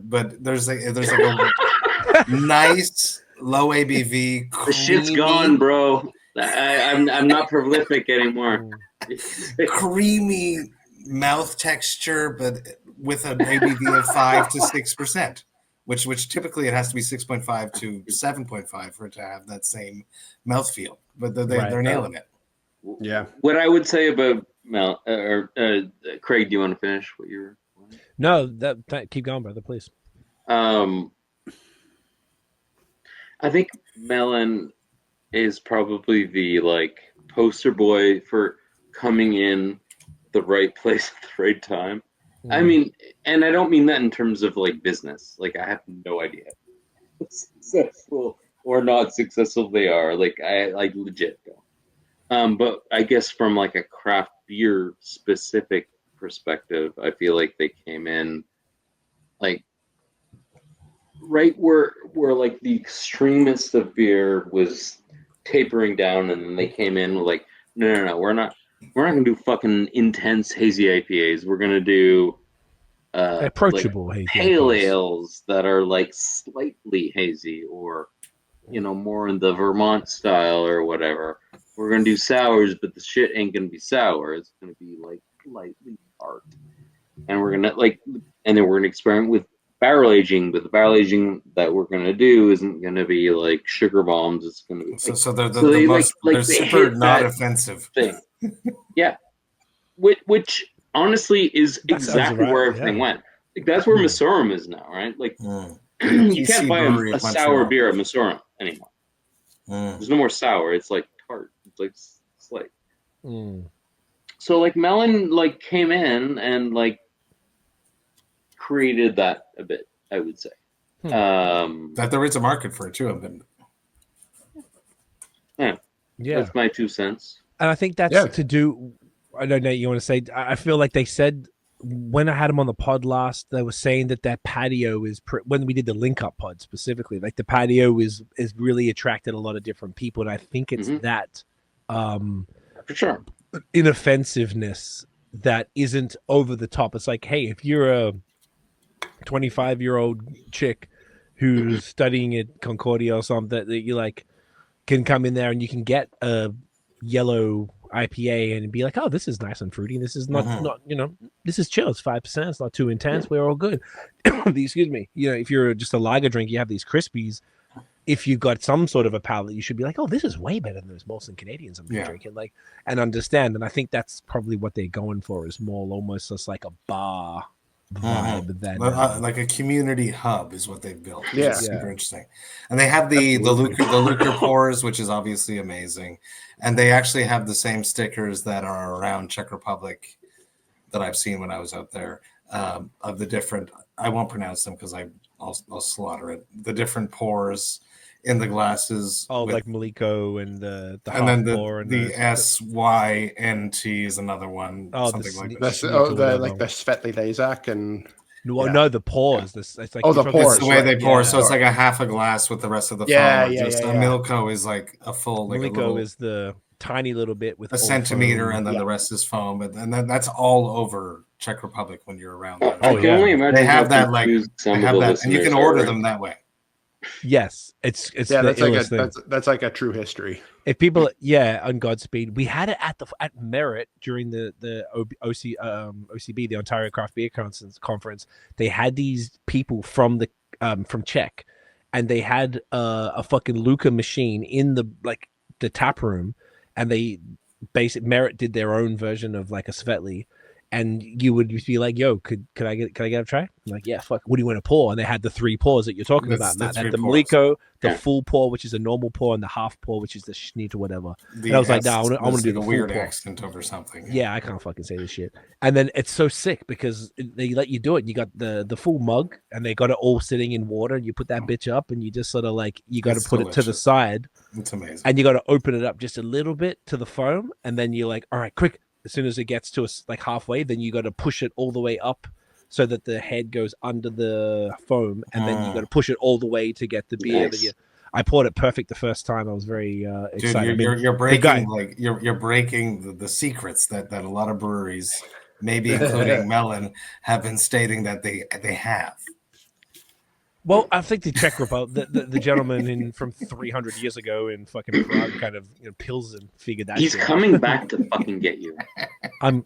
but there's like a nice low ABV. The shit's gone, bro. I'm not prolific anymore. Creamy mouth texture, but with an ABV of 5 to 6%, which typically it has to be 6.5 to 7.5 for it to have that same mouthfeel. But they're nailing it. Yeah. What I would say about Craig, do you want to finish what you were? No, keep going, brother, please. I think Melon is probably the like poster boy for coming in the right place at the right time. I mean, and I don't mean that in terms of like business. Like, I have no idea how successful or not successful they are. Like, I like legit don't. But I guess from like a craft beer specific perspective, I feel like they came in like right where like the extremist of beer was tapering down, and then they came in like, no, we're not gonna do fucking intense hazy IPAs. We're gonna do approachable like hazy pale IPAs. ales that are like slightly hazy, or more in the Vermont style or whatever. We're gonna do sours, but the shit ain't gonna be sour. It's gonna be like lightly tart, and we're gonna and then we're gonna experiment with barrel aging. But the barrel aging that we're gonna do isn't gonna be like sugar bombs. It's gonna be they're super not offensive thing. Yeah, which honestly is exactly where everything went. Like, that's where Masorum is now, right? Like you can't buy a sour beer at Masorum anymore. There's no more sour. It's like tart. It's like slight. So like Melon like came in and like created that a bit, I would say. That there is a market for it too. Yeah. That's my 2 cents. And I think that's to do. I don't know. You want to say? I feel like they said when I had them on the pod last, they were saying that their patio is when we did the link up pod specifically, like the patio is really attracted a lot of different people, and I think it's that for sure inoffensiveness that isn't over the top. It's like, hey, if you're a 25-year-old chick who's studying at Concordia or something, that you like can come in there and you can get a yellow IPA and be like, oh, this is nice and fruity. This is not this is chill. It's 5%. It's not too intense. We're all good. Excuse me. If you're just a lager drink, you have these crispies. If you've got some sort of a palate, you should be like, oh, this is way better than those Molson Canadians I'm drinking. Like, and understand. And I think that's probably what they're going for, is more almost just like a bar vibe than like a community hub is what they've built. Super interesting. And they have the Lucre pours, which is obviously amazing. And they actually have the same stickers that are around Czech Republic that I've seen when I was out there, of the different, I won't pronounce them because I'll slaughter it, the different pours in the glasses. Like Maliko and the and then the SYNT is another one. Something like that. The Svetli Lezak and no, the pours. It's like the pours. The way they pour, so it's like a half a glass with the rest of the foam. Milko is like a full. Like Maliko is the tiny little bit with a centimeter, and then the rest is foam, and then that's all over Czech Republic when you're around there. I can only imagine they have that and you can order them that way. Yes, it's that's like a true history. If people on Godspeed, we had it at Merit during the OCB, the Ontario Craft Beer Conference. They had these people from Czech, and they had a fucking Luca machine in the tap room, and they Merit did their own version of like a Svetli. And you would be like, "Yo, could I get a try?" I'm like, "Yeah, fuck. What do you want to pour?" And they had the 3 pours that you're talking about. Matt. They had the Maliko, the full pour, which is a normal pour, and the half pour, which is the Schneid or whatever. And I was like, "No, I want to do the weird full accent over something." Yeah, I can't fucking say this shit. And then it's so sick because they let you do it. And you got the full mug, and they got it all sitting in water. And you put that bitch up, and you just sort of like you got to put it to the side. It's amazing. And you got to open it up just a little bit to the foam, and then you're like, "All right, quick." As soon as it gets to us like halfway, then you got to push it all the way up so that the head goes under the foam, and then you got to push it all the way to get the beer. Nice. I poured it perfect the first time. I was very excited. Dude, you're breaking you're breaking the secrets that a lot of breweries, maybe including Melon, have been stating that they have. Well, I think the Czech Republic, the gentleman from 300 years ago in fucking Prague, kind of Pilsen figured that. He's coming back to fucking get you. I'm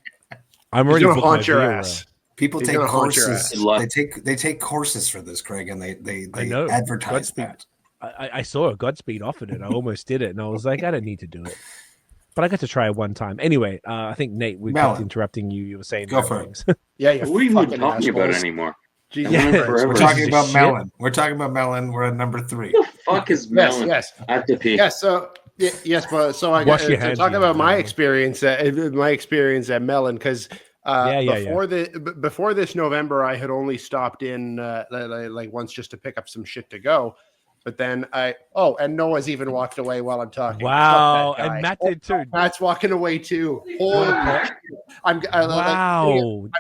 already gonna haunt your ass. People take courses. They take courses for this, Craig, and they advertise that. I saw a Godspeed offered it. I almost did it, and I was like, I don't need to do it. But I got to try it one time. Anyway, I think Nate, we kept interrupting you. You were saying go for it. Yeah, what are you even talking about anymore? We're talking about Melon. We're talking about Melon. We're at number 3. What the fuck is Melon? Yes. I have to pee. Yes. So but so I got to talk about my experience at Melon, because before this November, I had only stopped in like once just to pick up some shit to go. But then and Noah's even walked away while I'm talking. Wow, and Matt did too. Matt's walking away too. I'm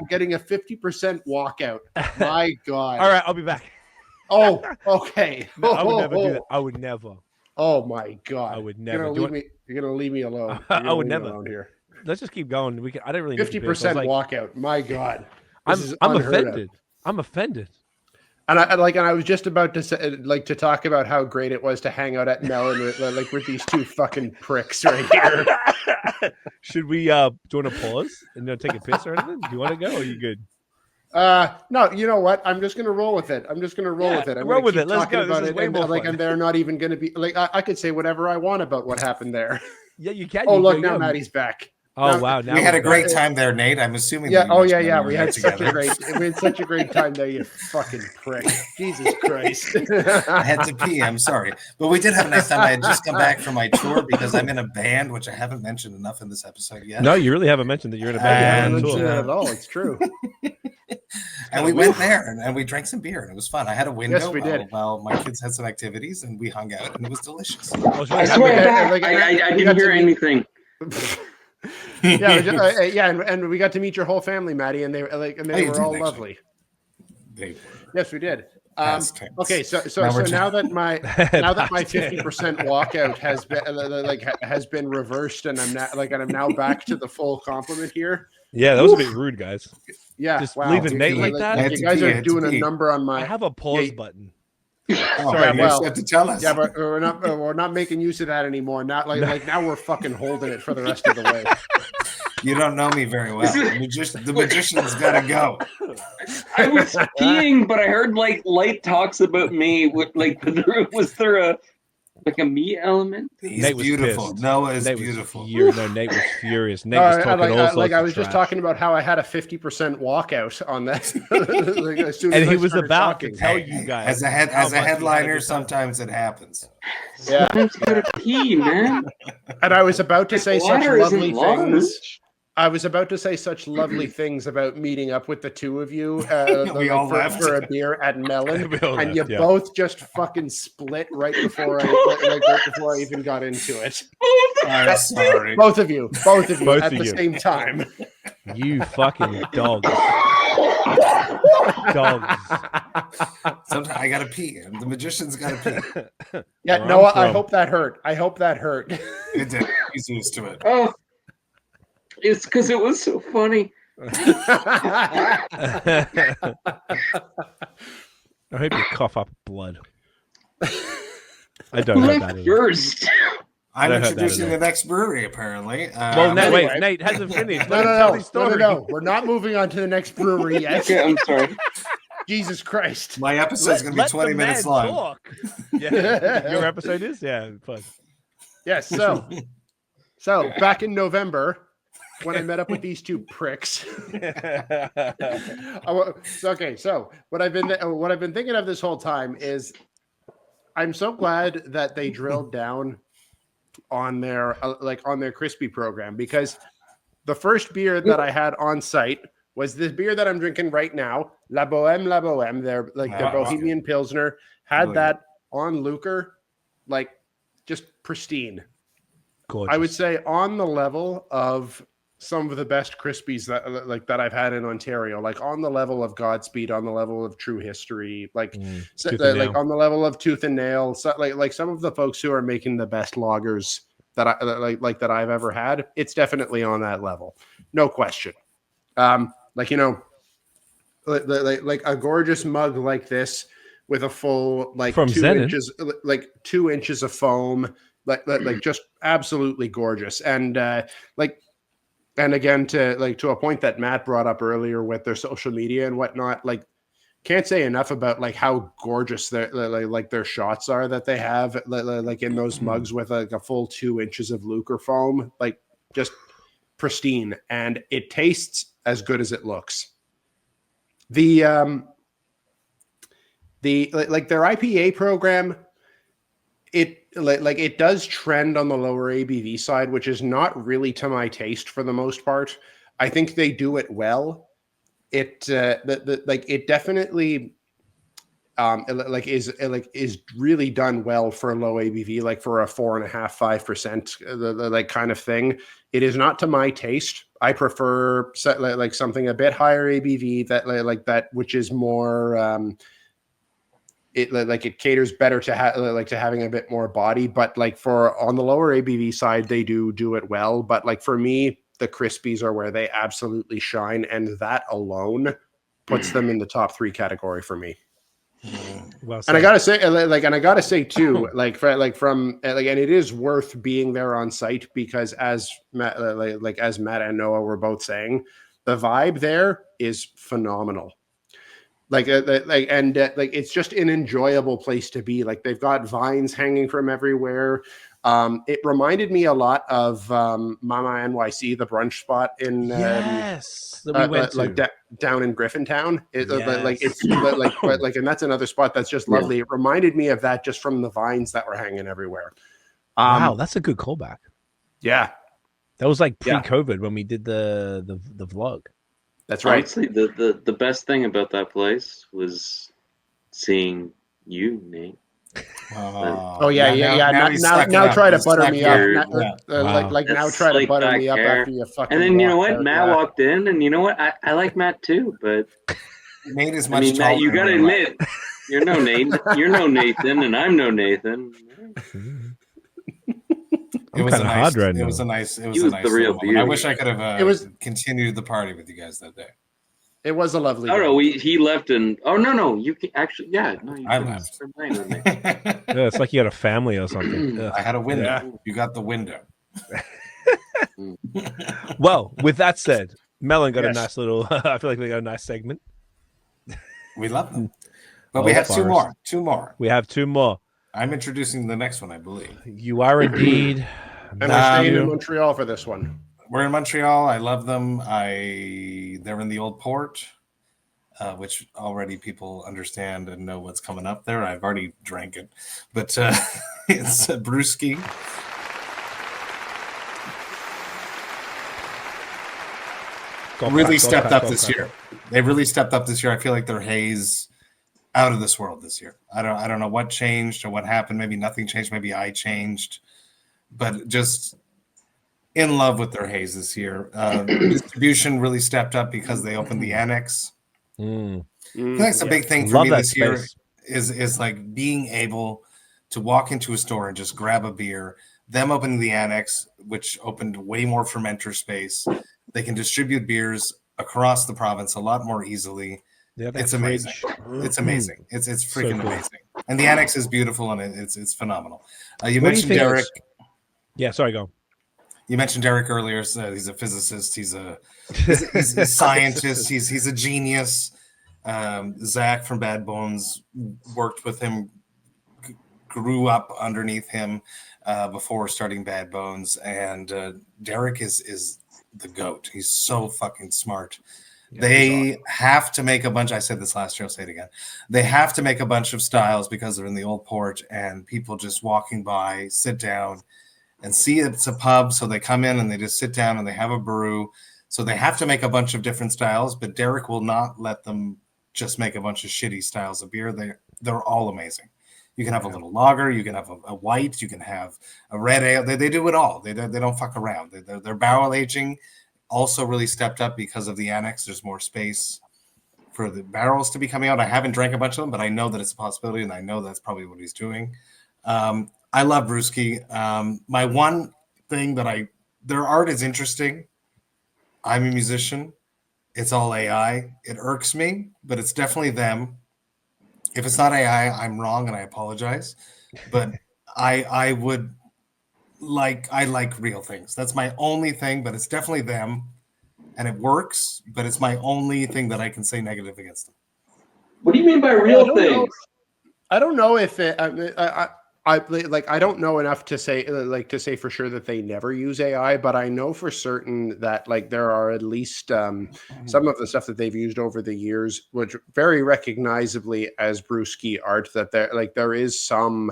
getting a 50% walkout. My God. All right, I'll be back. Oh, okay. No, I would never do that. I would never. Oh my God. I would never. You're gonna leave me alone. I would never. Here. Let's just keep going. I don't really. 50% walkout. My God. I'm offended. I'm offended. And I was just about to say, to talk about how great it was to hang out at Melon with these two fucking pricks right here. Should we do you want to pause and take a piss or anything? Do you want to go or are you good? No, you know what? I'm just gonna roll with it. I'm just gonna roll with it. I'm roll with keep it. Let's go. About this is it way and, more fun. And they're not even gonna be I could say whatever I want about what happened there. Yeah, you can. Oh, look, now Maddie's back. Oh wow! Now we had a great time there, Nate. I'm assuming. Yeah. Oh yeah. We had such a great time there. You fucking prick. Jesus Christ. I had to pee. I'm sorry, but we did have a nice time. I had just come back from my tour because I'm in a band, which I haven't mentioned enough in this episode yet. No, you really haven't mentioned that you're in a band. I haven't mentioned that at all. It's true. And we went there and we drank some beer and it was fun. I had a window. Yes, we did. While my kids had some activities and we hung out and it was delicious. I swear, I didn't hear anything. And we got to meet your whole family, Maddie, and they were all lovely. They were. Yes, we did. Okay, so now that my 50% walkout has been reversed, and I'm now back to the full compliment here. Yeah, that was a bit rude, guys. Yeah, just leaving Nate like that. You guys are doing a number on my. I have a pause button. Sorry, you have to tell us. Yeah, but we're not making use of that anymore. Not now we're fucking holding it for the rest of the way. You don't know me very well. The magician's got to go. I was peeing, but I heard light talks about me. Was there a me element? He's Nate was beautiful. Pissed. Noah is Nate beautiful. Nate was furious. Nate was talking all sorts I was of just trash. talking about how I had a 50% walkout on that. And he was about to tell you guys. As a headliner, sometimes it happens. Yeah. Sometimes you gotta pee, man. And I was about to say such Water lovely isn't large. things. I was about to say such lovely things about meeting up with the two of you for a beer at Melon, and you both just fucking split right before I even got into it. I'm sorry. Both of you at the same time. You fucking dogs. Dogs. Sometimes I gotta pee. The magician's gotta pee. Yeah, Noah, I hope that hurt. It did. He's used to it. Oh. It's because it was so funny. I hope you cough up blood. I don't know that. First. I'm introducing the next brewery, apparently. Well, wait, Nate hasn't finished. No. We're not moving on to the next brewery yet. Okay, I'm sorry. Jesus Christ. My episode's going to be 20 minutes long. Talk. Yeah, your episode is? Yeah, fun. Yes, so back in November, when I met up with these two pricks. So what I've been thinking of this whole time is I'm so glad that they drilled down on their crispy program, because the first beer that I had on site was this beer that I'm drinking right now, La Bohème. They're their Bohemian Pilsner, had that on Lucre, just pristine. Gorgeous. I would say on the level of some of the best crispies that I've had in Ontario, on the level of Godspeed, on the level of True History, on the level of Tooth and Nail, some of the folks who are making the best lagers that I've ever had. It's definitely on that level, no question. A gorgeous mug like this with a full from 2 Zenith. inches, 2 inches of foam, just absolutely gorgeous, and again, to a point that Matt brought up earlier with their social media and whatnot, can't say enough about how gorgeous their shots are that they have in those mugs with a full 2 inches of Lucre foam, just pristine, and it tastes as good as it looks. Their IPA program, it does trend on the lower ABV side, which is not really to my taste for the most part. I think they do it well. It definitely is really done well for a low ABV, for a 4.5-5% kind of thing. It is not to my taste. I prefer something a bit higher ABV that which is more. It caters better to having a bit more body, but for on the lower ABV side, they do it well. But for me, the crispies are where they absolutely shine, and that alone puts them in the top 3 category for me. Well, and I gotta say too, and it is worth being there on site because as Matt, as Matt and Noah were both saying, the vibe there is phenomenal. It's just an enjoyable place to be. Like they've got vines hanging from everywhere. It reminded me a lot of Mama NYC, the brunch spot in that we went to. Down in Griffintown. And that's another spot that's just lovely. Yeah. It reminded me of that just from the vines that were hanging everywhere. Wow, that's a good callback. Yeah, that was like pre-COVID when we did the vlog. That's right. Honestly, the best thing about that place was seeing you, Nate. Now try to butter me up. Now try to butter me up after you fucking. And then you know what? Matt walked in, and you know what? I like Matt too, but Nate is much taller. Matt, you gotta admit, you're no Nate. You're no Nathan, and I'm no Nathan. It was a nice the real moment. I wish I could have continued the party with you guys that day. It was a lovely. Oh no, he left and no, you can actually I left. It's like you had a family or something. I had a window. Yeah. You got the window. Well, with that said, Melon got a nice little. I feel like we got a nice segment. We love them, but we have Forrest. two more. We have 2 more. I'm introducing the next one, I believe. You are indeed. And we're staying in Montreal for this one. We're in Montreal. I love them. They're in the Old Port, which already people understand and know what's coming up there. I've already drank it, but it's a brewski. Really stepped up this year. They really stepped up this year. I feel like their haze out of this world this year. I don't know what changed or what happened. Maybe nothing changed. Maybe I changed, but just in love with their haze this year. Distribution really stepped up because they opened the annex. I think that's a big thing for me this year is like being able to walk into a store and just grab a beer. Them opening the annex, which opened way more fermenter space. They can distribute beers across the province a lot more easily. Yeah, it's amazing. It's amazing. It's freaking amazing. And the annex is beautiful and it's phenomenal. You mentioned Derek. Yeah, sorry, go. You mentioned Derek earlier. So he's a physicist. He's a scientist. He's a genius. Zach from Bad Bones worked with him, grew up underneath him before starting Bad Bones. And Derek is the GOAT. He's so fucking smart. Yeah, they have to make a bunch. I said this last year. I'll say it again. They have to make a bunch of styles because they're in the Old Port, and people just walking by, sit down, and see it's a pub. So they come in and they just sit down and they have a brew. So they have to make a bunch of different styles. But Derek will not let them just make a bunch of shitty styles of beer. They're all amazing. You can have a little lager. You can have a white. You can have a red ale. They do it all. They don't fuck around. They're barrel aging. Also really stepped up because of the annex. There's more space for the barrels to be coming out. I haven't drank a bunch of them, but I know that it's a possibility, and I know that's probably what he's doing. I love brewski. My one thing their art is interesting. I'm a musician. It's all AI. It irks me, but it's definitely them. If it's not AI, I'm wrong, and I apologize. But I like real things. That's my only thing, but it's definitely them, and it works. But it's my only thing that I can say negative against them. What do you mean by real things? I don't know if it. I don't know enough to say for sure that they never use AI, but I know for certain that there are at least some of the stuff that they've used over the years, which very recognizably as brewski art. That there is some.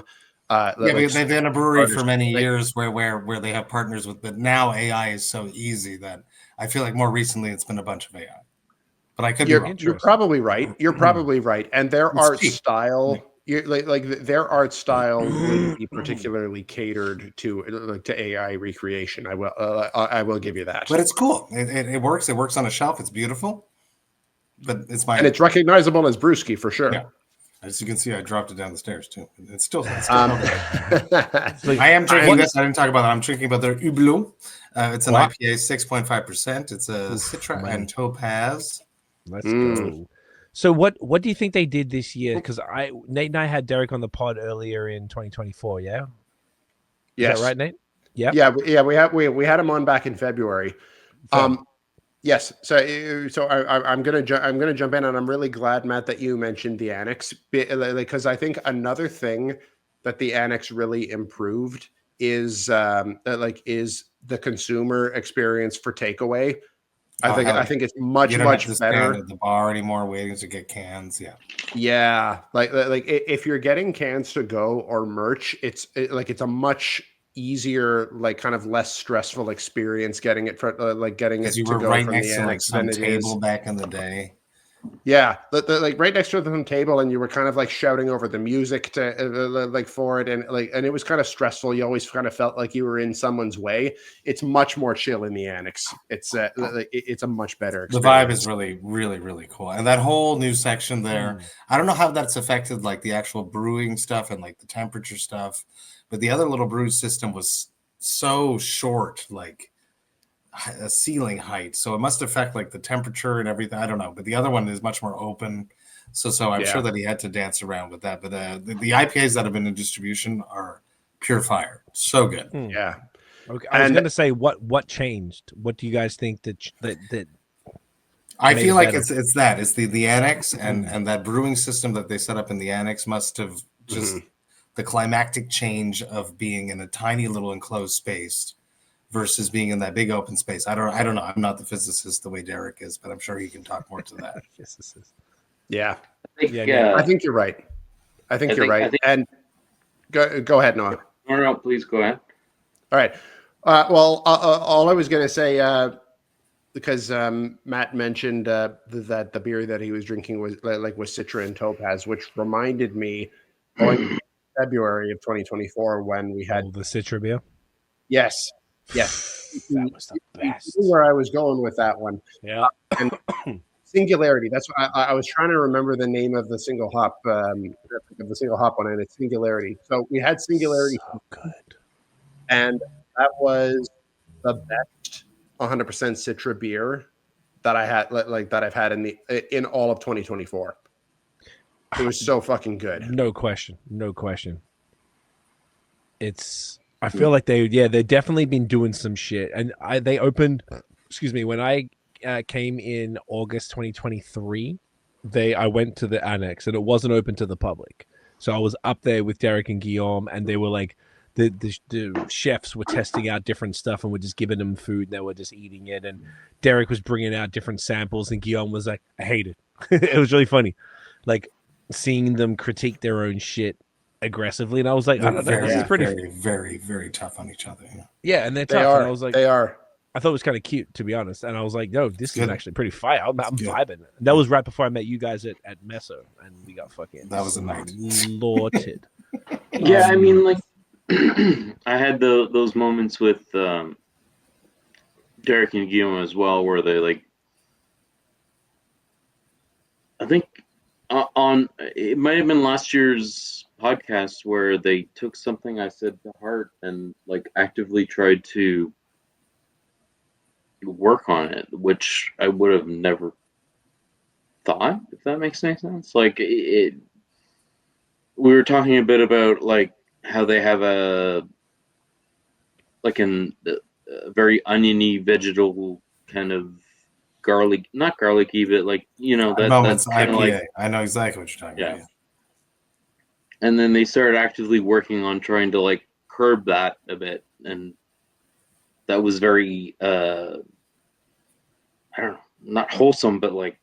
Because they've been a brewery for many years where they have partners with, but now AI is so easy that I feel like more recently it's been a bunch of AI. But I could be wrong. You're probably right. You're probably right. And their art style, their art style wouldn't be particularly catered to AI recreation. I will give you that. But it's cool. It works. It works on a shelf. It's beautiful. But and it's recognizable as brewski for sure. Yeah. As you can see, I dropped it down the stairs too. It's still okay. I am drinking this. I didn't talk about it. I'm drinking about their Hublot. It's an IPA, 6.5%. It's a Citra and Topaz. Let's go. So what do you think they did this year? Because Nate and I had Derek on the pod earlier in 2024. Yeah. Yes. Is that right, Nate? Yeah. Yeah. We had him on back in February. Yes. So I'm gonna jump in, and I'm really glad, Matt, that you mentioned the annex, because I think another thing that the annex really improved is the consumer experience for takeaway. I think it's much you don't have to better stand at the bar anymore waiting to get cans. Yeah. Like if you're getting cans to go or merch, it's a much easier, like kind of less stressful experience getting it for getting it you to were go right from next the to like annex some than it table is. back in the day. Yeah, like right next to the table, and you were kind of like shouting over the music to for it, and it was kind of stressful. You always kind of felt like you were in someone's way. It's much more chill in the annex. It's a much better experience. The vibe is really, really, really cool, and that whole new section there. I don't know how that's affected like the actual brewing stuff and like the temperature stuff, but the other little brew system was so short, like a ceiling height, so it must affect like the temperature and everything. I don't know, but the other one is much more open, so I'm sure that he had to dance around with that. But the IPAs that have been in distribution are pure fire, so good. Yeah. Okay, I was going to say what changed. What do you guys think that I feel like it's the annex and that brewing system that they set up in the annex must have just the climactic change of being in a tiny little enclosed space versus being in that big open space. I don't know. I'm not the physicist the way Derek is, but I'm sure he can talk more to that. Physicist. Yeah. I think you're right. And go ahead, Noah. No, please go ahead. All right. Well, all I was going to say, because Matt mentioned that the beer that he was drinking was Citra and Topaz, which reminded me going February of 2024 when we had the Citra beer. Yes. That was the best. Where I was going with that one. Yeah. And Singularity. That's what I was trying to remember the name of the single hop one, and it's Singularity. So we had Singularity. So good. And that was the best 100% Citra beer that I had, that I've had in all of 2024. It was so fucking good. No question. I feel like they've definitely been doing some shit, and they opened. Excuse me, when I came in August 2023, I went to the annex, and it wasn't open to the public. So I was up there with Derek and Guillaume, and they were like, the chefs were testing out different stuff, and were just giving them food, and they were just eating it. And Derek was bringing out different samples, and Guillaume was like, I hate it. It was really funny, like seeing them critique their own shit aggressively, and I was like, I don't know, this is pretty very, very, very tough on each other. Yeah, and they're tough. And I was like, they are. I thought it was kind of cute, to be honest. And I was like, no, this is actually pretty fire. I'm vibing. And that was right before I met you guys at Meso, and we got fucking that was a night slaughtered. Yeah, I mean, like I had those moments with Derek and Guillaume as well, where they like, I think on it might have been last year's podcast where they took something I said to heart and like actively tried to work on it, which I would have never thought, if that makes any sense. Like we were talking a bit about like how they have a very oniony vegetable kind of garlic, not garlicky, but like, you know, that's kind of like, I know exactly what you're talking about. Yeah. And then they started actively working on trying to like curb that a bit, and that was very I don't know, not wholesome, but like,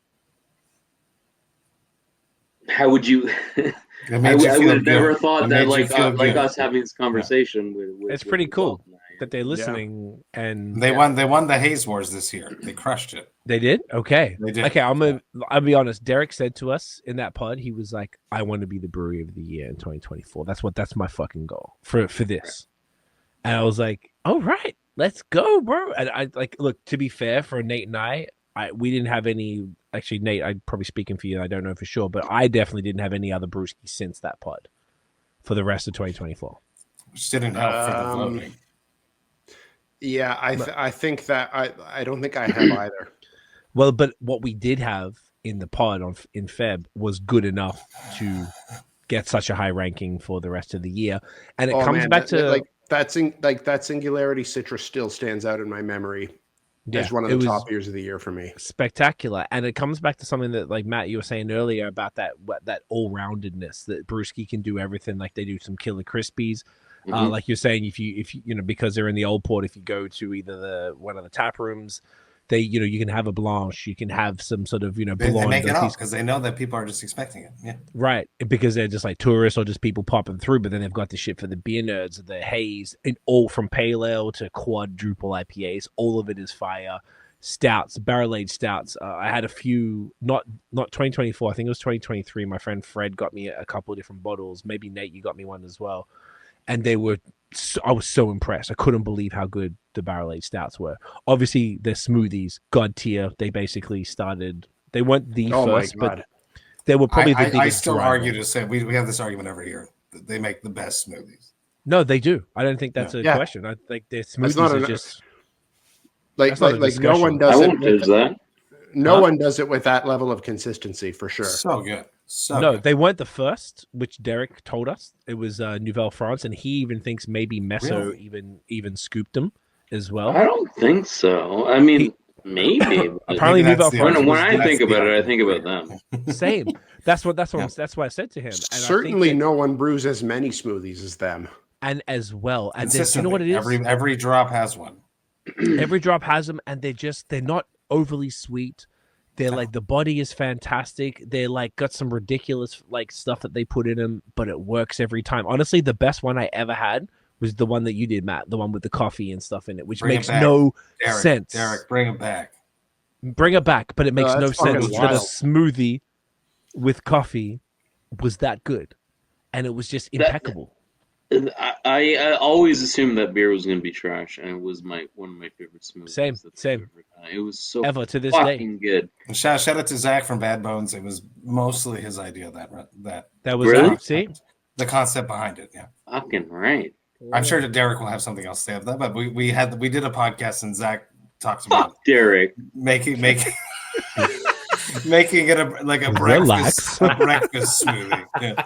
how would you I would have never thought that like us having this conversation with it's pretty cool that they're listening. And they won the Haze Wars this year. They crushed it. They did? Okay. They did. Okay, I'll be honest. Derek said to us in that pod, he was like, I want to be the brewery of the year in 2024. That's my fucking goal for this. And I was like, all right, let's go, bro. And I like, look, to be fair, for Nate and we didn't have any. Actually, Nate, I'm probably speaking for you. I don't know for sure, but I definitely didn't have any other brewskis since that pod for the rest of 2024. Which didn't help for the voting. Yeah, I think that I don't think I have either. Well, but what we did have in the pod in Feb was good enough to get such a high ranking for the rest of the year. And it comes back to that Singularity Citrus still stands out in my memory as one of the top beers of the year for me. Spectacular. And it comes back to something that, like Matt, you were saying earlier about that all-roundedness, that Brewski can do everything. Like they do some killer crispies. Like you're saying, if you because they're in the old port, if you go to either one of the tap rooms, they you can have a blanche, you can have some sort of blonde. They make it up because they know that people are just expecting it. Yeah, right. Because they're just like tourists or just people popping through. But then they've got the shit for the beer nerds, the haze, and all from pale ale to quadruple IPAs. All of it is fire. Stouts, barrel-aged stouts. I had a few, not 2024. I think it was 2023. My friend Fred got me a couple of different bottles. Maybe Nate, you got me one as well. And I was so impressed. I couldn't believe how good the barrel-aged stouts were. Obviously, their smoothies, God tier. They basically started. They weren't the first, but they were probably the biggest. I still argue to say we have this argument every year. They make the best smoothies. No, they do. I don't think that's a question. I think their smoothies are just like no one does it. No one does it with that level of consistency for sure. So good. They weren't the first, which Derek told us. It was Nouvelle France, and he even thinks maybe Meso even scooped them as well. I don't think so. I mean, maybe. Apparently, Nouvelle France. When I think about it, I think about them. Same. That's why I said to him. And certainly, no one brews as many smoothies as them. And as well, and you know what it is? Every drop has one. Every drop has them, and they're not overly sweet. They're like, the body is fantastic. They're like got some ridiculous like stuff that they put in them, but it works every time. Honestly, the best one I ever had was the one that you did, Matt, the one with the coffee and stuff in it, which makes no sense. Derek, bring it back. Bring it back, but it makes no sense that a smoothie with coffee was that good, and it was just impeccable. I always assumed that beer was going to be trash, and it was one of my favorite smoothies. Same. It was so ever to this fucking day. Good. Shout out to Zach from Bad Bones. It was mostly his idea that was really? See the concept behind it. Yeah, fucking right. I'm sure that Derek will have something else to say about that, but we did a podcast and Zach talks about Derek making it a breakfast smoothie. Yeah.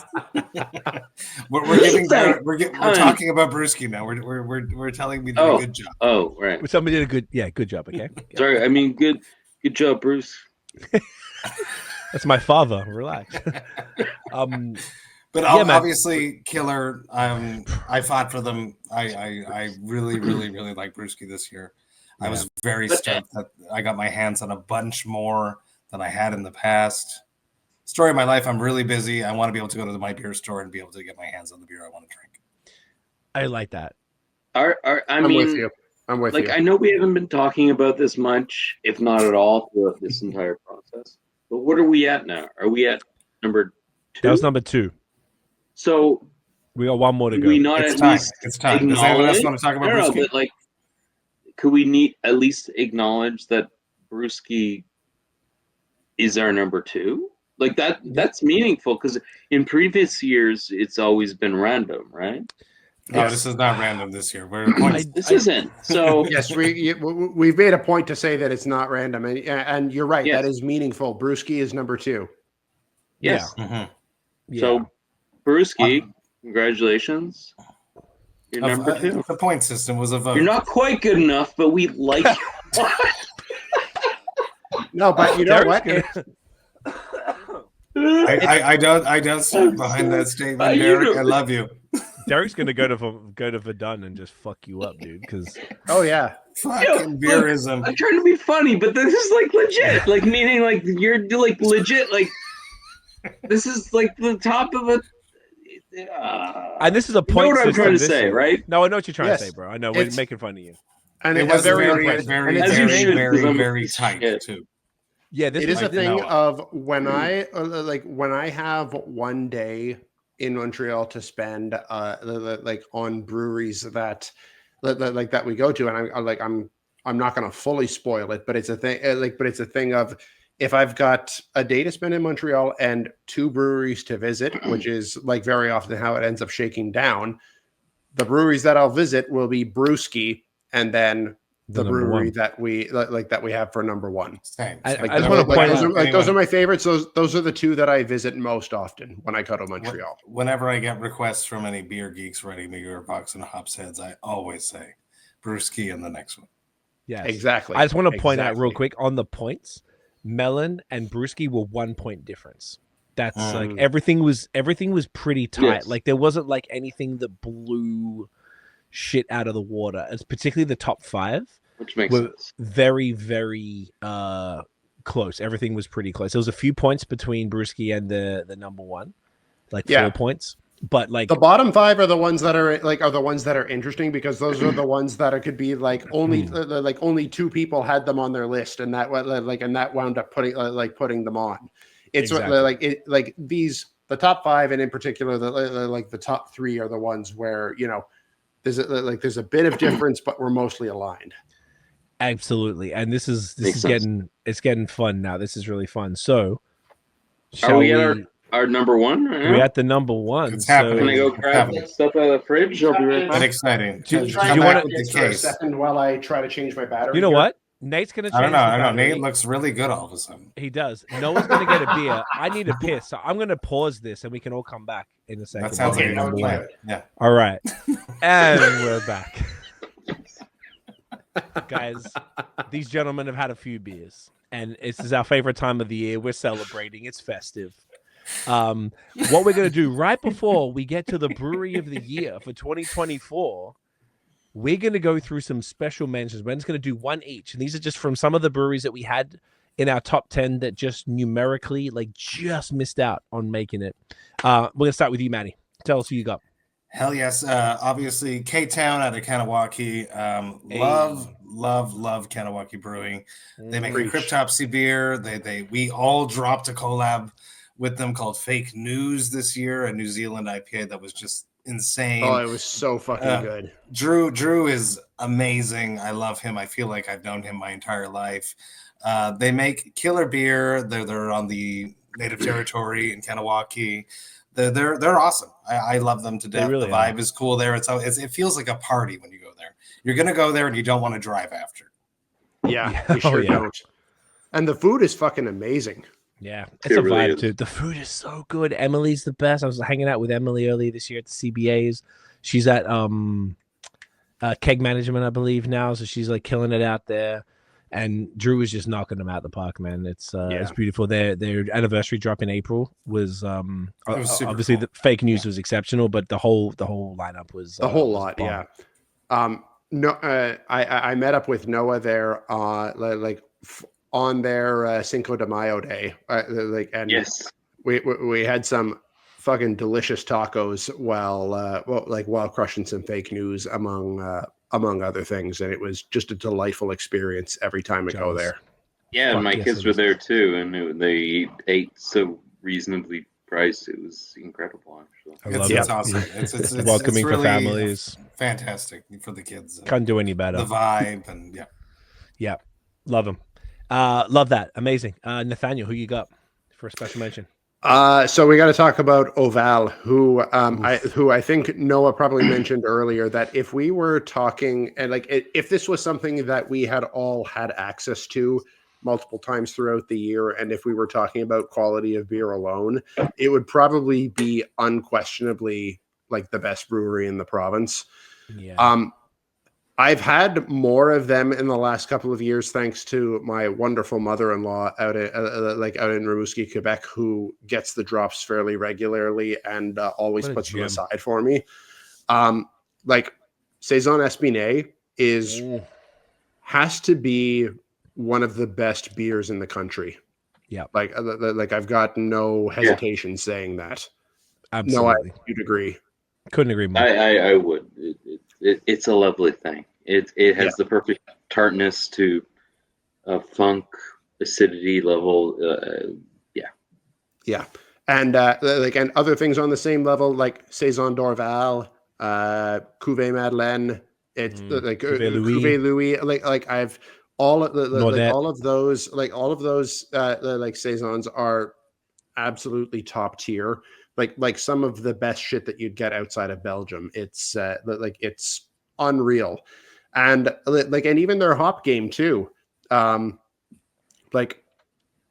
we're talking about Brewski now. We're telling me to do a good job. Oh, right. Somebody did good job. Okay. Sorry, I mean good job, Bruce. That's my father. Relax. But obviously, killer. I fought for them. I really, really, really like Brewski this year. I was very stoked that I got my hands on a bunch more than I had in the past. Story of my life. I'm really busy. I want to be able to go to my beer store and be able to get my hands on the beer I want to drink. I like that. I'm with you. I know we haven't been talking about this much, if not at all, throughout this entire process. But what are we at now? Are we at number 2? That was number 2. So we got one more to go. We not it's at time. least It's time. Does anyone else want to talk about Brewski? No, but could we at least acknowledge that Brewski is our number 2? Like that's meaningful because in previous years it's always been random, right? No, this is not random this year. This isn't. So yes, we've made a point to say that it's not random, and you're right. Yes. That is meaningful. Brewski is number 2. Yes. Yeah. Mm-hmm. Yeah. So Brewski, congratulations. You're number 2. The point system was a vote. You're not quite good enough, but we like you. No, but you know what? I don't stand behind that statement, Derek. I love you. Derek's gonna go to Verdun and just fuck you up, dude. Because fucking Beerism. I'm trying to be funny, but this is legit. Meaning you're legit. This is the top of a. And this is a point. You know what I'm trying to say, right? No, I know what you're trying to say, bro. I know we're making fun of you. And it was very tight too. Yeah, it is a thing of when I have one day in Montreal to spend on breweries that we go to, and I'm not going to fully spoil it, but it's a thing of if I've got a day to spend in Montreal and 2 breweries to visit, which is very often how it ends up shaking down, the breweries that I'll visit will be Brewski and then the brewery that we that we have for number one. Same. I just want to point out, those are my favorites. Those are the two that I visit most often when I go to Montreal. Whenever I get requests from any beer geeks writing me or Vox&Hops heads, I always say brewski and the next one. Yes, exactly. I just want to point out real quick on the points. Melon and brewski were 1 point difference. That's like everything was pretty tight. Yes. Like there wasn't like anything that blew shit out of the water. It's particularly the top 5, which makes sense. Very, very close. Everything was pretty close. There was a few points between brewski and the number 1, like 4 points. But like the bottom 5 are the ones that are interesting because those are the ones that could be like only 2 people had them on their list, and that wound up putting them on. It's exactly. The top 5, and in particular the top 3 are the ones where there's a bit of difference, but we're mostly aligned. Absolutely, and this is getting fun now. This is really fun. So, are we at our number 1 right now? We're at the number 1. It's happening. Can I go grab that stuff out of the fridge? I'll be right back. That's exciting. Do you want to a second while I try to change my battery? You know what? Nate's gonna change. I don't know. Nate looks really good all of a sudden. He does. Noah's gonna get a beer. I need a piss, so I'm gonna pause this, and we can all come back in a second. That sounds like number 1. Yeah. All right, and we're back, guys. These gentlemen have had a few beers, and this is our favorite time of the year. We're celebrating. It's festive. What we're gonna do right before we get to the brewery of the year for 2024. We're going to go through some special mentions. We're just going to do one each. And these are just from some of the breweries that we had in our top 10 that just numerically, just missed out on making it. We're going to start with you, Matty. Tell us who you got. Hell yes. Obviously, K-Town out of Kanawaki. Love Kanawaki Brewing. They make a Cryptopsy beer. We all dropped a collab with them called Fake News this year, a New Zealand IPA that was just insane. Oh, it was so fucking good. Drew is amazing. I love him. I feel like I've known him my entire life. They make killer beer. They're on the native territory in Kanawaki. They're awesome. I love them to death. The vibe is cool there. It feels like a party when you go there. You're gonna go there and you don't want to drive after. Yeah, you sure don't. And the food is fucking amazing. Yeah, it's a vibe too. The food is so good. Emily's the best. I was hanging out with Emily earlier this year at the CBAs. She's at Keg Management, I believe, now. So she's killing it out there. And Drew is just knocking them out the park, man. It's beautiful. Their anniversary drop in April was obviously cool. The Fake News was exceptional, but the whole lineup was the whole lot. Bomb. Yeah. No, I met up with Noah there. On their Cinco de Mayo day, and yes, we had some fucking delicious tacos while crushing some Fake News among other things, and it was just a delightful experience every time I go there. Yeah, and my kids were there too, and they ate so reasonably priced. It was incredible, actually. It's awesome. It's welcoming really for families. Fantastic for the kids. Can't do any better. The vibe and yeah, love them. Love that. Amazing. Nathaniel, who you got for a special mention? So we got to talk about Oval, who I think Noah probably mentioned earlier, that if we were talking and if this was something that we had all had access to multiple times throughout the year, and if we were talking about quality of beer alone, it would probably be unquestionably the best brewery in the province. Yeah. I've had more of them in the last couple of years, thanks to my wonderful mother-in-law out in Rimouski, Quebec, who gets the drops fairly regularly and always puts them aside for me. Saison Espinay has to be one of the best beers in the country. Yeah, I've got no hesitation saying that. Absolutely, you'd agree. Couldn't agree more. I would. It's a lovely thing. It has the perfect tartness to funk acidity level. And and other things on the same level, like Saison Dorval, Cuvée Madeleine. It's Cuvée Louis. I've all of those saisons are absolutely top tier. Like some of the best shit that you'd get outside of Belgium. It's it's unreal. And like, and even their hop game too. Like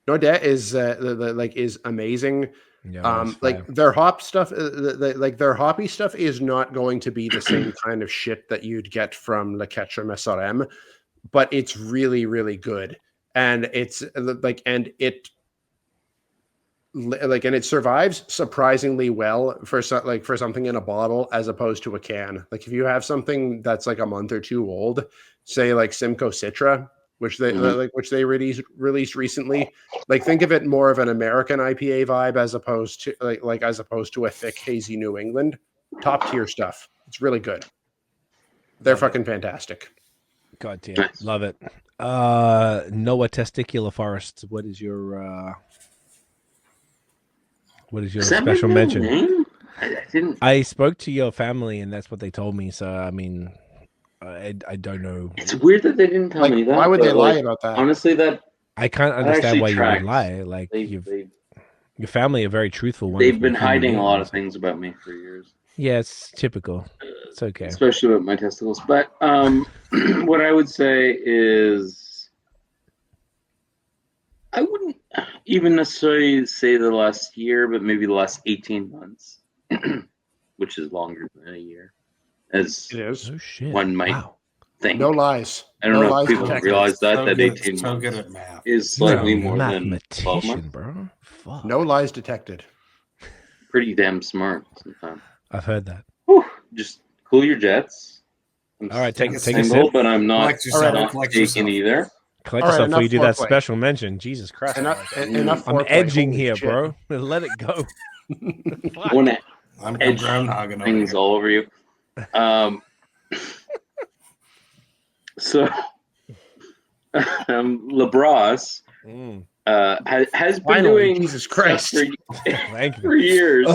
Naudet is is amazing. Yeah, like their hop stuff, like their hoppy stuff is not going to be the same kind of shit that you'd get from Le Ketch or Mesarem, but it's really, really good. And it's like, and it survives surprisingly well for something in a bottle as opposed to a can. Like if you have something that's like a month or two old, say like Simcoe Citra, which they released recently, like think of it more of an American IPA vibe as opposed to a thick hazy New England. Top tier stuff. It's really good. They're fucking fantastic. God damn, love it. Noah Testicular Forrest, what is your special mention? I spoke to your family and that's what they told me. So I mean, I don't know. It's weird that they didn't tell me that. Why would they lie about that? Honestly, that I can't understand why you would lie. Like your family are very truthful. They've been hiding a lot of things about me for years. Yeah, it's typical. It's okay, especially with my testicles. But what I would say is, I wouldn't even necessarily say the last year, but maybe the last 18 months, which is longer than a year. As it is. One might think. No lies. I don't know if people realize that 18 months is slightly more than 12 months. Bro. Fuck. No lies detected. Pretty damn smart sometimes. I've heard that. Whew, just cool your jets. All right, take a sip. But I'm not taking either. Collect yourself before you do that special mention. Jesus Christ. Enough I'm edging here, bro. Let it go. I'm groundhogging things all over you. So LeBras has been doing Jesus Christ for years,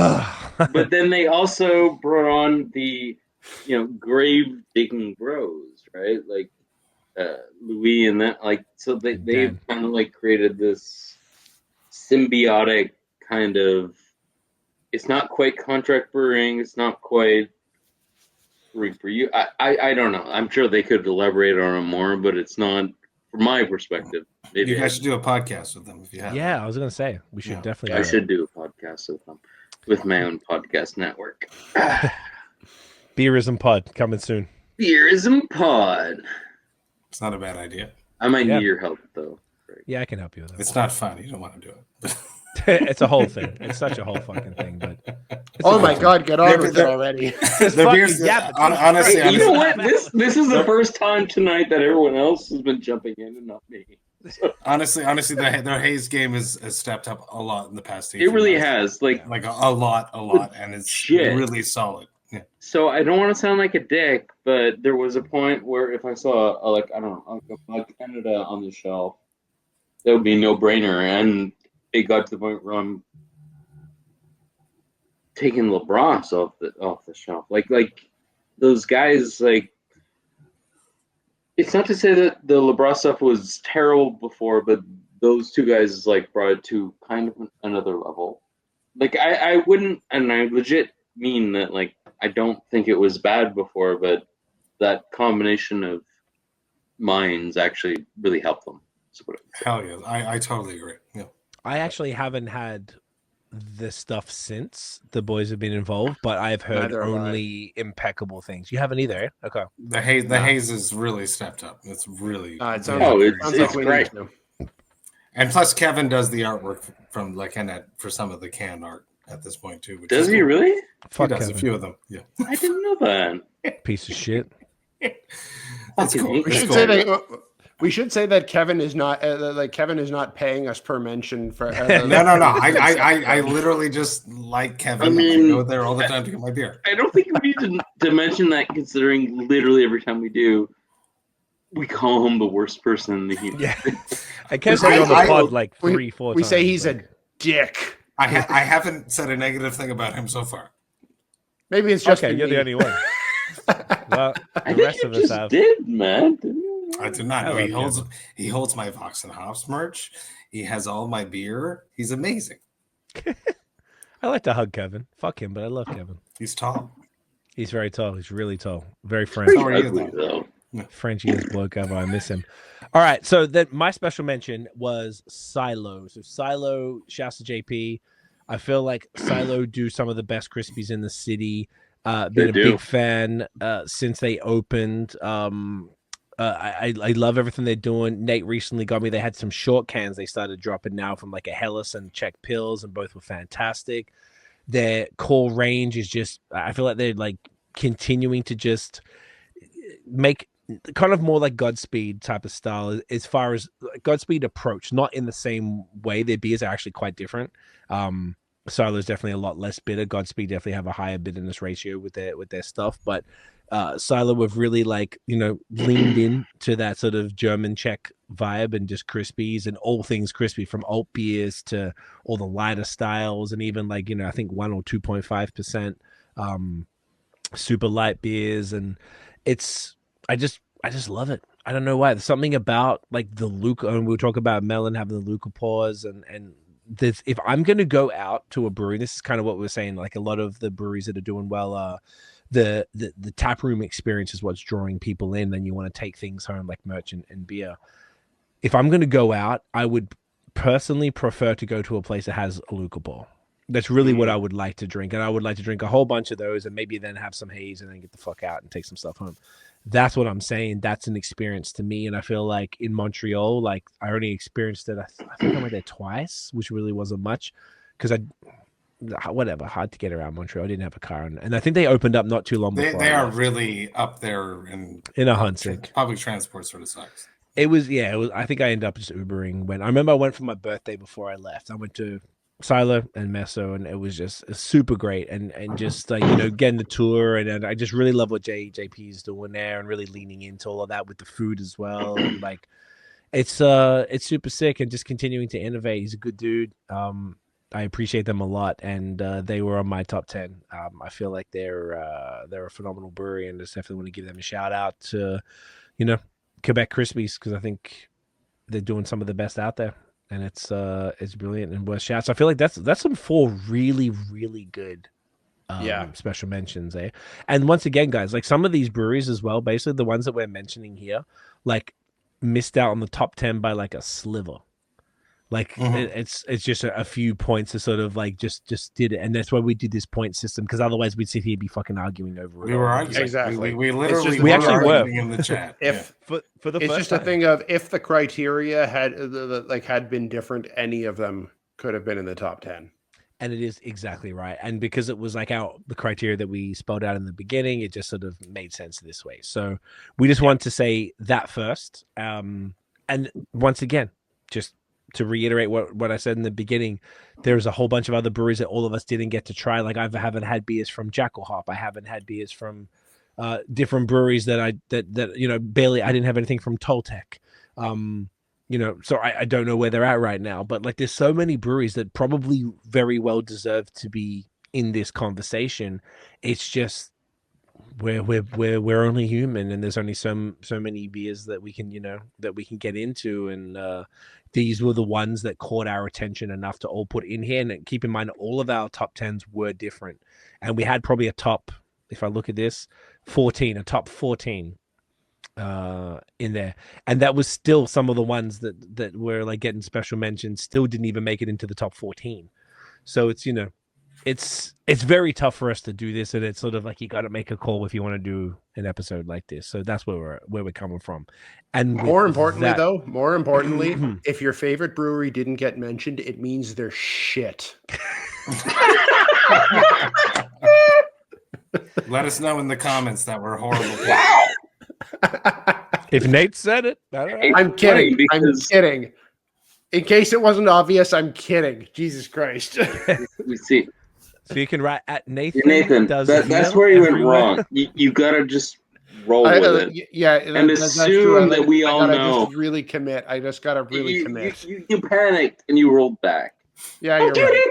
but then they also brought on the grave digging bros, right? Like Louis and that, like, so they've kind of like created this symbiotic kind of. It's not quite contract brewing. It's not quite brewing for you. I don't know. I'm sure they could elaborate on it more, but it's not from my perspective. Maybe you guys should do a podcast with them if you have. Yeah, I was gonna say we should definitely. I should do a podcast with them, with my own podcast network. Beerism pod coming soon. Beerism pod. It's not a bad idea. I might need your help though. Yeah, I can help you with it. It's not fun. You don't want to do it. It's a whole thing. It's such a whole fucking thing. But oh my god, get on with it already. The beers, honestly, you know what? This is the first time tonight that everyone else has been jumping in and not me. So. Honestly, their haze game has stepped up a lot in the past. It really has, like a lot, and it's really solid. Yeah. So I don't want to sound like a dick, but there was a point where if I saw a Canada on the shelf, that would be a no-brainer, and it got to the point where I'm taking LeBron off the shelf. Like those guys, like, it's not to say that the LeBron stuff was terrible before, but those two guys like brought it to kind of another level. Like I wouldn't, and I legit mean that, like, I don't think it was bad before, but that combination of minds actually really helped them. Hell yeah, I totally agree. Yeah. I actually haven't had this stuff since the boys have been involved, but I've heard only impeccable things. You haven't either, okay? The haze is really stepped up. It's really it's great. And plus, Kevin does the artwork from for some of the can art at this point too. Does he really? He does a few of them. Yeah, I didn't know that. Piece of shit. That's cool. We should say that Kevin is not Kevin is not paying us per mention for. No. I literally just like Kevin. I mean, I go there all the time to get my beer. I don't think we need to mention that, considering literally every time we do, we call him the worst person in the human. Yeah, I can't say on the pod like 3-4 times. We say he's a dick. I haven't said a negative thing about him so far. Maybe it's just okay. You're the only one. Well, the rest of us have. Did, man? I do not know. He holds my Vox&Hops merch. He has all my beer. He's amazing. I like to hug Kevin. Fuck him, but I love Kevin. He's tall. He's very tall. He's really tall. Very friendly. How are you, though? Frenchiest bloke ever. I miss him. All right, so then my special mention was Silo. So Silo, shouts to JP. I feel like Silo do some of the best Crispies in the city. Been a big fan since they opened. I love everything they're doing. Nate recently got me. They had some short cans they started dropping now from like a Hellas and Czech Pils, and both were fantastic. Their core range is just, I feel like they're like continuing to just make kind of more like Godspeed type of style as far as Godspeed approach, not in the same way. Their beers are actually quite different. Silo is definitely a lot less bitter. Godspeed definitely have a higher bitterness ratio with their stuff, but Silo have really like, leaned in to that sort of German Czech vibe and just Crispies and all things crispy, from alt beers to all the lighter styles, and even like, I think 1 or 2.5% super light beers. And I just love it. I don't know why. There's something about like the Luca, and we'll talk about Melon having the Luca pause, and this, if I'm going to go out to a brewery, this is kind of what we're saying, like a lot of the breweries that are doing well, the tap room experience is what's drawing people in, and you want to take things home like merch and beer. If I'm going to go out, I would personally prefer to go to a place that has a Luca ball. That's really what I would like to drink, and I would like to drink a whole bunch of those, and maybe then have some haze, and then get the fuck out and take some stuff home. That's what I'm saying. That's an experience to me, and I feel like in Montreal, like I only experienced it. I think I went there twice, which really wasn't much, because hard to get around Montreal. I didn't have a car, and I think they opened up not too long before. They are really up there in a Huntsick. Public transport sort of sucks. It was. I think I ended up just Ubering when I remember I went for my birthday before I left. I went to Silo and Meso, and it was just super great, and just like getting the tour, and I just really love what JP is doing there, and really leaning into all of that with the food as well, and like it's super sick, and just continuing to innovate. He's a good dude. I appreciate them a lot, and they were on my top 10. I feel like they're a phenomenal brewery, and just definitely want to give them a shout out to Quebec Crispies, because I think they're doing some of the best out there. And it's brilliant and worth shouts. I feel like that's some 4 really, really good special mentions there. And once again, guys, like some of these breweries as well, basically the ones that we're mentioning here, like missed out on the top 10 by like a sliver. Like it's just a few points to sort of like just did it, and that's why we did this point system, because otherwise we'd sit here and be fucking arguing over it. We were arguing exactly. We literally we actually were in the chat. For the it's first just time. a thing of if the criteria had had been different, any of them could have been in the top 10. And it is exactly right, and because it was like the criteria that we spelled out in the beginning, it just sort of made sense this way. So we just want to say that first, and once again, just to reiterate what I said in the beginning, there's a whole bunch of other breweries that all of us didn't get to try. Like I haven't had beers from Jackal Hop. I haven't had beers from different breweries that barely. I didn't have anything from Toltec. So I don't know where they're at right now. But like, there's so many breweries that probably very well deserve to be in this conversation. It's just we're only human, and there's only so many beers that we can get into, and these were the ones that caught our attention enough to all put in here. And keep in mind, all of our top 10s were different, and we had probably a top, if I look at this, a top 14 in there, and that was still some of the ones that were like getting special mentions still didn't even make it into the top 14. So it's very tough for us to do this, and it's sort of like you got to make a call if you want to do an episode like this. So that's where we're coming from. And more importantly, if your favorite brewery didn't get mentioned, it means they're shit. Let us know in the comments that we're horrible. If Nate said it, I'm kidding. I'm kidding. In case it wasn't obvious, I'm kidding. Jesus Christ. We see. So you can write at Nathan. That's where you went wrong. You gotta just roll with it. Yeah, and assume that we all know. Just really commit. I just gotta really commit. You panicked and you rolled back. Yeah, you're right.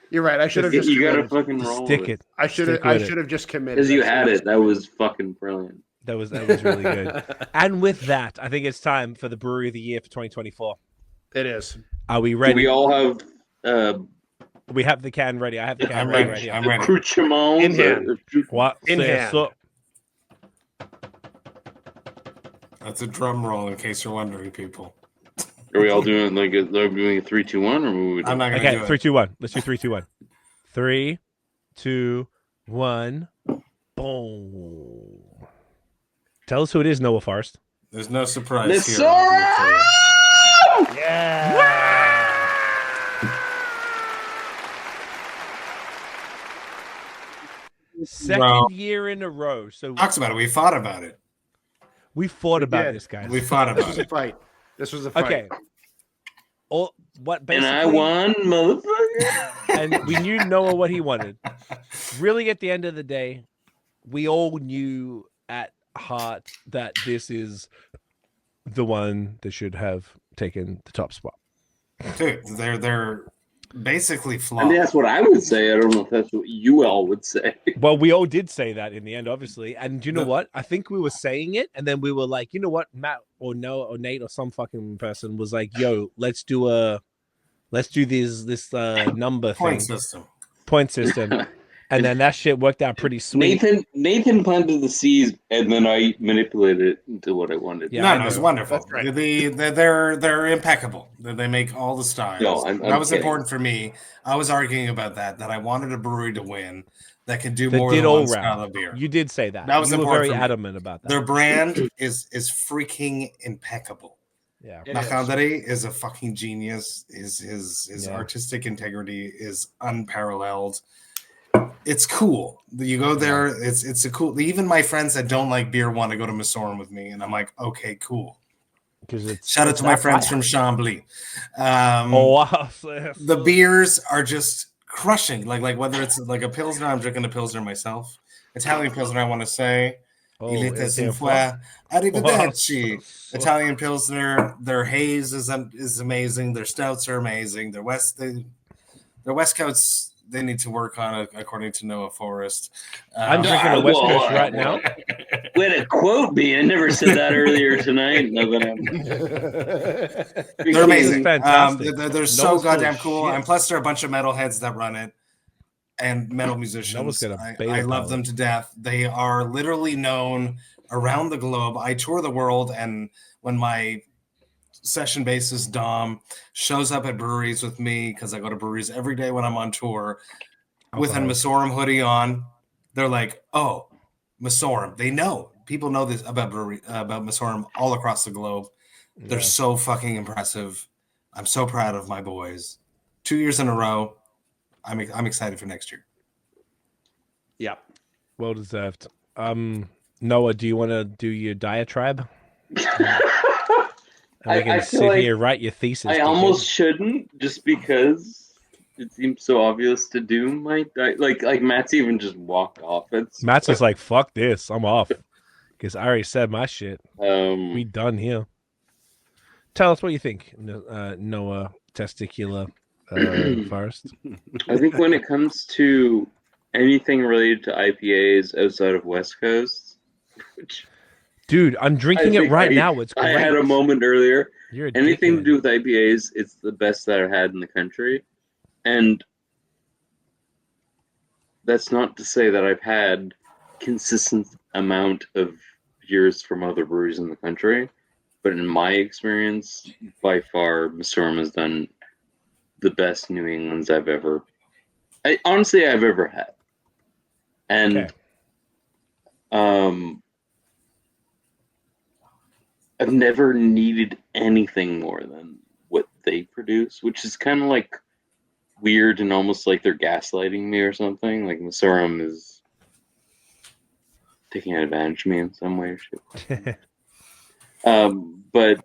You're right. I should have just. You gotta fucking roll. Stick it. I should have just committed. Because you had it. That was fucking brilliant. That was really good. And with that, I think it's time for the Brewery of the Year for 2024. It is. Are we ready? Do we all have. We have the can ready. I have the can ready. I'm ready. Accoutrements in hand. What? In hand. That's a drum roll, in case you're wondering, people. Are we all doing like they're doing a 3, 2, 1, or we I'm not gonna do it. 3, 2, 1. Let's do 3, 2, 1. 3, 2, 1. Boom. Tell us who it is, Noah Forrest. There's no surprise here. Yeah. Second year in a row. So talks about it. We fought about it. We fought about this, guys. We fought about it. This was a fight. Okay. And I won, motherfucker. And we knew Noah what he wanted. Really, at the end of the day, we all knew at heart that this is the one that should have taken the top spot. Dude, they're basically flawed. I mean, that's what I would say. I don't know if that's what you all would say. Well, we all did say that in the end, obviously. And you know what? I think we were saying it, and then we were like, you know what? Matt or Noah or Nate or some fucking person was like, "Yo, let's do this number point system." And then that shit worked out pretty sweet. Nathan planted the seeds, and then I manipulated it into what I wanted. Yeah, no, it's wonderful. That's right. They're impeccable. They make all the styles. No, that was important for me. I was arguing about that I wanted a brewery to win that could do more than one style of beer. You did say that. That was important. You were very adamant about that. Their brand is freaking impeccable. Yeah, NathanDoesBeer is a fucking genius. His artistic integrity is unparalleled. It's cool. You go there. It's a cool. Even my friends that don't like beer want to go to Missouri with me, and I'm like, okay, cool. Shout out to my friends from Chambly. Wow. The beers are just crushing. Like whether it's like a Pilsner, I'm drinking a Pilsner myself. Italian Pilsner, I want to say. Il était une fois. Arrivederci. Italian Pilsner. Their haze is amazing. Their stouts are amazing. Their West Coast. They need to work on it, according to Noah Forrest. I'm drinking a West Coast right now. Way to quote me. I never said that earlier tonight. They're amazing. Fantastic. They're so goddamn cool. And plus, there are a bunch of metalheads that run it and metal musicians. I love them to death. They are literally known around the globe. I tour the world, and when my session bassist Dom shows up at breweries with me, because I go to breweries every day when I'm on tour with a Missouri hoodie on, they're like, "Oh, Missouri." They know. People know this about Missouri all across the globe. They're so fucking impressive. I'm so proud of my boys. 2 years in a row. I'm excited for next year. Yeah. Well deserved. Noah, do you want to do your diatribe? We can sit here and write your thesis. I almost shouldn't, just because it seems so obvious to do my like Matt's even just walked off. Matt's just like, fuck this, I'm off, because I already said my shit. We done here. Tell us what you think, Noah Testicular Forrest. I think when it comes to anything related to IPAs outside of West Coast, which. Dude, I'm drinking it right now. It's great. I had a moment earlier. Anything to do with IPAs, it's the best that I've had in the country. And that's not to say that I've had consistent amount of beers from other breweries in the country. But in my experience, by far, Missouri has done the best New Englands I've ever had. And I've never needed anything more than what they produce, which is kind of like weird and almost like they're gaslighting me or something. Like Missouri is taking advantage of me in some way or shape. But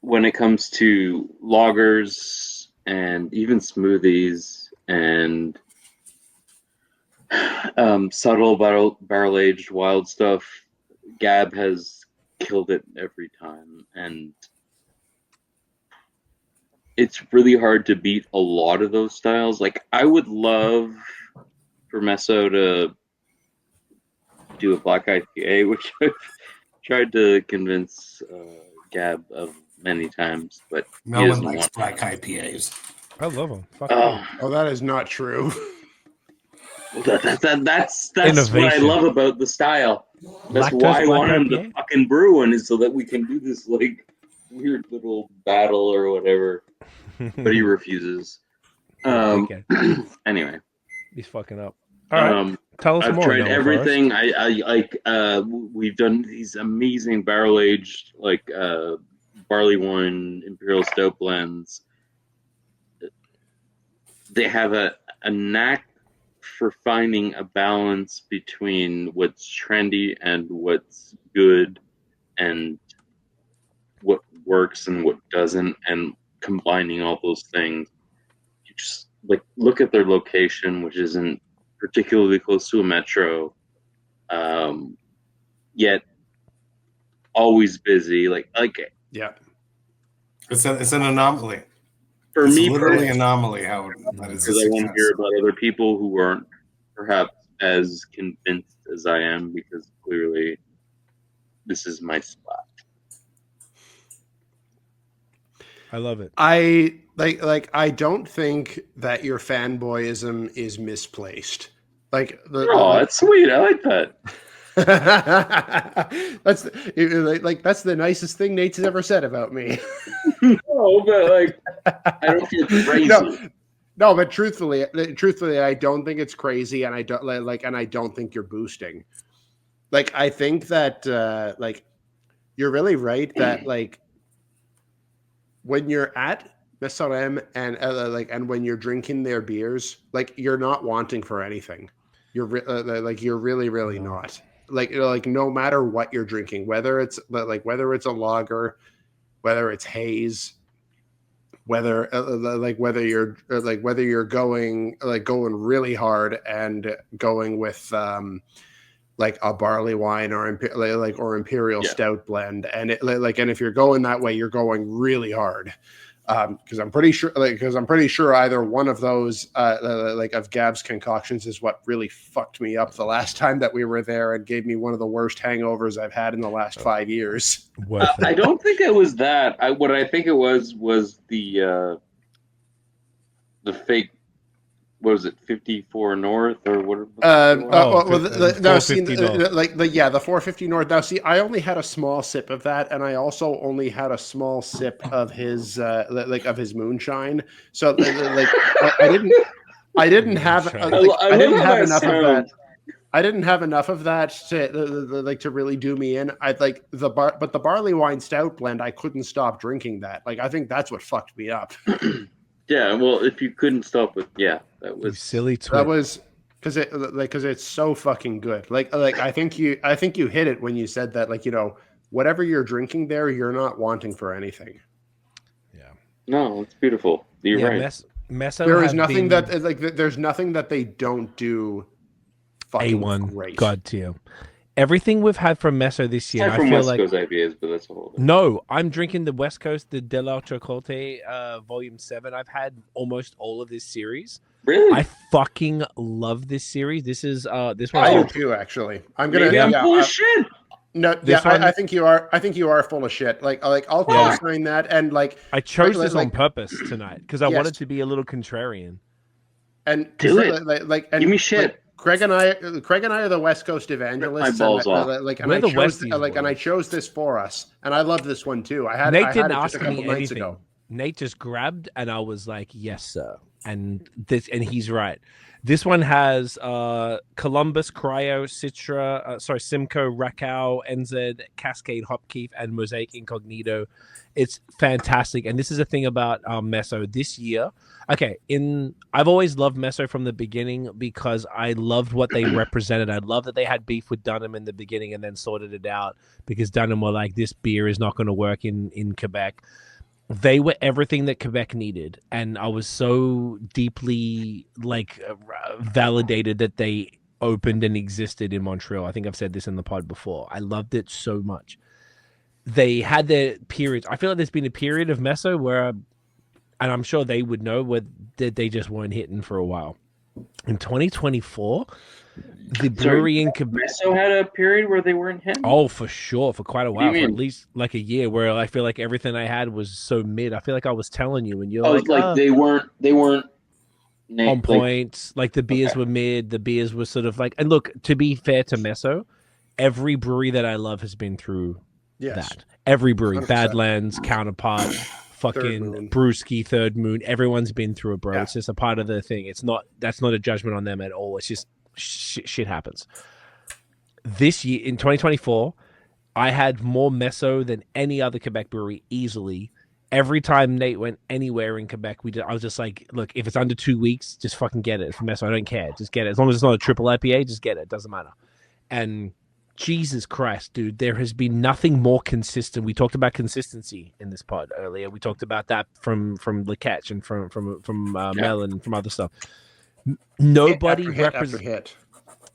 when it comes to lagers and even smoothies and subtle barrel-aged wild stuff, Gab has killed it every time, and it's really hard to beat a lot of those styles. Like, I would love for Meso to do a black IPA, which I've tried to convince Gab of many times, but no one likes black IPAs. I love them. Oh, that is not true. That's what I love about the style. That's why I want him to fucking brew one, is so that we can do this like weird little battle or whatever. But he refuses. Anyway, he's fucking up. All right, tell us I've more. I've tried everything. I like. We've done these amazing barrel aged like barley wine imperial stout blends. They have a knack for finding a balance between what's trendy and what's good, and what works and what doesn't, and combining all those things. You just like look at their location, which isn't particularly close to a metro, yet always busy. Like yeah, it's an anomaly. For me, literally anomaly how that is. Because I want to hear about other people who aren't perhaps as convinced as I am, because clearly this is my spot. I love it. I I don't think that your fanboyism is misplaced. That's sweet. I like that. That's the nicest thing Nate's ever said about me. No, but like I don't feel crazy. No, but truthfully, I don't think it's crazy, and I don't think you're boosting. Like, I think that you're really right that when you're at Mesarem and when you're drinking their beers, you're not wanting for anything. You're really, really not. No matter what you're drinking, whether it's a lager, whether it's haze, whether you're going really hard and going with a barley wine or imperial stout blend, and and if you're going that way, you're going really hard. Because I'm pretty sure either one of those of Gab's concoctions is what really fucked me up the last time that we were there and gave me one of the worst hangovers I've had in the last 5 years. I don't think it was that. What I think it was the fake. What was it, 54 North or what? The 450 North. Now, see, I only had a small sip of that, and I also only had a small sip of his of his moonshine. So I didn't have enough of that. I didn't have enough of that to really do me in. But the barley wine stout blend, I couldn't stop drinking that. I think that's what fucked me up. Yeah, well, if you couldn't stop with, that was silly. That was because it's so fucking good. I think you hit it when you said that. Whatever you're drinking there, you're not wanting for anything. Yeah. No, it's beautiful. You're right. There is nothing there's nothing that they don't do. Fucking A1 great. God tier. Everything we've had from Meso this year, I feel West Coast IPAs, but that's a whole. No, I'm drinking the West Coast, the De La Chocolte Volume 7. I've had almost all of this series. Really? I fucking love this series. This is this one. I do too, actually. I'm full of shit. No, I think you are. I think you are full of shit. I'll co-sign that. And I chose this on purpose tonight because I wanted to be a little contrarian. And do it. Give me shit. Craig and I are the West Coast evangelists. And I chose this for us, and I love this one too. Nate didn't ask me anything. Nate just grabbed, and I was like, "Yes, sir." And he's right. This one has Columbus, Cryo, Citra, Simcoe, Rakow, NZ, Cascade, Hopkeef, and Mosaic Incognito. It's fantastic. And this is a thing about Meso this year. Okay, I've always loved Meso from the beginning because I loved what they represented. I love that they had beef with Dunham in the beginning and then sorted it out because Dunham were like, this beer is not going to work in Quebec. They were everything that Quebec needed, and I was so deeply validated that they opened and existed in Montreal. I think I've said this in the pod before. I loved it so much. They had their periods. I feel like there's been a period of Meso where, and I'm sure they would know, where they just weren't hitting for a while. In 2024, the brewery in Quebec Meso had a period where they weren't hitting. Oh, for sure, for quite a while, for at least a year, where I feel like everything I had was so mid. I feel like I was telling you, and you're like they weren't on point. Like the beers were mid, the beers were sort of like. And look, to be fair to Meso, every brewery that I love has been through that. Every brewery, 100%. Badlands, Counterpart, fucking Brewski, Third Moon. Everyone's been through it, bro. It's just a part of the thing. That's not a judgment on them at all. It's just shit happens. This year in 2024, I had more Meso than any other Quebec brewery easily. Every time Nate went anywhere in Quebec, I was just like, look, if it's under 2 weeks, just fucking get it. For Meso, I don't care. Just get it. As long as it's not a triple IPA, just get it. It doesn't matter. And Jesus Christ, dude, there has been nothing more consistent. We talked about consistency in this pod earlier. We talked about that from the Ketch and from Melon and from other stuff. Nobody represented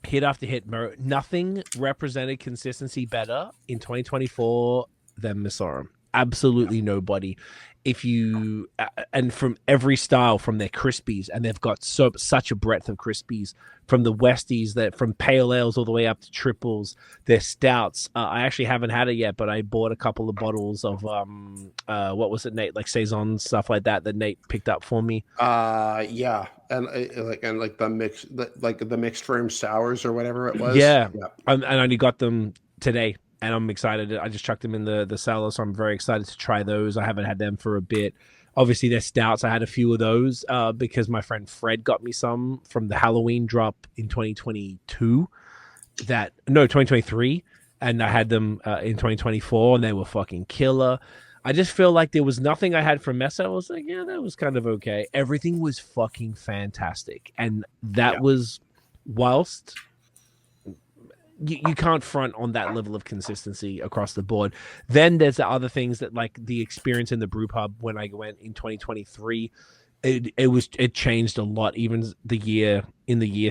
hit after hit. Nothing represented consistency better in 2024 than Mesorum. Absolutely nobody. If you and from every style, from their crispies, and they've got such a breadth of crispies, from the Westies, that from pale ales all the way up to triples, their stouts. I actually haven't had it yet, but I bought a couple of bottles of what was it, Nate? Like Saison, stuff like that Nate picked up for me. Yeah, and the mixed frame sours or whatever it was. Yeah. And I only got them today. And I'm excited. I just chucked them in the cellar, so I'm very excited to try those. I haven't had them for a bit. Obviously, they're stouts. I had a few of those because my friend Fred got me some from the Halloween drop in 2023. And I had them in 2024, and they were fucking killer. I just feel like there was nothing I had from Mesa. I was like, yeah, that was kind of okay. Everything was fucking fantastic. And that was whilst... You can't front on that level of consistency across the board. Then there's the other things that, like the experience in the brew pub when I went in 2023, it changed a lot. Even the year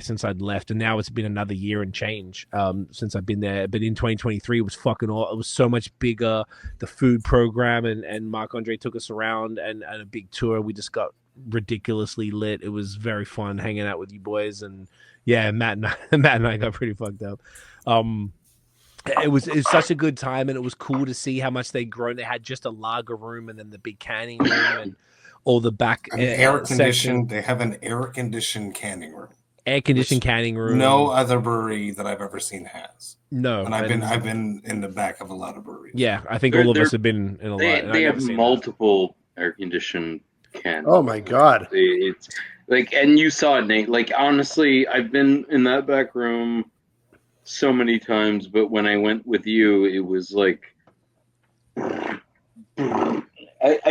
since I'd left, and now it's been another year and change since I've been there. But in 2023, it was fucking all. It was so much bigger. The food program and Marc Andre took us around and a big tour. We just got ridiculously lit. It was very fun hanging out with you boys, and yeah, Matt and I got pretty fucked up. It was such a good time, and it was cool to see how much they'd grown. They had just a lager room and then the big canning room and all the back air conditioned. They have an air conditioned canning room. Air conditioned canning room. No other brewery that I've ever seen has. No, and I've been in the back of a lot of breweries. Yeah, I think all of us have been in a lot. They have multiple air conditioned cans. Oh my god! It's like, and you saw it, Nate. Like honestly, I've been in that back room so many times, but when I went with you, it was like I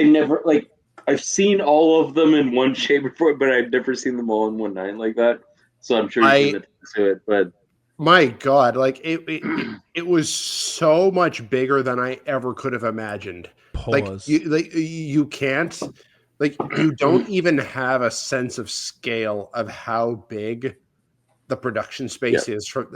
never, like, I've seen all of them in one shape before, but I've never seen them all in one night like that. So I'm sure you can attest to it. But my God, like it was so much bigger than I ever could have imagined. Pause. You can't, like, you don't even have a sense of scale of how big the production space is from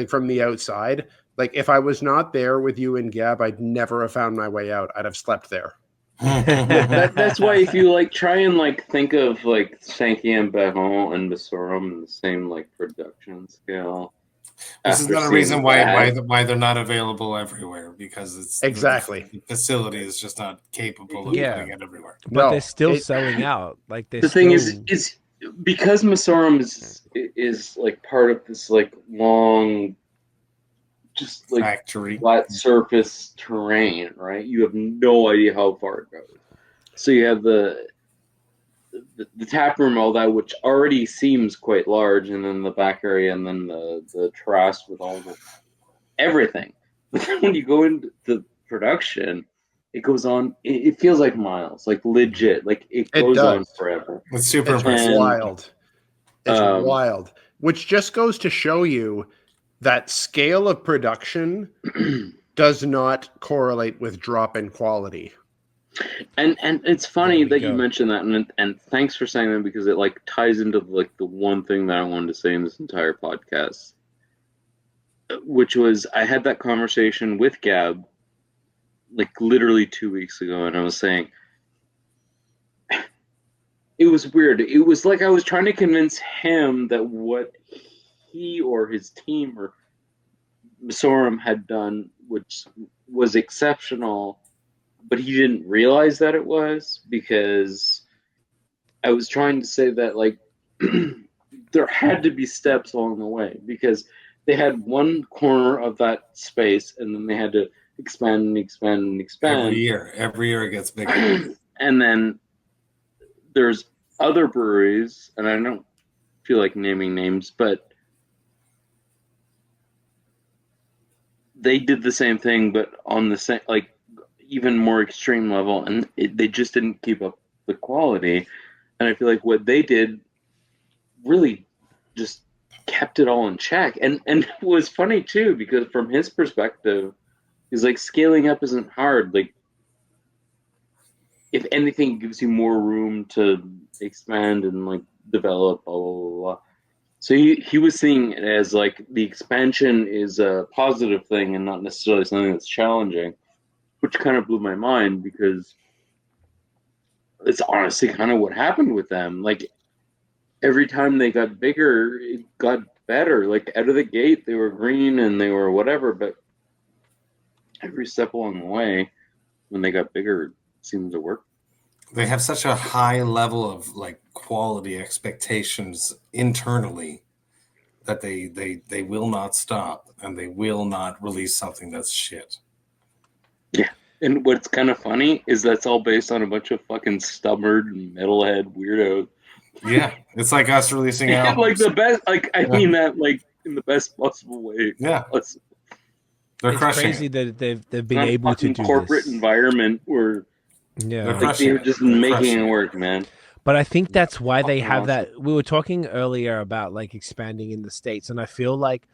from the outside. Like, if I was not there with you and Gab, I'd never have found my way out. I'd have slept there. That's why if you like try and like think of like Saint-Lambert and Mesorum in the same like production scale. This is not a reason why they're not available everywhere, because it's exactly the facility is just not capable of putting it everywhere. But they're still selling out. Like the thing is because Mesorum is like part of this like long, just like factory flat surface terrain, right? You have no idea how far it goes. So you have the tap room, all that, which already seems quite large, and then the back area, and then the terrace with all the everything. But then when you go into the production, it goes on. It feels like miles, like legit, like it goes on forever. It's super impressive. It's wild. It's wild. Which just goes to show you that scale of production does not correlate with drop in quality. And it's funny that you mentioned that, and thanks for saying that, because it like ties into like the one thing that I wanted to say in this entire podcast, which was I had that conversation with Gab like literally 2 weeks ago, and I was saying it was weird. It was like I was trying to convince him that what he or his team or Mesorum had done, which was exceptional, but he didn't realize that it was, because I was trying to say that like there had to be steps along the way because they had one corner of that space and then they had to expand and expand and expand. Every year it gets bigger. And then there's other breweries, and I don't feel like naming names, but they did the same thing, but on the same, like, even more extreme level, and they just didn't keep up the quality. And I feel like what they did really just kept it all in check. And it was funny too, because from his perspective, he's like, scaling up isn't hard. Like, if anything, it gives you more room to expand and like develop, blah, blah, blah, blah. So he was seeing it as like the expansion is a positive thing and not necessarily something that's challenging, which kind of blew my mind because it's honestly kind of what happened with them. Like, every time they got bigger, it got better. Like, out of the gate, they were green and they were whatever, but every step along the way, when they got bigger, it seemed to work. They have such a high level of like quality expectations internally that they will not stop and they will not release something that's shit. Yeah. And what's kind of funny is that's all based on a bunch of fucking stubborn metalhead weirdos. Yeah, it's like us releasing albums. Like the best, like I mean that like in the best possible way. Yeah, they're crushing. Crazy that they've been able to do corporate this. Environment where they're just making it work, man. But I think that's why they have that. We were talking earlier about like expanding in the States, and I feel like,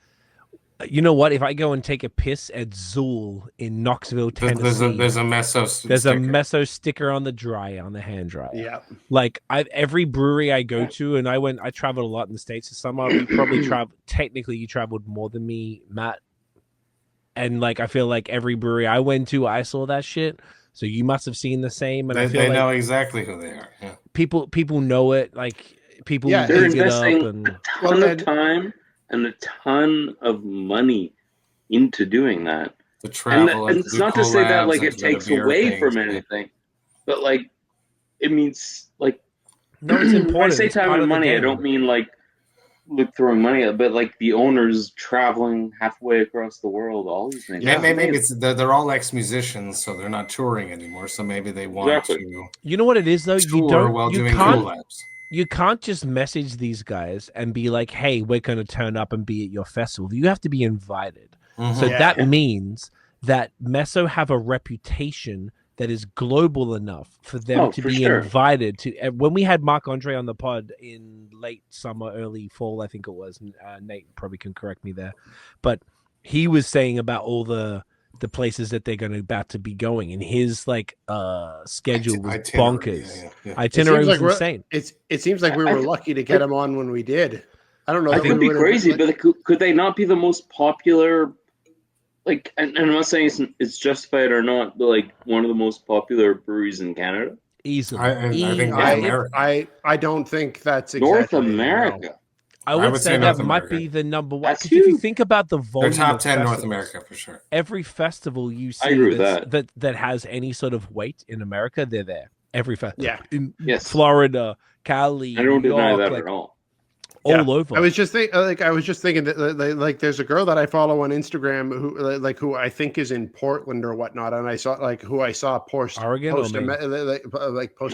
you know what? If I go and take a piss at Zool in Knoxville, Tennessee, there's a Meso sticker on the hand dryer. Yeah, like every brewery I go to, and I traveled a lot in the States. So some of you probably technically you traveled more than me, Matt. And like I feel like every brewery I went to, I saw that shit. So you must have seen the same. And they know exactly who they are. Yeah. People know it. Like people, they're investing a ton of time and a ton of money into doing that. The travel, and it's not to say that like it takes away from anything, but like it means like no, it's important. When I say time and money, I don't mean like throwing money at it, but like the owners traveling halfway across the world, all these things. Yeah, maybe they're all ex-musicians, so they're not touring anymore. So maybe they want to. You know what it is though? You can't just message these guys and be like, "Hey, we're going to turn up and be at your festival." You have to be invited. Mm-hmm. So that means that Meso have a reputation that is global enough for them to be invited to. When we had Marc Andre on the pod in late summer, early fall, I think it was. Nate probably can correct me there, but he was saying about all the places that they're about to be going, and his like schedule was bonkers. Itinerary was insane. It seems like we were lucky to get him on when we did. I don't know. It could be crazy, but could they not be the most popular? Like, and I'm not saying it's justified or not, but like one of the most popular breweries in Canada. Easily, I don't think that's exactly North America. I would say that might be the number one. If you think about the volume, they're top 10 North America for sure. Every festival you see that has any sort of weight in America, they're there. Every festival, in Florida, Cali, I don't New deny York, that at all. All over. I was just thinking that like there's a girl that I follow on Instagram who I think is in Portland or whatnot, and I saw post Oregon post a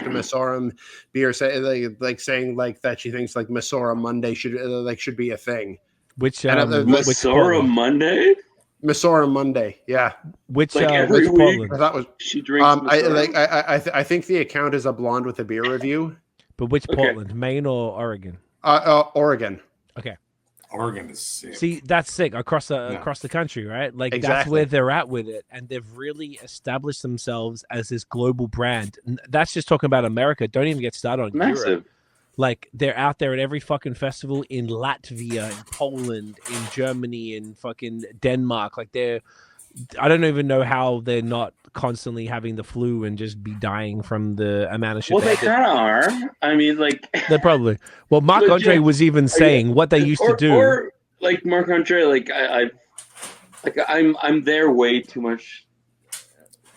Mesora beer saying like that she thinks like Mesora Monday should be a thing. Which Mesora Monday? Mesora Monday, yeah. Which every which week Portland? That was she drinks. I think the account is a blonde with a beer review. But which Portland, Maine or Oregon? Oregon. Okay. Oregon is sick. See, that's sick across the country, right? Like that's where they're at with it, and they've really established themselves as this global brand. That's just talking about America. Don't even get started on Europe. Like they're out there at every fucking festival in Latvia, in Poland, in Germany, in fucking Denmark. Like I don't even know how they're not constantly having the flu and just be dying from the amount of shit. Well, they kind of are. I mean, like they're probably. Well, Marc Andre was even saying what they used to do. Or like Marc Andre, like I'm there way too much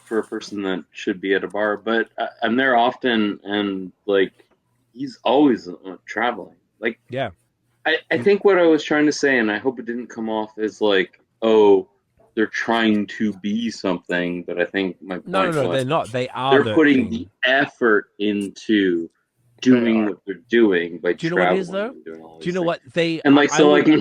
for a person that should be at a bar, but I'm there often, and like he's always traveling. Like, yeah, I think what I was trying to say, and I hope it didn't come off as like, oh, they're trying to be something, but I think my point no, was, they're not. They are. They're putting the effort into doing what they're doing by Do you know traveling. what it is, though? And doing all Do you these know things. what they? And like,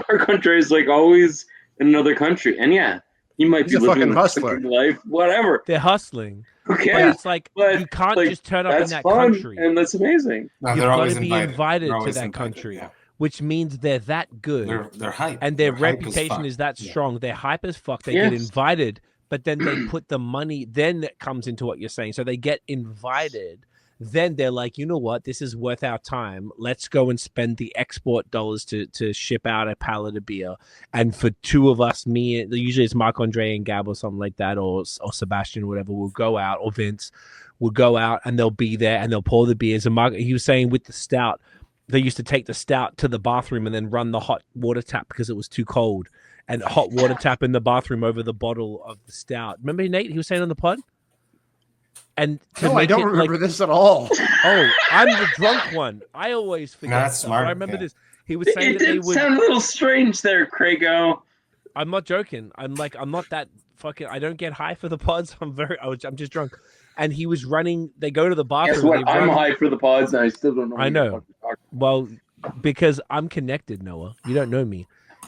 Marc Andre is like always in another country, and yeah, he might be living a hustler life, whatever. They're hustling. Okay, but it's like you can't just turn up in that country, and that's amazing. No, you've got to be invited to that country, which means they're that good. They're hype, and their reputation is that strong. They're hype as fuck. They get invited, but then they put the money. Then that comes into what you're saying. So they get invited. Then they're like, you know what? This is worth our time. Let's go and spend the export dollars to ship out a pallet of beer. And for two of us, me, usually it's Marc Andre and Gab or something like that, or Sebastian or whatever, will go out, or Vince will go out and they'll be there and they'll pour the beers. And Mark, he was saying with the stout, they used to take the stout to the bathroom and then run the hot water tap because it was too cold. And hot water tap in the bathroom over the bottle of the stout. Remember, Nate, he was saying on the pod? And no, I don't remember this at all. Oh, I'm the drunk one. I always forget. That's smart. I remember this. He was saying it did sound a little strange there, Craigo. I'm not joking. I'm not that fucking. I don't get high for the pods. I'm just drunk. And he was running. They go to the bathroom. Guess what? I'm high for the pods, and I still don't know. I know. Well, because I'm connected, Noah. You don't know me,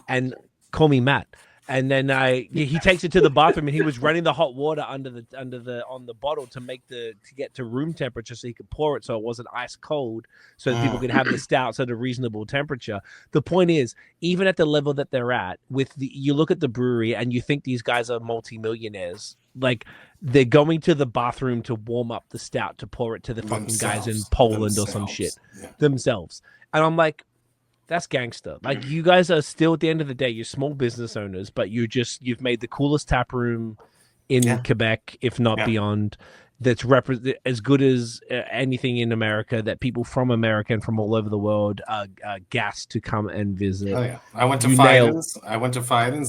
and call me Matt. And then he takes it to the bathroom, and he was running the hot water on the bottle to get to room temperature, so he could pour it so it wasn't ice cold, so that people could have the stouts at a reasonable temperature. The point is, even at the level that they're at, you look at the brewery and you think these guys are multimillionaires. Like, they're going to the bathroom to warm up the stout to pour it to the fucking guys in Poland or some shit themselves. And I'm like, that's gangster. Like, you guys are still, at the end of the day, you're small business owners, but you've made the coolest tap room in Quebec, if not beyond. That's as good as anything in America, that people from America and from all over the world are gassed to come and visit. Oh yeah, I went to Fidens.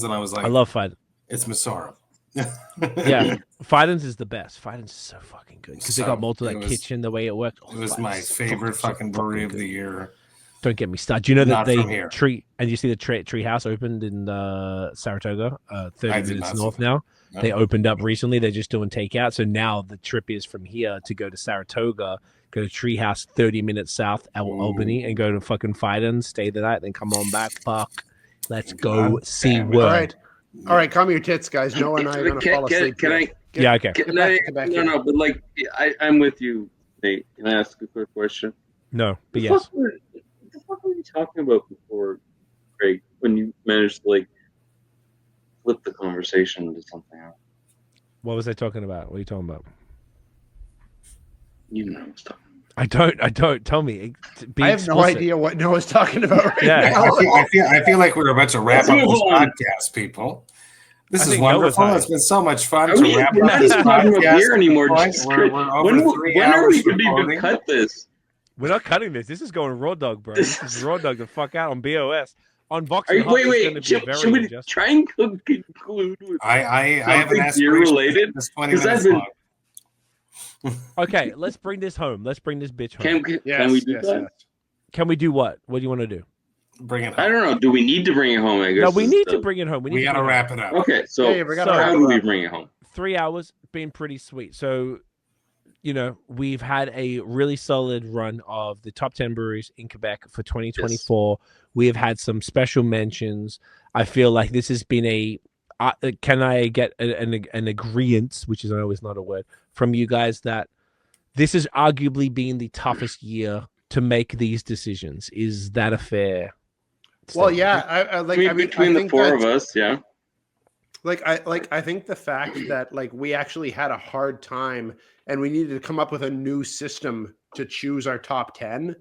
And I was like, I love Fidens. It's Masoro. Yeah, Fidens is the best. Fidens is so fucking good because they got multiple kitchen, the way it worked. It was my favorite fucking brewery of the year. Don't get me started. Do you know that they treat, and you see the tree house opened in Saratoga, 30 minutes north now. No. They opened up recently. They're just doing takeout. So now the trip is from here to go to Saratoga, go to Treehouse 30 minutes south, Albany, and go to fucking Fidens, stay the night, then come on back. Fuck. Let's go see world. All right, calm your tits, guys. Noah and I are going to fall asleep. Okay. No, but like, I'm with you, Nate. Can I ask a quick question? No, but yes. What were you talking about before, Craig, when you managed to like flip the conversation into something else? What was I talking about? What are you talking about? You know what I was talking about. I don't. Tell me. I have no idea what Noah's talking about right now. I feel like we're about to wrap up this podcast, people. This is wonderful. It's been so much fun to wrap up this podcast. We're not talking about beer anymore. When are we going to even cut this? We're not cutting this. This is going raw dog, bro. This is raw dog the fuck out on BOS. On Vox&Hops. Wait. Should we try and conclude with I have an aspiration related? This 20 minutes long. Okay, let's bring this home. Let's bring this bitch home. Can we do that? Can we do what? What do you want to do? Bring it home. I don't know. Do we need to bring it home? I guess. No, we need to bring it home. We got to wrap it up. Okay, so how do we bring it home? 3 hours, been pretty sweet. So, we've had a really solid run of the top 10 breweries in Quebec for 2024. Yes. We have had some special mentions. I feel like this has been can I get an agreement, which is always not a word, from you guys that this has arguably been the toughest year to make these decisions? Is that a fair statement? Well, yeah. Between the four of us, yeah. I think the fact that we actually had a hard time and we needed to come up with a new system to choose our top 10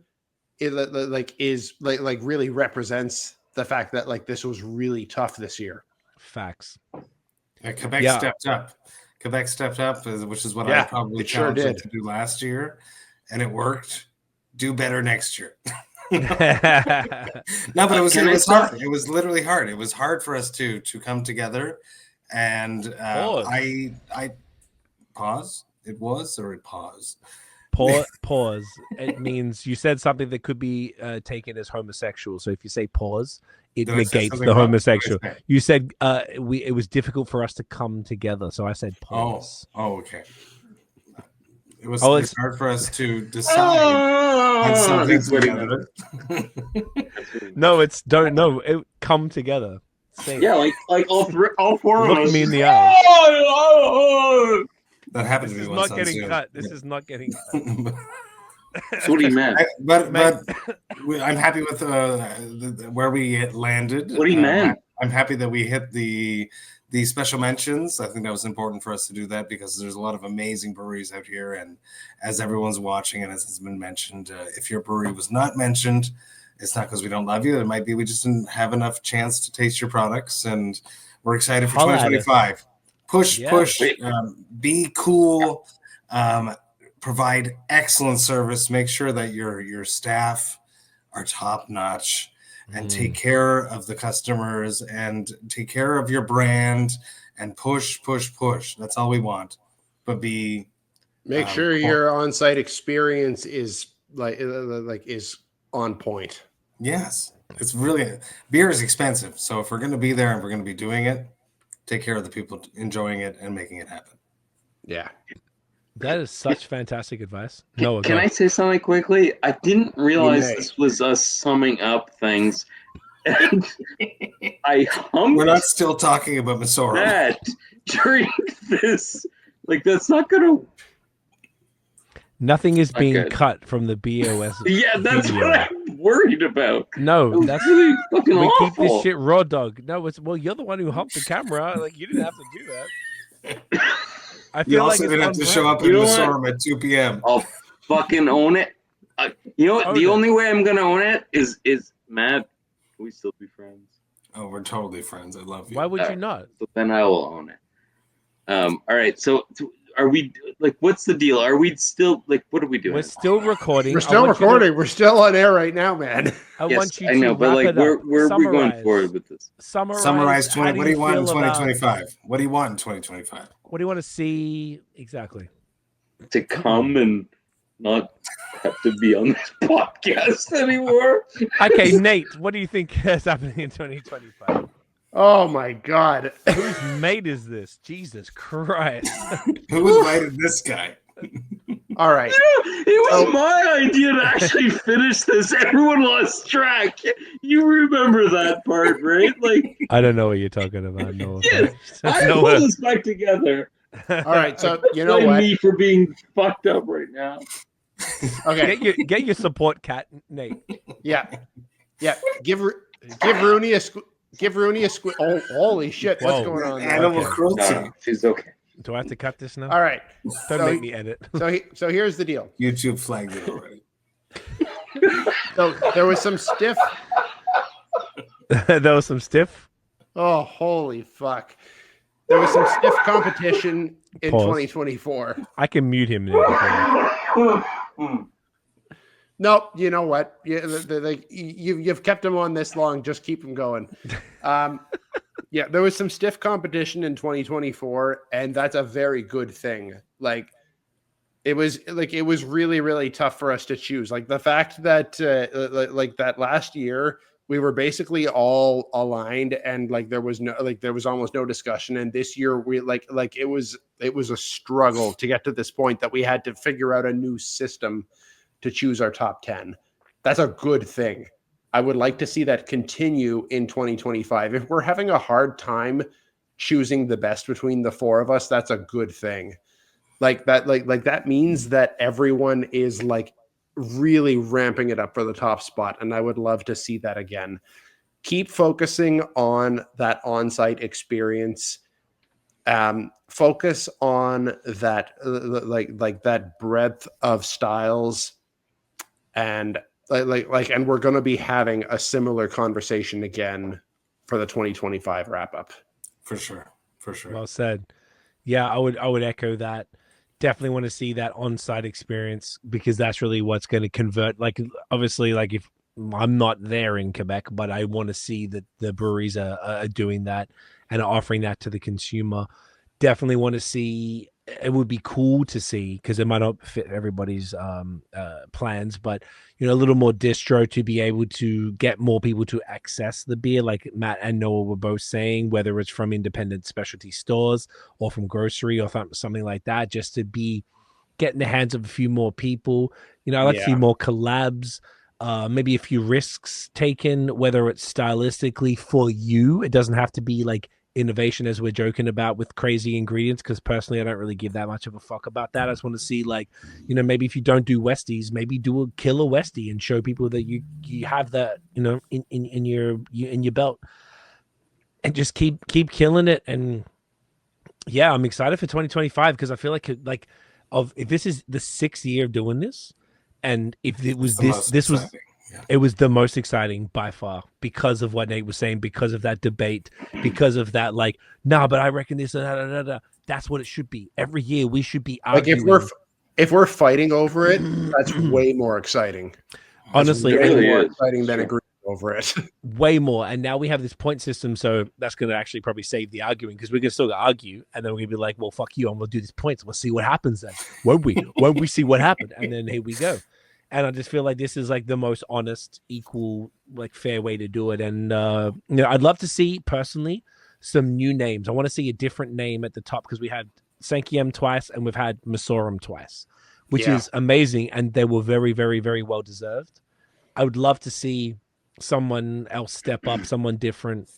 really represents the fact that this was really tough this year. Facts. Quebec stepped up. Quebec stepped up, which is what I probably challenged them to do last year, and it worked. Do better next year. No, but it was hard. It was literally hard. It was hard for us to come together, and I pause. It was or it pause. Pause. It means you said something that could be taken as homosexual. So if you say pause, it negates the homosexual. You said it was difficult for us to come together. So I said pause. Oh, okay. It was hard for us to decide on something together. No, it's don't. No, come together. Yeah, like all four of us. Look me in the eyes. That happened to me once. This is not getting cut. This is not getting cut. That's what he meant. But I'm happy with where we landed. What he meant. I'm happy that we hit the special mentions. I think that was important for us to do that because there's a lot of amazing breweries out here. And as everyone's watching and as has been mentioned, if your brewery was not mentioned, it's not because we don't love you. It might be we just didn't have enough chance to taste your products. And we're excited for 2025. Push, be cool, provide excellent service. Make sure that your staff are top notch. And take care of the customers and take care of your brand and push. That's all we want. But make sure your on-site experience is is on point. Yes, it's really beer is expensive. So if we're going to be there and we're going to be doing it, take care of the people enjoying it and making it happen. Yeah. That is such fantastic advice. Can I say something quickly? I didn't realize this was us summing up things. And I humped. We're not still talking about Masora. That during this, that's not gonna. Nothing is being cut from the BAOS. Yeah, that's video. what I'm worried about. No, that's really fucking awful. Keep this shit raw dog. No, you're the one who humped the camera. You didn't have to do that. I feel you also didn't have to show up in the storm at 2 p.m. I'll fucking own it. The only way I'm gonna own it is Matt. Can we still be friends? Oh, we're totally friends. I love you. Why would you not? So then I will own it. All right. So are we what's the deal? Are we still what are we doing? We're still recording. We're still recording. We're still on air right now, man. I want you to I know, but where are we going forward with this? Summarize 20. What do you want in 2025? What do you want in 2025? What do you want to see exactly? To come and not have to be on this podcast anymore. Okay, Nate, what do you think is happening in 2025? Oh my God. Whose mate is this? Jesus Christ. Who invited this guy? All right. It was my idea to actually finish this. Everyone lost track. You remember that part, right? I don't know what you're talking about. No. Yes, I pull this back together. All right, so you know what? Me for being fucked up right now. Okay, get your support, cat, Nate. Yeah. Give Rooney a squid. Oh, holy shit! What's going on? Animal cruelty. No, she's okay. Do I have to cut this now? All right. Don't make me edit. So here's the deal. YouTube flagged it already. So there was some stiff. There was some stiff. Oh, holy fuck! There was some stiff competition in 2024. I can mute him now. No, you know what? You've kept him on this long. Just keep him going. Yeah, there was some stiff competition in 2024, and that's a very good thing. It was really, really tough for us to choose. The fact that that last year we were basically all aligned, and there was almost no discussion. And this year we it was a struggle to get to this point that we had to figure out a new system to choose our top 10. That's a good thing. I would like to see that continue in 2025. If we're having a hard time choosing the best between the four of us, that's a good thing. That means that everyone is really ramping it up for the top spot. And I would love to see that again. Keep focusing on that on-site experience. Focus on that, that breadth of styles. And and we're going to be having a similar conversation again for the 2025 wrap up. For sure. Well said. Yeah, I would echo that. Definitely want to see that on-site experience because that's really what's going to convert. Obviously, if I'm not there in Quebec, but I want to see that the breweries are doing that and offering that to the consumer. Definitely want to see it would be cool to see, because it might not fit everybody's plans, but a little more distro to be able to get more people to access the beer, like Matt and Noah were both saying, whether it's from independent specialty stores or from grocery or something like that, just to be getting the hands of a few more people. I'd like to see more collabs, maybe a few risks taken, whether it's stylistically for you. It doesn't have to be like innovation, as we're joking about, with crazy ingredients, because personally I don't really give that much of a fuck about that. I just want to see, like, maybe if you don't do Westies, maybe do a killer Westie and show people that you have that in your belt, and just keep killing it. And yeah, I'm excited for 2025, because I feel like if this is the 6th year of doing this, and if it was it was the most exciting by far, because of what Nate was saying, because of that debate, because of that, like, but I reckon this, that's what it should be. Every year we should be arguing. Like if we're fighting over it, that's way more exciting. Honestly, way more exciting than agreeing over it. Way more. And now we have this point system, so that's going to actually probably save the arguing, because we're going to still argue, and then we're going to be like, well, fuck you, and we'll do these points. We'll see what happens then. Won't we see what happened? And then here we go. And I just feel like this is like the most honest, equal, like fair way to do it. And I'd love to see, personally, some new names. I want to see a different name at the top, because we had Sankiem twice and we've had Masorum twice, which is amazing, and they were very, very, very well deserved. I would love to see someone else step up, someone different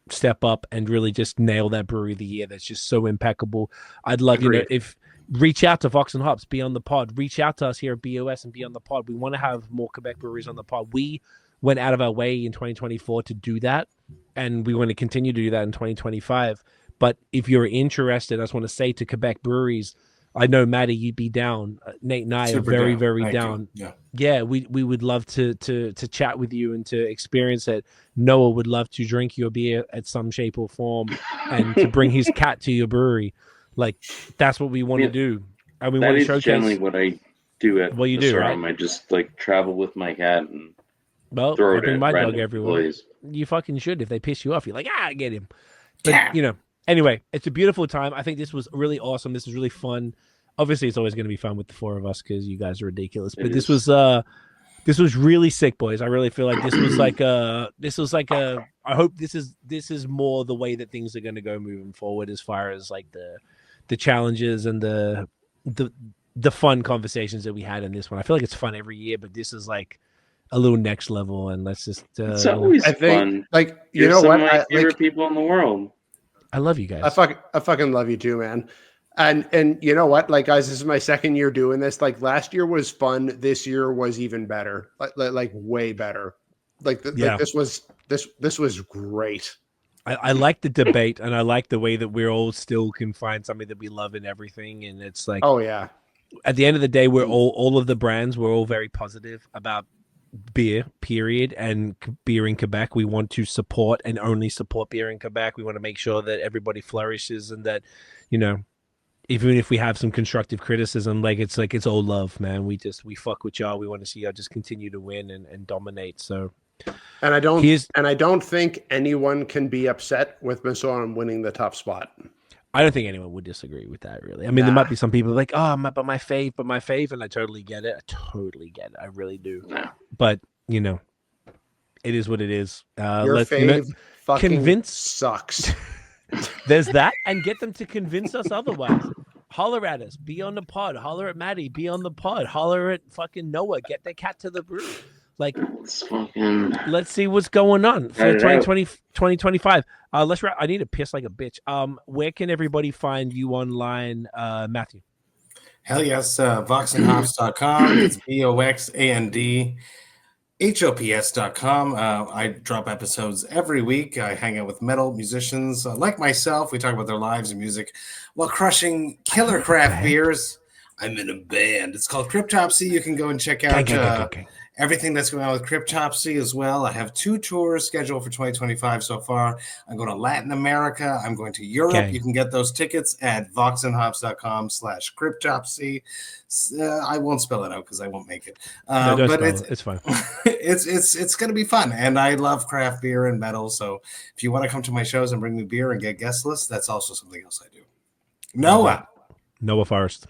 step up, and really just nail that brewery of the year. That's just so impeccable. I'd love, if reach out to Vox&Hops, be on the pod. Reach out to us here at BOS and be on the pod. We want to have more Quebec breweries on the pod. We went out of our way in 2024 to do that, and we want to continue to do that in 2025. But if you're interested, I just want to say to Quebec breweries, I know, Maddie, you'd be down. Nate and I are very, very down. Yeah, we would love to chat with you and to experience it. Noah would love to drink your beer at some shape or form, and to bring his cat to your brewery. Like, that's what we want to do. And we want to showcase. That is generally what I do at you do, right? I just like travel with my cat and I bring my dog everywhere. You fucking should. If they piss you off, you're like, get him. But anyway, it's a beautiful time. I think this was really awesome. This was really fun. Obviously, it's always going to be fun with the 4 of us, because you guys are ridiculous. But this was really sick, boys. I really feel like this was like a. I hope this is more the way that things are going to go moving forward, as far as like the challenges and the fun conversations that we had in this one. I feel like it's fun every year, but this is like a little next level. And let's just. It's always fun. Like, You're some of my favorite people in the world. I love you guys. I fucking love you too, man. And you know what, like, guys, this is my 2nd year doing this. Like, last year was fun. This year was even better. Like way better. Like this was great. I like the debate, and I like the way that we're all still can find something that we love in everything. And it's like, oh yeah, at the end of the day, we're all of the brands, we're all very positive about beer, period, and beer in Quebec. We want to support and only support beer in Quebec. We want to make sure that everybody flourishes, and that, even if we have some constructive criticism, like it's all love, man. We fuck with y'all. We want to see y'all just continue to win and dominate. So, and I don't think anyone can be upset with Masorum winning the top spot. I don't think anyone would disagree with that, really. I mean, there might be some people like, but my fave, and I totally get it. I really do. Yeah. But it is what it is. Your fave fucking sucks. There's that, and get them to convince us otherwise. Holler at us, be on the pod. Holler at Maddie, be on the pod. Holler at fucking Noah, get their cat to the brew. Like, let's see what's going on for 2025. I need to piss like a bitch. Where can everybody find you online, Matthew? Hell yes, voxandhops.com. It's VOXANDHOPS.com. I drop episodes every week. I hang out with metal musicians like myself. We talk about their lives and music while crushing killer craft beers. I'm in a band. It's called Cryptopsy. You can go and check out everything that's going on with Cryptopsy as well. I have 2 tours scheduled for 2025 so far. I'm going to Latin America. I'm going to Europe. Okay. You can get those tickets at voxandhops.com/Cryptopsy. I won't spell it out because I won't make it. But it's fine. It's going to be fun. And I love craft beer and metal. So if you want to come to my shows and bring me beer and get guest lists, that's also something else I do. Noah. Noah Forrest.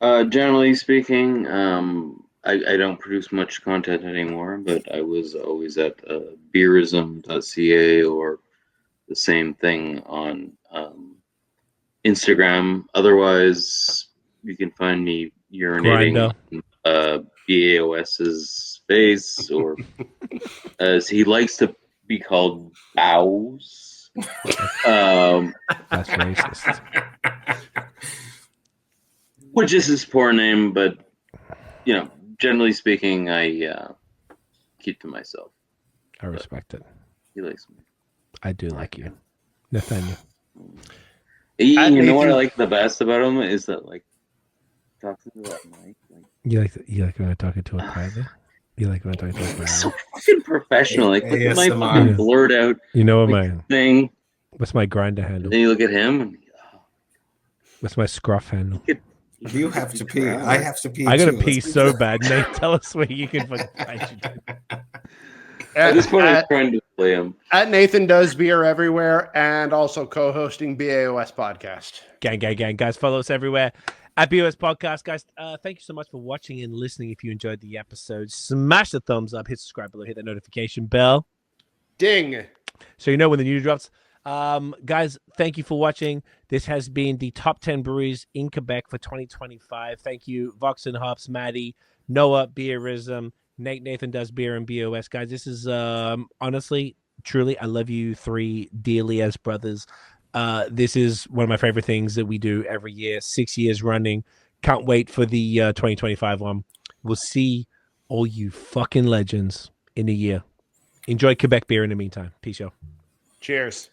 Generally speaking, I don't produce much content anymore, but I was always at Beerism.ca or the same thing on Instagram. Otherwise, you can find me urinating on BAOS's face, or as he likes to be called, BAOS. That's racist. Which is his poor name, but generally speaking, I keep to myself. I respect it. He likes me. I do like you, Nathaniel. You know what I like the best about him is that talking to that mic. You like when I talk to a private. You like when I talk to a private. So fucking professional. Like look at my fucking blurt out. You know what my thing? What's my grinder handle? Then you look at him. And, what's my scruff handle? You have to pee. I have to pee. I gotta pee so bad. Nate, tell us where you can fucking find you. At this point, I'm trying to play him. At NathanDoesBeer everywhere, and also co-hosting BAOS podcast. Gang, guys, follow us everywhere at BAOS podcast, guys. Thank you so much for watching and listening. If you enjoyed the episode, smash the thumbs up, hit subscribe below, hit that notification bell, ding, so you know when the new drops. Guys, thank you for watching. This has been the top 10 breweries in Quebec for 2025. Thank you, Vox&Hops, Maddie, Noah, Beerism, Nate, NathanDoesBeer, and BOS. Guys, this is honestly, truly, I love you three dearly as brothers. This is one of my favorite things that we do every year, 6 years running. Can't wait for the 2025 one. We'll see all you fucking legends in a year. Enjoy Quebec beer in the meantime. Peace, y'all. Cheers.